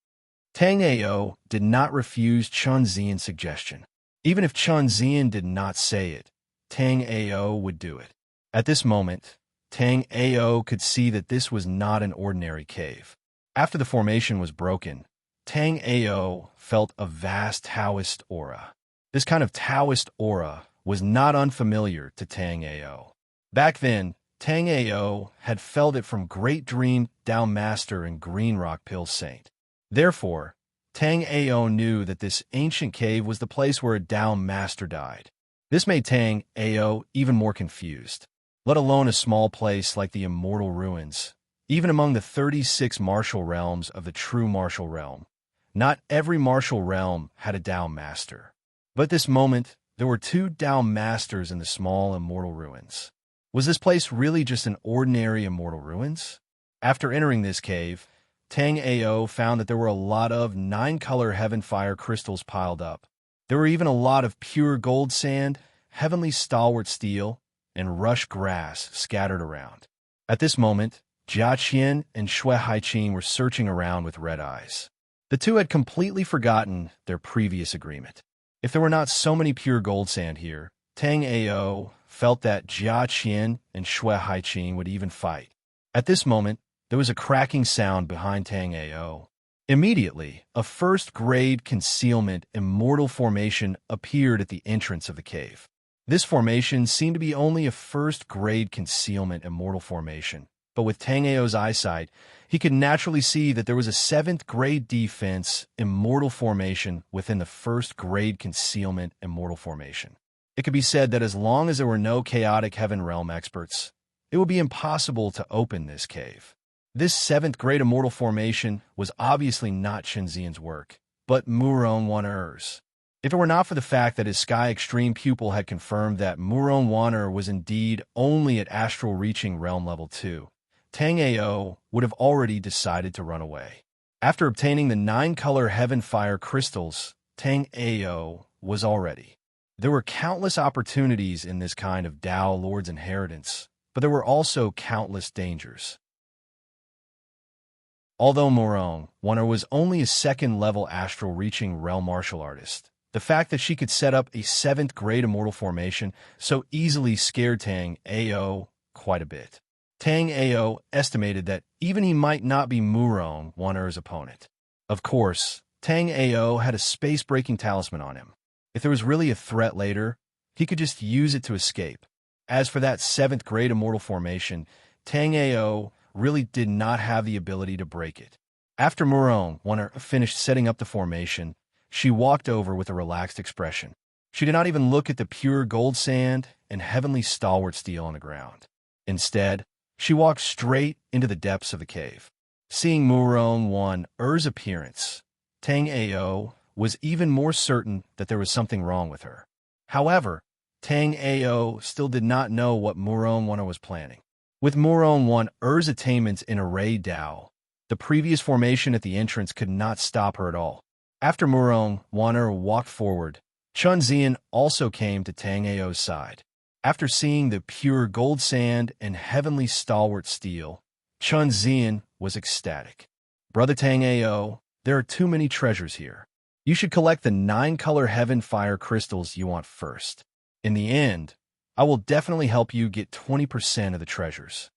Speaker 1: Tang Ao did not refuse Chenzian's suggestion. Even if Chenzian did not say it, Tang Ao would do it. At this moment, Tang Ao could see that this was not an ordinary cave. After the formation was broken, Tang Ao felt a vast Taoist aura. This kind of Taoist aura was not unfamiliar to Tang Ao. Back then, Tang Ao had felt it from Great Dream Tao Master and Green Rock Pill Saint. Therefore, Tang Ao knew that this ancient cave was the place where a Dao master died. This made Tang Ao even more confused, let alone a small place like the Immortal Ruins. Even among the 36 martial realms of the true martial realm, not every martial realm had a Dao master. But at this moment, there were 2 Dao masters in the small Immortal Ruins. Was this place really just an ordinary Immortal Ruins? After entering this cave, Tang Ao found that there were a lot of 9-color heaven fire crystals piled up. There were even a lot of pure gold sand, heavenly stalwart steel, and rush grass scattered around. At this moment, Jia Qian and Shui Haiqing were searching around with red eyes. The 2 had completely forgotten their previous agreement. If there were not so many pure gold sand here, Tang Ao felt that Jia Qian and Shui Haiqing would even fight. At this moment, there was a cracking sound behind Tang Ao. Immediately, a first-grade concealment immortal formation appeared at the entrance of the cave. This formation seemed to be only a first-grade concealment immortal formation, but with Tang Ao's eyesight, he could naturally see that there was a 7th-grade defense immortal formation within the first-grade concealment immortal formation. It could be said that as long as there were no chaotic heaven realm experts, it would be impossible to open this cave. This 7th-grade immortal formation was obviously not Shenxian's work, but Murong Wan'er's. If it were not for the fact that his Sky Extreme pupil had confirmed that Murong Wan'er was indeed only at astral reaching realm level 2, Tang Ao would have already decided to run away. After obtaining the 9-color heaven fire crystals, Tang Ao was all ready. There were countless opportunities in this kind of Dao Lord's inheritance, but there were also countless dangers. Although Murong Wan'er was only a 2nd-level astral reaching realm martial artist, the fact that she could set up a 7th-grade immortal formation so easily scared Tang Ao quite a bit. Tang Ao estimated that even he might not be Murong Wan'er's opponent. Of course, Tang Ao had a space-breaking talisman on him. If there was really a threat later, he could just use it to escape. As for that 7th-grade immortal formation, Tang Ao really did not have the ability to break it. After Murong Wan'er finished setting up the formation, she walked over with a relaxed expression. She did not even look at the pure gold sand and heavenly stalwart steel on the ground. Instead, she walked straight into the depths of the cave. Seeing Murong Wan'er's appearance, Tang Ao was even more certain that there was something wrong with her. However, Tang Ao still did not know what Murong Wan'er was planning. With Murong Wan'er's attainments in Array Dao, the previous formation at the entrance could not stop her at all. After Murong Wan'er walked forward, Chun Zian also came to Tang Ao's side. After seeing the pure gold sand and heavenly stalwart steel, Chun Zian was ecstatic. Brother Tang Ao, there are too many treasures here. You should collect the 9-color heaven fire crystals you want first. In the end, I will definitely help you get 20% of the treasures.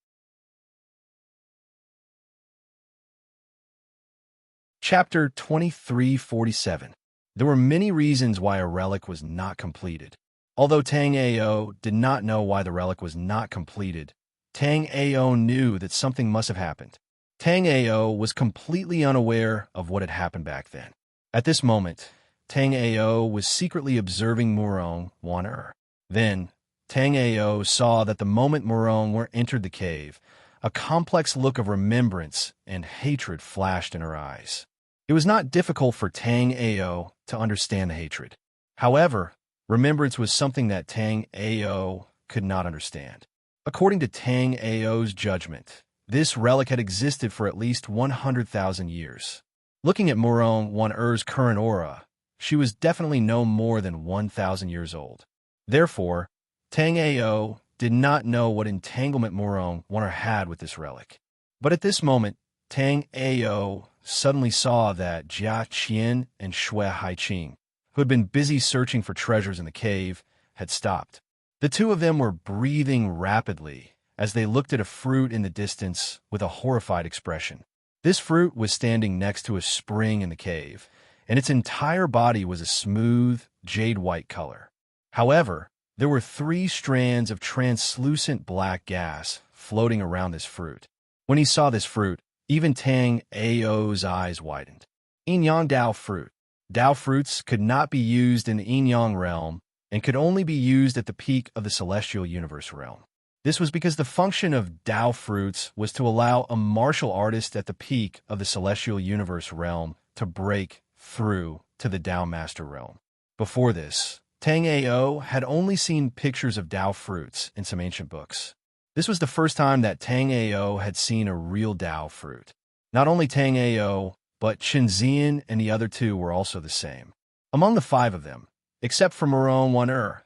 Speaker 1: Chapter 2347. There were many reasons why a relic was not completed. Although Tang Ao did not know why the relic was not completed, Tang Ao knew that something must have happened. Tang Ao was completely unaware of what had happened back then. At this moment, Tang Ao was secretly observing Murong Wan'er. Then, Tang Ao saw that the moment Murong Wan'er entered the cave, a complex look of remembrance and hatred flashed in her eyes. It was not difficult for Tang Ao to understand the hatred. However, remembrance was something that Tang Ao could not understand. According to Tang Ao's judgment, this relic had existed for at least 100,000 years. Looking at Murong Wan'er's current aura, she was definitely no more than 1,000 years old. Therefore, Tang Ao did not know what entanglement Murong Wan'er had with this relic. But at this moment, Tang Ao suddenly saw that Jia Qian and Shui Haiqing, who had been busy searching for treasures in the cave, had stopped. The 2 of them were breathing rapidly as they looked at a fruit in the distance with a horrified expression. This fruit was standing next to a spring in the cave, and its entire body was a smooth, jade-white color. However, there were 3 strands of translucent black gas floating around this fruit. When he saw this fruit, even Tang Ao's eyes widened. Yin-Yang Dao fruit. Dao fruits could not be used in the Yin-Yang realm and could only be used at the peak of the celestial universe realm. This was because the function of Dao fruits was to allow a martial artist at the peak of the celestial universe realm to break through to the Dao master realm. Before this, Tang Ao had only seen pictures of Dao fruits in some ancient books. This was the first time that Tang Ao had seen a real Dao fruit. Not only Tang Ao, but Chen Zian and the other two were also the same. Among the five of them, except for Moron Wan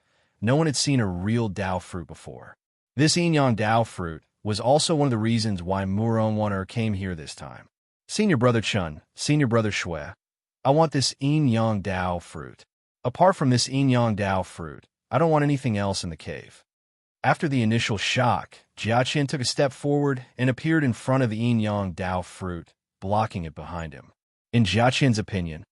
Speaker 1: no one had seen a real Dao fruit before. This Yin-Yang Dao fruit was also one of the reasons why Moron Wan came here this time. Senior Brother Chun, Senior Brother Shui, I want this Yin-Yang Dao fruit. Apart from this Yin-Yang Dao fruit, I don't want anything else in the cave. After the initial shock, Jiaqin took a step forward and appeared in front of the Yin-Yang Dao fruit, blocking it behind him. In Jiaqin's opinion,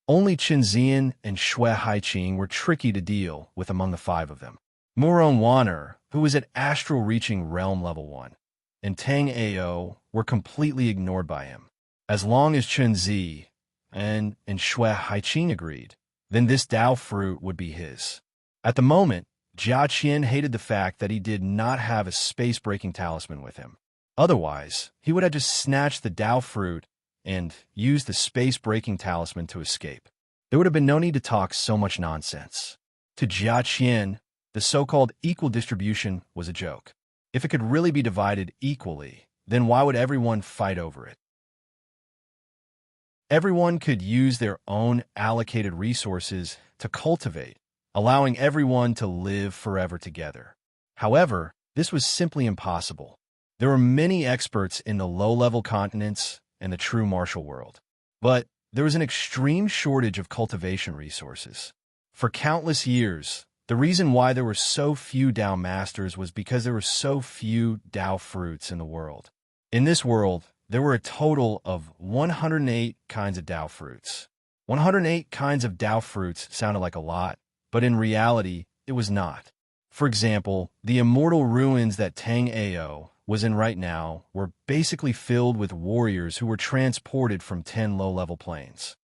Speaker 1: only Chen Zian and Shui Haiqing were tricky to deal with among the five of them. Moron Wan, who was at astral reaching realm level 1, and Tang Ao were completely ignored by him. As long as Chen Zi and Shui Haiqing agreed, then this Dao fruit would be his. At the moment, Jiaqin hated the fact that he did not have a space-breaking talisman with him. Otherwise, he would have just snatched the Dao fruit and used the space-breaking talisman to escape. There would have been no need to talk so much nonsense. To Jiaqin, the so-called equal distribution was a joke. If it could really be divided equally, then why would everyone fight over it? Everyone could use their own allocated resources to cultivate, allowing everyone to live forever together. However, this was simply impossible. There were many experts in the low-level continents and the true martial world, but there was an extreme shortage of cultivation resources. For countless years, the reason why there were so few Dao masters was because there were so few Dao fruits in the world. In this world, there were a total of 108 kinds of Dao fruits. 108 kinds of Dao fruits sounded like a lot, but in reality, it was not. For example, the immortal ruins that Tang Ao was in right now were basically filled with warriors who were transported from 10 low-level planes.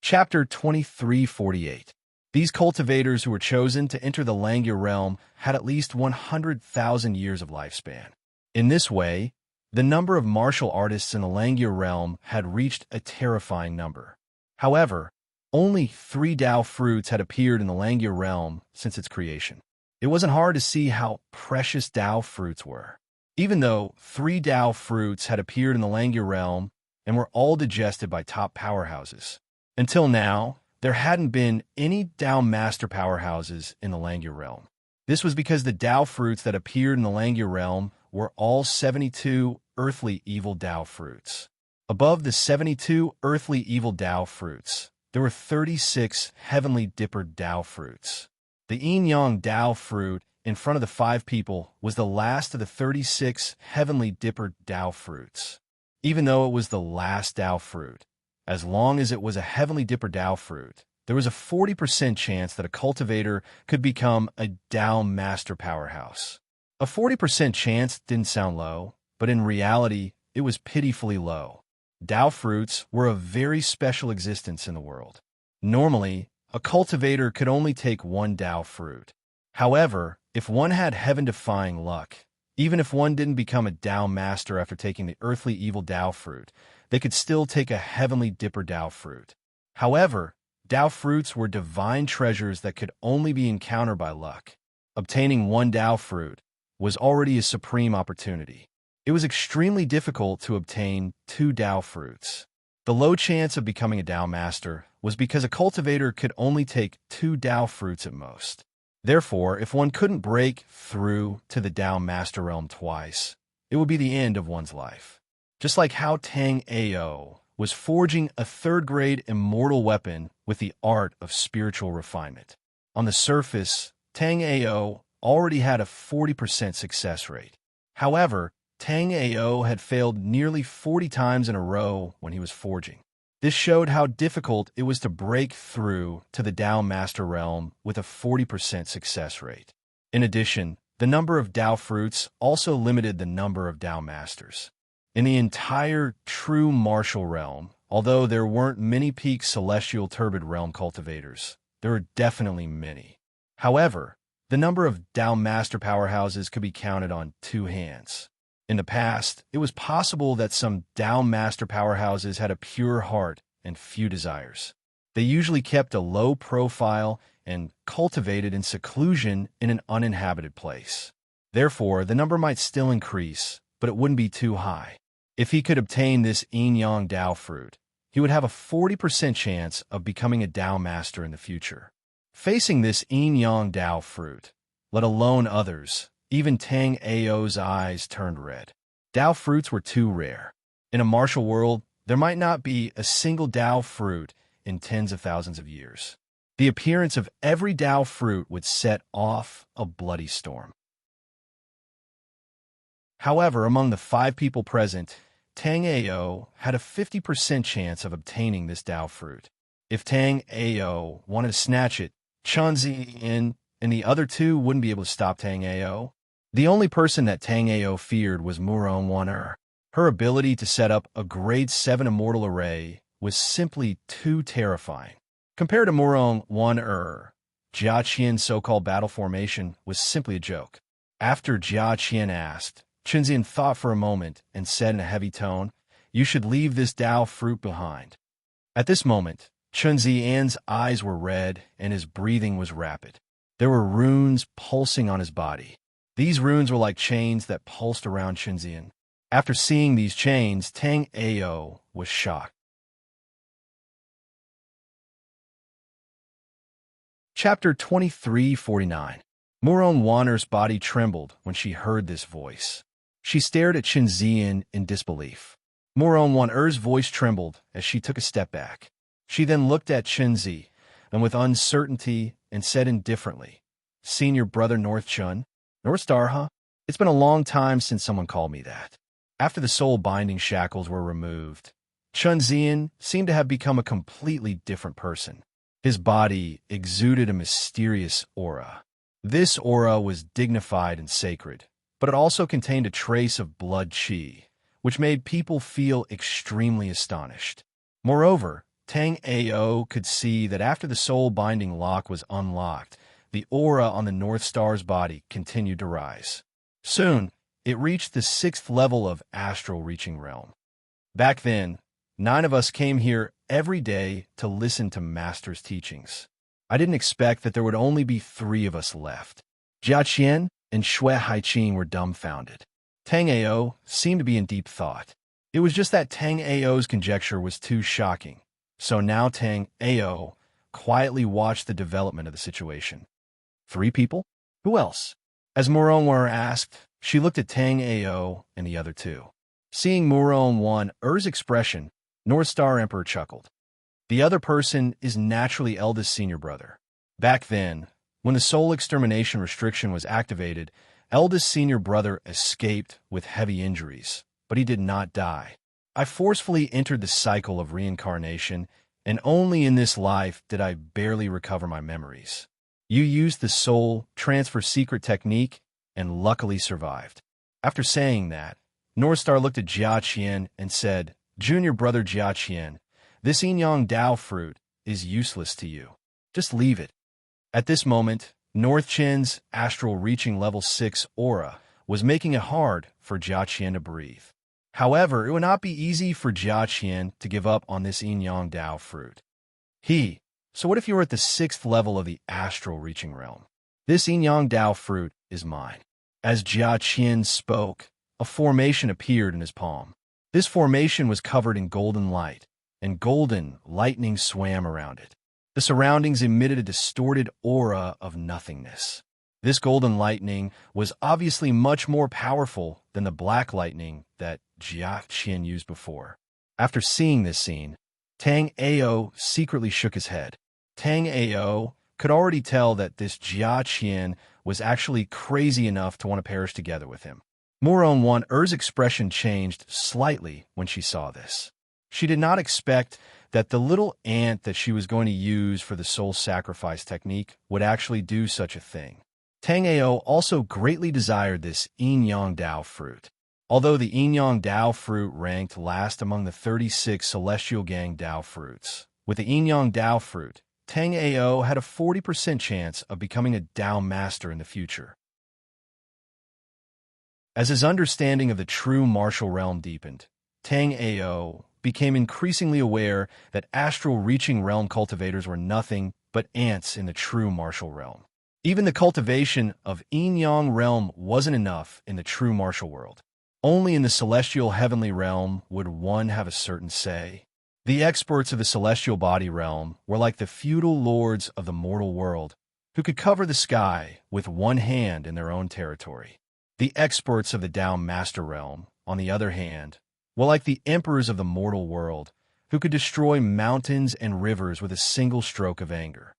Speaker 1: Chapter 2348. These cultivators who were chosen to enter the Langya realm had at least 100,000 years of lifespan. In this way, the number of martial artists in the Langya realm had reached a terrifying number. However, only 3 Dao fruits had appeared in the Langya realm since its creation. It wasn't hard to see how precious Dao fruits were. Even though 3 Dao fruits had appeared in the Langya realm and were all digested by top powerhouses. Until now, there hadn't been any Dao master powerhouses in the Langya realm. This was because the Dao fruits that appeared in the Langya realm were all 72 earthly evil Dao fruits. Above the 72 earthly evil Dao fruits, there were 36 heavenly dipper Dao fruits. The Yin-Yang Dao fruit in front of the 5 people was the last of the 36 heavenly dipper Dao fruits. Even though it was the last Dao fruit, as long as it was a heavenly dipper Dao fruit, there was a 40% chance that a cultivator could become a Dao master powerhouse. A 40% chance didn't sound low, but in reality, it was pitifully low. Dao fruits were a very special existence in the world. Normally, a cultivator could only take 1 Dao fruit. However, if one had heaven-defying luck, even if one didn't become a Dao master after taking the earthly evil Dao fruit, they could still take a heavenly dipper Dao fruit. However, Dao fruits were divine treasures that could only be encountered by luck. Obtaining 1 Dao fruit was already a supreme opportunity. It was extremely difficult to obtain 2 Dao fruits. The low chance of becoming a Dao master was because a cultivator could only take 2 Dao fruits at most. Therefore, if one couldn't break through to the Dao master realm twice, it would be the end of one's life. Just like how Tang Ao was forging a 3rd-grade immortal weapon with the art of spiritual refinement. On the surface, Tang Ao already had a 40% success rate. However, Tang Ao had failed nearly 40 times in a row when he was forging. This showed how difficult it was to break through to the Dao Master realm with a 40% success rate. In addition, the number of Tao fruits also limited the number of Tao masters. In the entire true martial realm, although there weren't many peak celestial turbid realm cultivators, there were definitely many. However, the number of Tao master powerhouses could be counted on two hands. In the past, it was possible that some Tao master powerhouses had a pure heart and few desires. They usually kept a low profile and cultivated in seclusion in an uninhabited place. Therefore, the number might still increase, but it wouldn't be too high. If he could obtain this yin-yang Tao fruit, he would have a 40% chance of becoming a Tao master in the future. Facing this yin-yang Tao fruit, let alone others, even Tang Ao's eyes turned red. Tao fruits were too rare. In a martial world, there might not be a single Tao fruit in tens of thousands of years. The appearance of every Tao fruit would set off a bloody storm. However, among the 5 people present, Tang Ao had a 50% chance of obtaining this Tao fruit. If Tang Ao wanted to snatch it, Chunzi and the other 2 wouldn't be able to stop Tang Ao. The only person that Tang Ao feared was Murong Wan-er. Her ability to set up a grade 7 immortal array was simply too terrifying. Compared to Murong Wan-er, Jia Qian's so-called battle formation was simply a joke. After Jia Qian asked, Chunzian thought for a moment and said in a heavy tone, "You should leave this Tao fruit behind." At this moment, Chunzian's eyes were red and his breathing was rapid. There were runes pulsing on his body. These runes were like chains that pulsed around Chunzian. After seeing these chains, Tang Ao was shocked. Chapter 2349. Murong Wan-er's body trembled when she heard this voice. She stared at Chunzian in disbelief. Murong Wan-er's voice trembled as she took a step back. She then looked at Chunzi and with uncertainty and said indifferently, "Senior brother North Chun? North Star, huh? It's been a long time since someone called me that." After the soul binding shackles were removed, Chunzian seemed to have become a completely different person. His body exuded a mysterious aura. This aura was dignified and sacred, but it also contained a trace of blood qi, which made people feel extremely astonished. Moreover, Tang Ao could see that after the soul binding lock was unlocked, the aura on the North Star's body continued to rise. Soon, it reached the 6th level of astral reaching realm. Back then, 9 of us came here every day to listen to Master's teachings. I didn't expect that there would only be 3 of us left. Jia Qian and Shui Haiqing were dumbfounded. Tang Ao seemed to be in deep thought. It was just that Tang Ao's conjecture was too shocking. So now Tang Ao quietly watched the development of the situation. 3 people? Who else? As Murong Wan-er asked, she looked at Tang Ao and the other 2. Seeing Murong Wan-er's expression, North Star Emperor chuckled. The other person is naturally eldest senior brother. Back then, when the soul extermination restriction was activated, eldest senior brother escaped with heavy injuries, but he did not die. I forcefully entered the cycle of reincarnation, and only in this life did I barely recover my memories. You used the soul transfer secret technique and luckily survived. After saying that, North Star looked at Jia Qian and said, "Junior brother Jia Qian, this yin-yang Tao fruit is useless to you. Just leave it." At this moment, North Chin's astral reaching level 6 aura was making it hard for Jia Qian to breathe. However, it would not be easy for Jia Qian to give up on this yin-yang Tao fruit. So what if you were at the 6th level of the astral reaching realm? This yin-yang Tao fruit is mine. As Jia Qian spoke, a formation appeared in his palm. This formation was covered in golden light, and golden lightning swam around it. The surroundings emitted a distorted aura of nothingness. This golden lightning was obviously much more powerful than the black lightning that Jia Qian used before. After seeing this scene, Tang Ao secretly shook his head. Tang Ao could already tell that this Jia Qian was actually crazy enough to want to perish together with him. Murong Wan-er's expression changed slightly when she saw this. She did not expect that the little ant that she was going to use for the soul sacrifice technique would actually do such a thing. Tang Ao also greatly desired this yin-yang Dao fruit. Although the yin-yang Dao fruit ranked last among the 36 celestial gang Dao fruits, with the yin-yang Dao fruit, Tang Ao had a 40% chance of becoming a Dao master in the future. As his understanding of the true martial realm deepened, Tang Ao became increasingly aware that astral-reaching realm cultivators were nothing but ants in the true martial realm. Even the cultivation of yin-yang realm wasn't enough in the true martial world. Only in the celestial heavenly realm would one have a certain say. The experts of the celestial body realm were like the feudal lords of the mortal world, who could cover the sky with one hand in their own territory. The experts of the Dao Master realm, on the other hand, were like the emperors of the mortal world, who could destroy mountains and rivers with a single stroke of anger.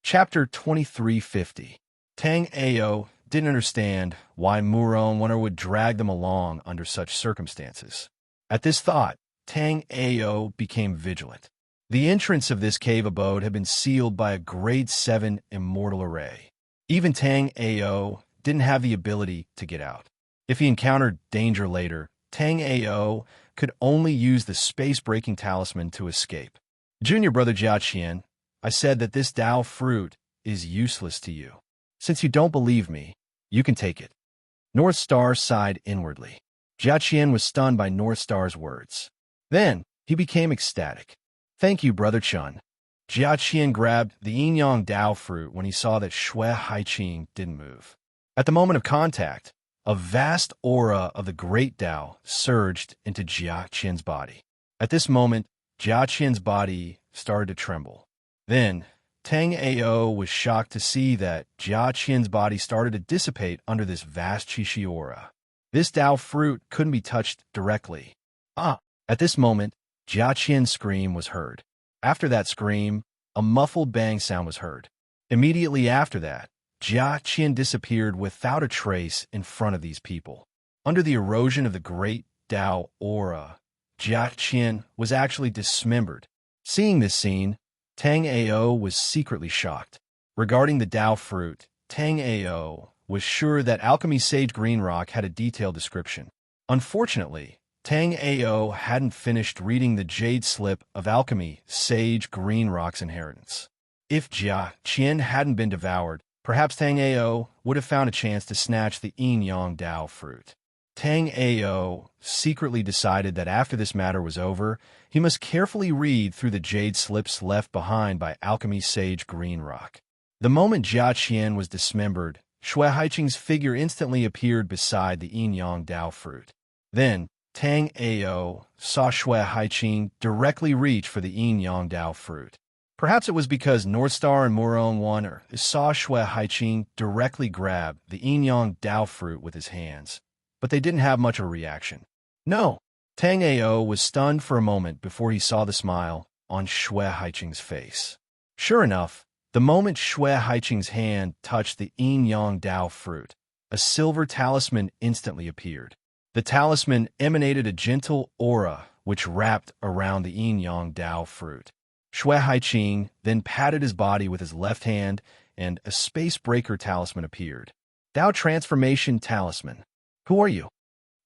Speaker 1: Chapter 2350. Tang Ao didn't understand why Muron Wonder would drag them along under such circumstances. At this thought, Tang Ao became vigilant. The entrance of this cave abode had been sealed by a grade 7 immortal array. Even Tang Ao didn't have the ability to get out. If he encountered danger later, Tang Ao could only use the space-breaking talisman to escape. Junior brother Jia Qian, I said that this Dao fruit is useless to you. Since you don't believe me, you can take it. North Star sighed inwardly. Jia Qian was stunned by North Star's words. Then, he became ecstatic. Thank you, Brother Chun. Jia Qian grabbed the yin-yang Dao fruit when he saw that Shui Haiqing didn't move. At the moment of contact, a vast aura of the great Dao surged into Jia Qian's body. At this moment, Jia Qian's body started to tremble. Then, Tang Ao was shocked to see that Jia Qian's body started to dissipate under this vast qi aura. This Dao fruit couldn't be touched directly. At this moment, Jia Qian's scream was heard. After that scream, a muffled bang sound was heard. Immediately after that, Jia Qian disappeared without a trace in front of these people. Under the erosion of the great Dao aura, Jia Qian was actually dismembered. Seeing this scene, Tang Ao was secretly shocked. Regarding the Dao fruit, Tang Ao was sure that Alchemy Sage Green Rock had a detailed description. Unfortunately, Tang Ao hadn't finished reading the Jade Slip of Alchemy Sage Green Rock's inheritance. If Jia Qian hadn't been devoured, perhaps Tang Ao would have found a chance to snatch the yin-yang Dao fruit. Tang Ao secretly decided that after this matter was over, he must carefully read through the jade slips left behind by Alchemy Sage Green Rock. The moment Jia Qian was dismembered, Shui Haiqing's figure instantly appeared beside the yin-yang Dao fruit. Then, Tang Ao saw Shui Haiqing directly reach for the yin-yang Dao fruit. Perhaps it was because North Star and Muron Wonder saw Shui Haiqing directly grab the yin-yang Dao fruit with his hands, but they didn't have much of a reaction. No, Tang Ao was stunned for a moment before he saw the smile on Shui Haiqing's face. Sure enough, the moment Shui Haiqing's hand touched the yin-yang Dao fruit, a silver talisman instantly appeared. The talisman emanated a gentle aura which wrapped around the yin-yang Dao fruit. Shui Haiqing then patted his body with his left hand, and a space breaker talisman appeared. Dao Transformation Talisman. Who are you?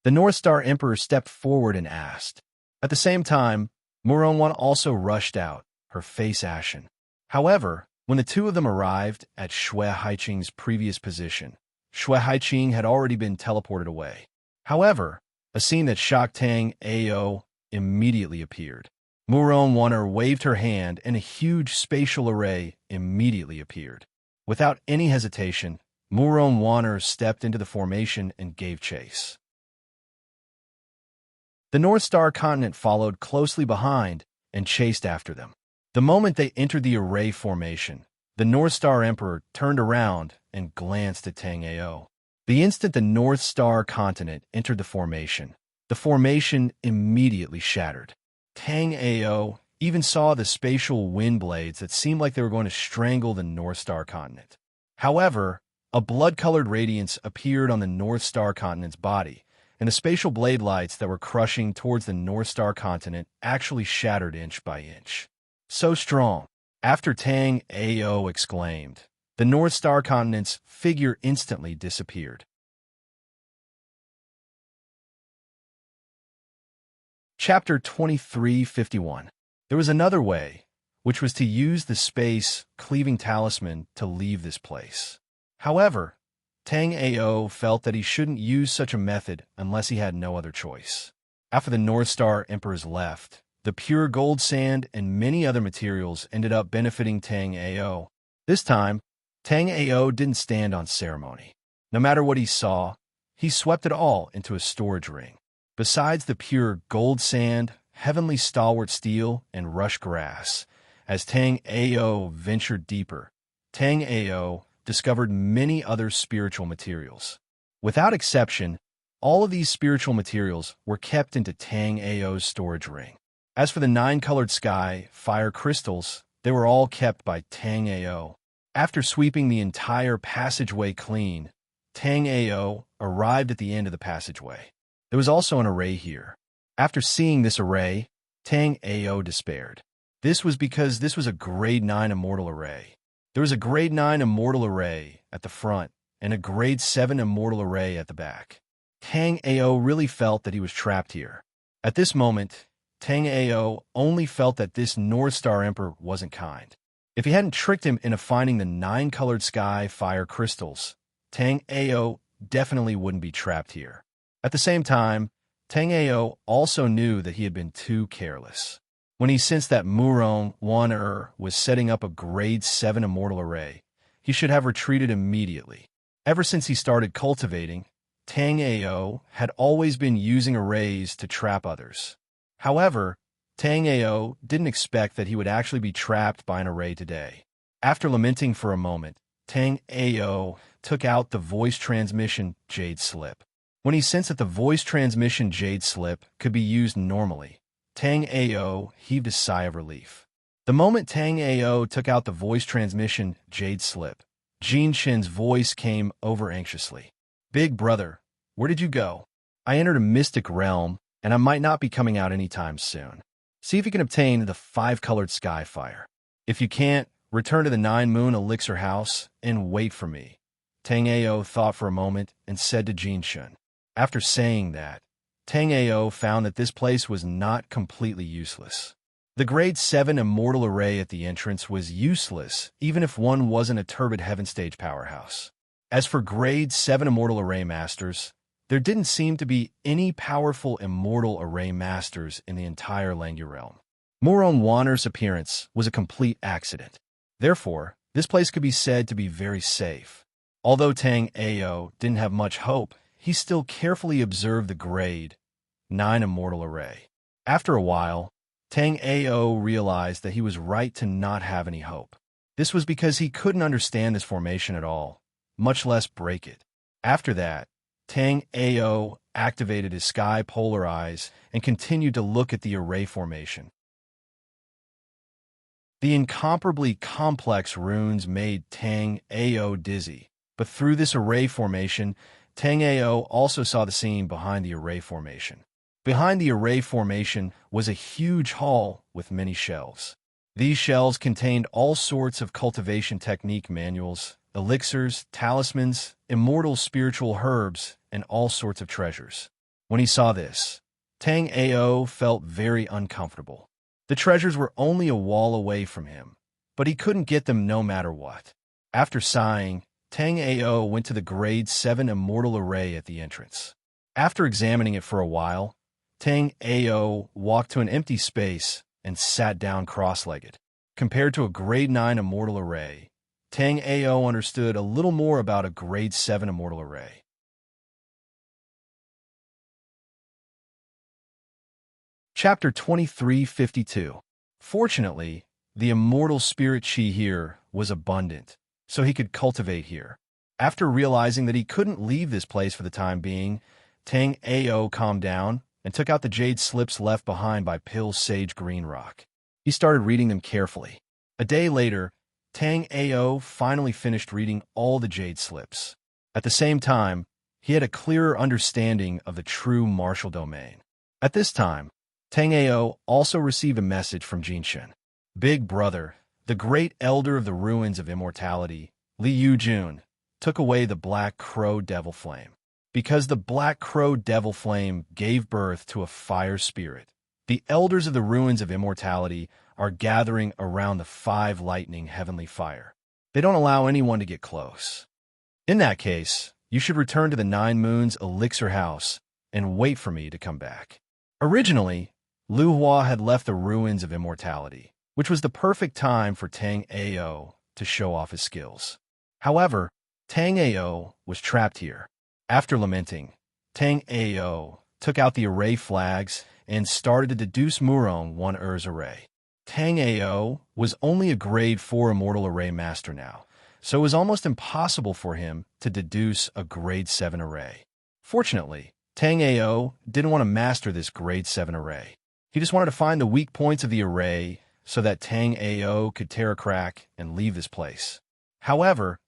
Speaker 1: The North Star Emperor stepped forward and asked. At the same time, Muronwan also rushed out, her face ashen. However, when the two of them arrived at Shui Haiqing's previous position, Shui Haiqing had already been teleported away. However, a scene that shocked Tang Ao immediately appeared. Muron Wonder waved her hand and a huge spatial array immediately appeared. Without any hesitation, Muron Wonder stepped into the formation and gave chase. The North Star continent followed closely behind and chased after them. The moment they entered the array formation, the North Star Emperor turned around and glanced at Tang Ao. The instant the North Star continent entered the formation immediately shattered. Tang Ao even saw the spatial wind blades that seemed like they were going to strangle the North Star continent. However, a blood-colored radiance appeared on the North Star continent's body, and the spatial blade lights that were crushing towards the North Star continent actually shattered inch by inch. So strong, After Tang Ao exclaimed, the North Star Continent's figure instantly disappeared. Chapter 2351. There was another way, which was to use the space-cleaving talisman to leave this place. However, Tang Ao felt that he shouldn't use such a method unless he had no other choice. After the North Star Emperors left, the pure gold sand and many other materials ended up benefiting Tang Ao. This time, Tang Ao didn't stand on ceremony. No matter what he saw, he swept it all into a storage ring. Besides the pure gold sand, heavenly stalwart steel, and rush grass, as Tang Ao ventured deeper, Tang Ao discovered many other spiritual materials. Without exception, all of these spiritual materials were kept into Tang Ao's storage ring. As for the 9-colored sky fire crystals, they were all kept by Tang Ao. After sweeping the entire passageway clean, Tang Ao arrived at the end of the passageway. There was also an array here. After seeing this array, Tang Ao despaired. This was because this was a grade 9 immortal array. There was a grade 9 immortal array at the front and a grade 7 immortal array at the back. Tang Ao really felt that he was trapped here. At this moment, Tang Ao only felt that this North Star Emperor wasn't kind. If he hadn't tricked him into finding the 9-colored sky fire crystals, Tang Ao definitely wouldn't be trapped here. At the same time, Tang Ao also knew that he had been too careless. When he sensed that Murong Wan was setting up a grade 7 immortal array, he should have retreated immediately. Ever since he started cultivating, Tang Ao had always been using arrays to trap others. However, Tang Ao didn't expect that he would actually be trapped by an array today. After lamenting for a moment, Tang Ao took out the voice transmission jade slip. When he sensed that the voice transmission jade slip could be used normally, Tang Ao heaved a sigh of relief. The moment Tang Ao took out the voice transmission jade slip, Jin Shen's voice came over anxiously. Big brother, where did you go? I entered a mystic realm, and I might not be coming out anytime soon. See if you can obtain the 5-colored sky fire. If you can't, return to the 9-moon elixir house and wait for me. Tang Ao thought for a moment and said to Jin Shen. After saying that, Tang Ao found that this place was not completely useless. The grade 7 immortal array at the entrance was useless even if one wasn't a turbid heaven stage powerhouse. As for grade 7 immortal array masters, there didn't seem to be any powerful immortal array masters in the entire Langya realm. Murong Wanner's appearance was a complete accident. Therefore, this place could be said to be very safe. Although Tang Ao didn't have much hope, he still carefully observed the grade 9 immortal array. After a while, Tang Ao realized that he was right to not have any hope. This was because he couldn't understand this formation at all, much less break it. After that, Tang Ao activated his sky polar eyes and continued to look at the array formation. The incomparably complex runes made Tang Ao dizzy, but through this array formation, Tang Ao also saw the scene behind the array formation. Behind the array formation was a huge hall with many shelves. These shelves contained all sorts of cultivation technique manuals, elixirs, talismans, immortal spiritual herbs, and all sorts of treasures. When he saw this, Tang Ao felt very uncomfortable. The treasures were only a wall away from him, but he couldn't get them no matter what. After sighing, Tang Ao went to the grade 7 immortal array at the entrance. After examining it for a while, Tang Ao walked to an empty space and sat down cross-legged. Compared to a grade 9 immortal array, Tang Ao understood a little more about a grade 7 immortal array. Chapter 2352. Fortunately, the immortal spirit chi here was abundant, so he could cultivate here. After realizing that he couldn't leave this place for the time being, Tang Ao calmed down and took out the jade slips left behind by Pill's Sage Green Rock. He started reading them carefully. A day later, Tang Ao finally finished reading all the jade slips. At the same time, he had a clearer understanding of the true martial domain. At this time, Tang Ao also received a message from Jinshen. Big brother, the great elder of the ruins of immortality, Li Yu-jun, took away the Black Crow Devil Flame. Because the Black Crow Devil Flame gave birth to a fire spirit, the elders of the ruins of immortality are gathering around the 5 lightning heavenly fire. They don't allow anyone to get close. In that case, you should return to the 9 Moons Elixir House and wait for me to come back. Originally, Lu Hua had left the ruins of immortality, which was the perfect time for Tang Ao to show off his skills. However, Tang Ao was trapped here. After lamenting, Tang Ao took out the array flags and started to deduce Murong 1's array. Tang Ao was only a grade 4 immortal array master now, so it was almost impossible for him to deduce a grade 7 array. Fortunately, Tang Ao didn't want to master this grade 7 array. He just wanted to find the weak points of the array so that Tang Ao could tear a crack and leave this place. However,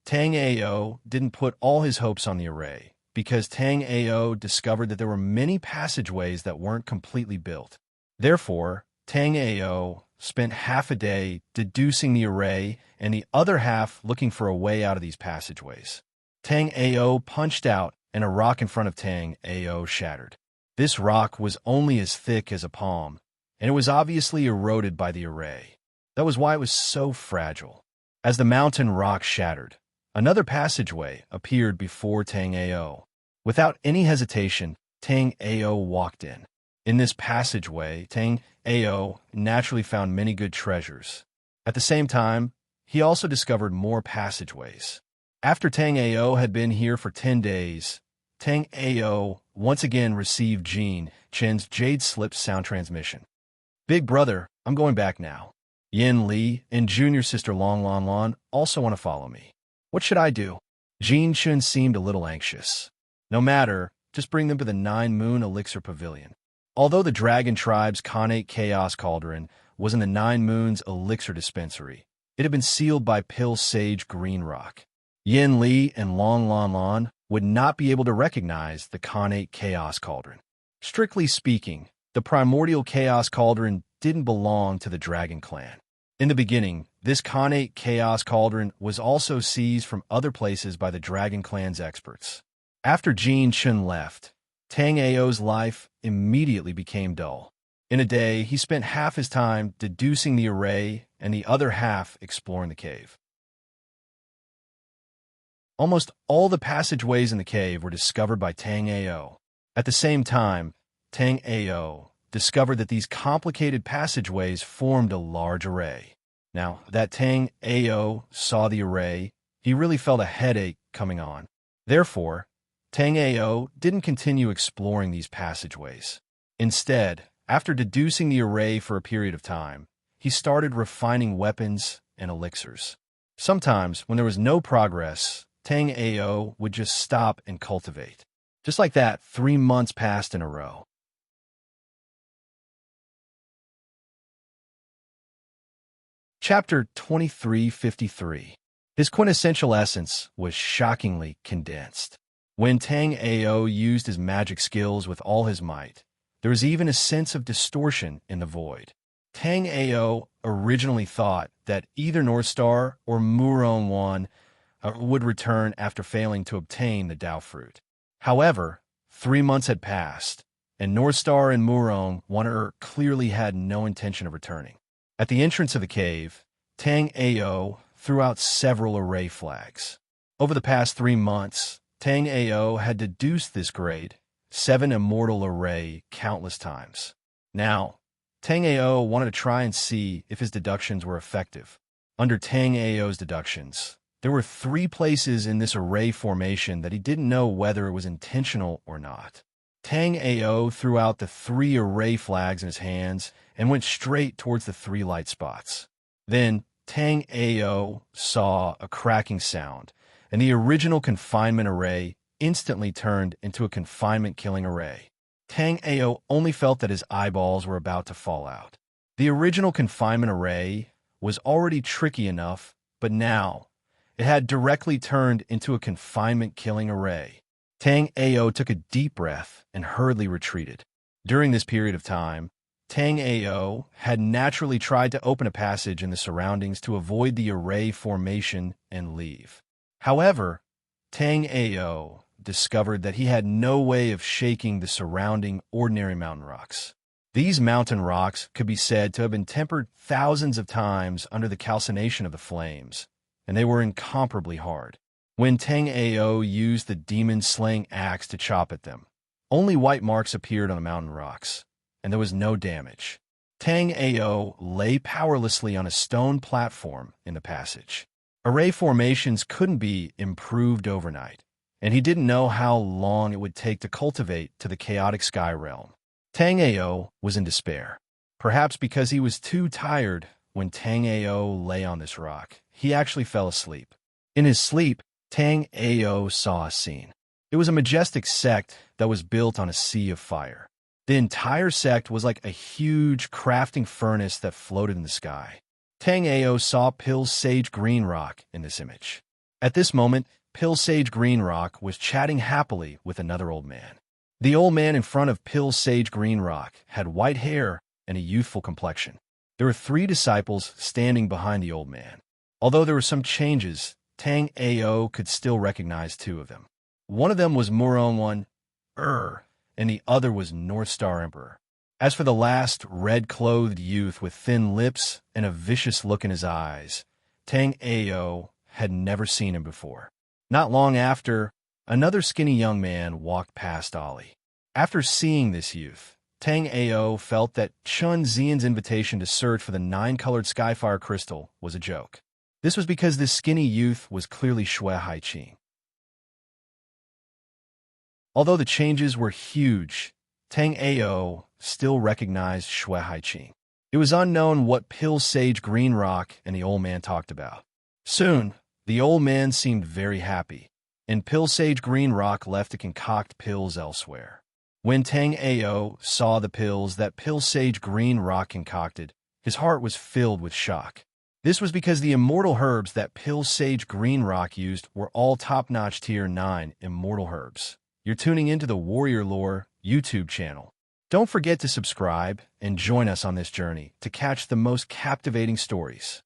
Speaker 1: Tang Ao didn't put all his hopes on the array, because Tang Ao discovered that there were many passageways that weren't completely built. Therefore, Tang Ao spent half a day deducing the array and the other half looking for a way out of these passageways. Tang Ao punched out and a rock in front of Tang Ao shattered. This rock was only as thick as a palm, and it was obviously eroded by the array. That was why it was so fragile. As the mountain rock shattered, another passageway appeared before Tang Ao. Without any hesitation, Tang Ao walked in. In this passageway, Tang Ao naturally found many good treasures. At the same time, he also discovered more passageways. After Tang Ao had been here for 10 days, Tang Ao once again received Jean Chen's Jade Slip sound transmission. Big brother, I'm going back now. Yin Li and junior sister Long Lan Lan also want to follow me. What should I do? Jean Chen seemed a little anxious. No matter, just bring them to the 9 Moon Elixir Pavilion. Although the Dragon Tribe's Khanate Chaos Cauldron was in the 9 Moons Elixir Dispensary, it had been sealed by Pill Sage Green Rock. Yin Li and Long Lan Lan would not be able to recognize the Khanate Chaos Cauldron. Strictly speaking, the Primordial Chaos Cauldron didn't belong to the Dragon Clan. In the beginning, this Khanate Chaos Cauldron was also seized from other places by the Dragon Clan's experts. After Jean Chen left, Tang Ao's life immediately became dull. In a day, he spent half his time deducing the array and the other half exploring the cave. Almost all the passageways in the cave were discovered by Tang Ao. At the same time, Tang Ao discovered that these complicated passageways formed a large array. Now that Tang Ao saw the array, he really felt a headache coming on. Therefore, Tang Ao didn't continue exploring these passageways. Instead, after deducing the array for a period of time, he started refining weapons and elixirs. Sometimes, when there was no progress, Tang Ao would just stop and cultivate. Just like that, 3 months passed in a row. Chapter 2353. His quintessential essence was shockingly condensed. When Tang Ao used his magic skills with all his might, there was even a sense of distortion in the void. Tang Ao originally thought that either North Star or Murong 1 would return after failing to obtain the Dao Fruit. However, 3 months had passed, and North Star and Murong 1 clearly had no intention of returning. At the entrance of the cave, Tang Ao threw out several array flags. Over the past 3 months, Tang Ao had deduced this grade 7 immortal array countless times. Now, Tang Ao wanted to try and see if his deductions were effective. Under Tang Ao's deductions, there were 3 places in this array formation that he didn't know whether it was intentional or not. Tang Ao threw out the 3 array flags in his hands and went straight towards the 3 light spots. Then, Tang Ao saw a cracking sound, and the original confinement array instantly turned into a confinement-killing array. Tang Ao only felt that his eyeballs were about to fall out. The original confinement array was already tricky enough, but now it had directly turned into a confinement-killing array. Tang Ao took a deep breath and hurriedly retreated. During this period of time, Tang Ao had naturally tried to open a passage in the surroundings to avoid the array formation and leave. However, Tang Ao discovered that he had no way of shaking the surrounding ordinary mountain rocks. These mountain rocks could be said to have been tempered thousands of times under the calcination of the flames, and they were incomparably hard. When Tang Ao used the demon-slaying axe to chop at them, only white marks appeared on the mountain rocks, and there was no damage. Tang Ao lay powerlessly on a stone platform in the passage. Array formations couldn't be improved overnight, and he didn't know how long it would take to cultivate to the chaotic sky realm. Tang Ao was in despair. Perhaps because he was too tired when Tang Ao lay on this rock, he actually fell asleep. In his sleep, Tang Ao saw a scene. It was a majestic sect that was built on a sea of fire. The entire sect was like a huge crafting furnace that floated in the sky. Tang Ao saw Pill's Sage Green Rock in this image. At this moment, Pill's Sage Green Rock was chatting happily with another old man. The old man in front of Pill's Sage Green Rock had white hair and a youthful complexion. There were 3 disciples standing behind the old man. Although there were some changes, Tang Ao could still recognize 2 of them. One of them was Murong and the other was North Star Emperor. As for the last red-clothed youth with thin lips and a vicious look in his eyes, Tang Ao had never seen him before. Not long after, another skinny young man walked past Ali. After seeing this youth, Tang Ao felt that Chun Xian's invitation to search for the 9-colored Skyfire crystal was a joke. This was because this skinny youth was clearly Xue Haiqing. Although the changes were huge, Tang Ao still recognized Xue Haiqing. It was unknown what Pill's Sage Green Rock and the old man talked about. Soon, the old man seemed very happy, and Pill's Sage Green Rock left to concoct pills elsewhere. When Tang Ao saw the pills that Pill's Sage Green Rock concocted, his heart was filled with shock. This was because the immortal herbs that Pill's Sage Green Rock used were all top-notch Tier 9 immortal herbs. You're tuning into the Warrior Lore YouTube channel. Don't forget to subscribe and join us on this journey to catch the most captivating stories.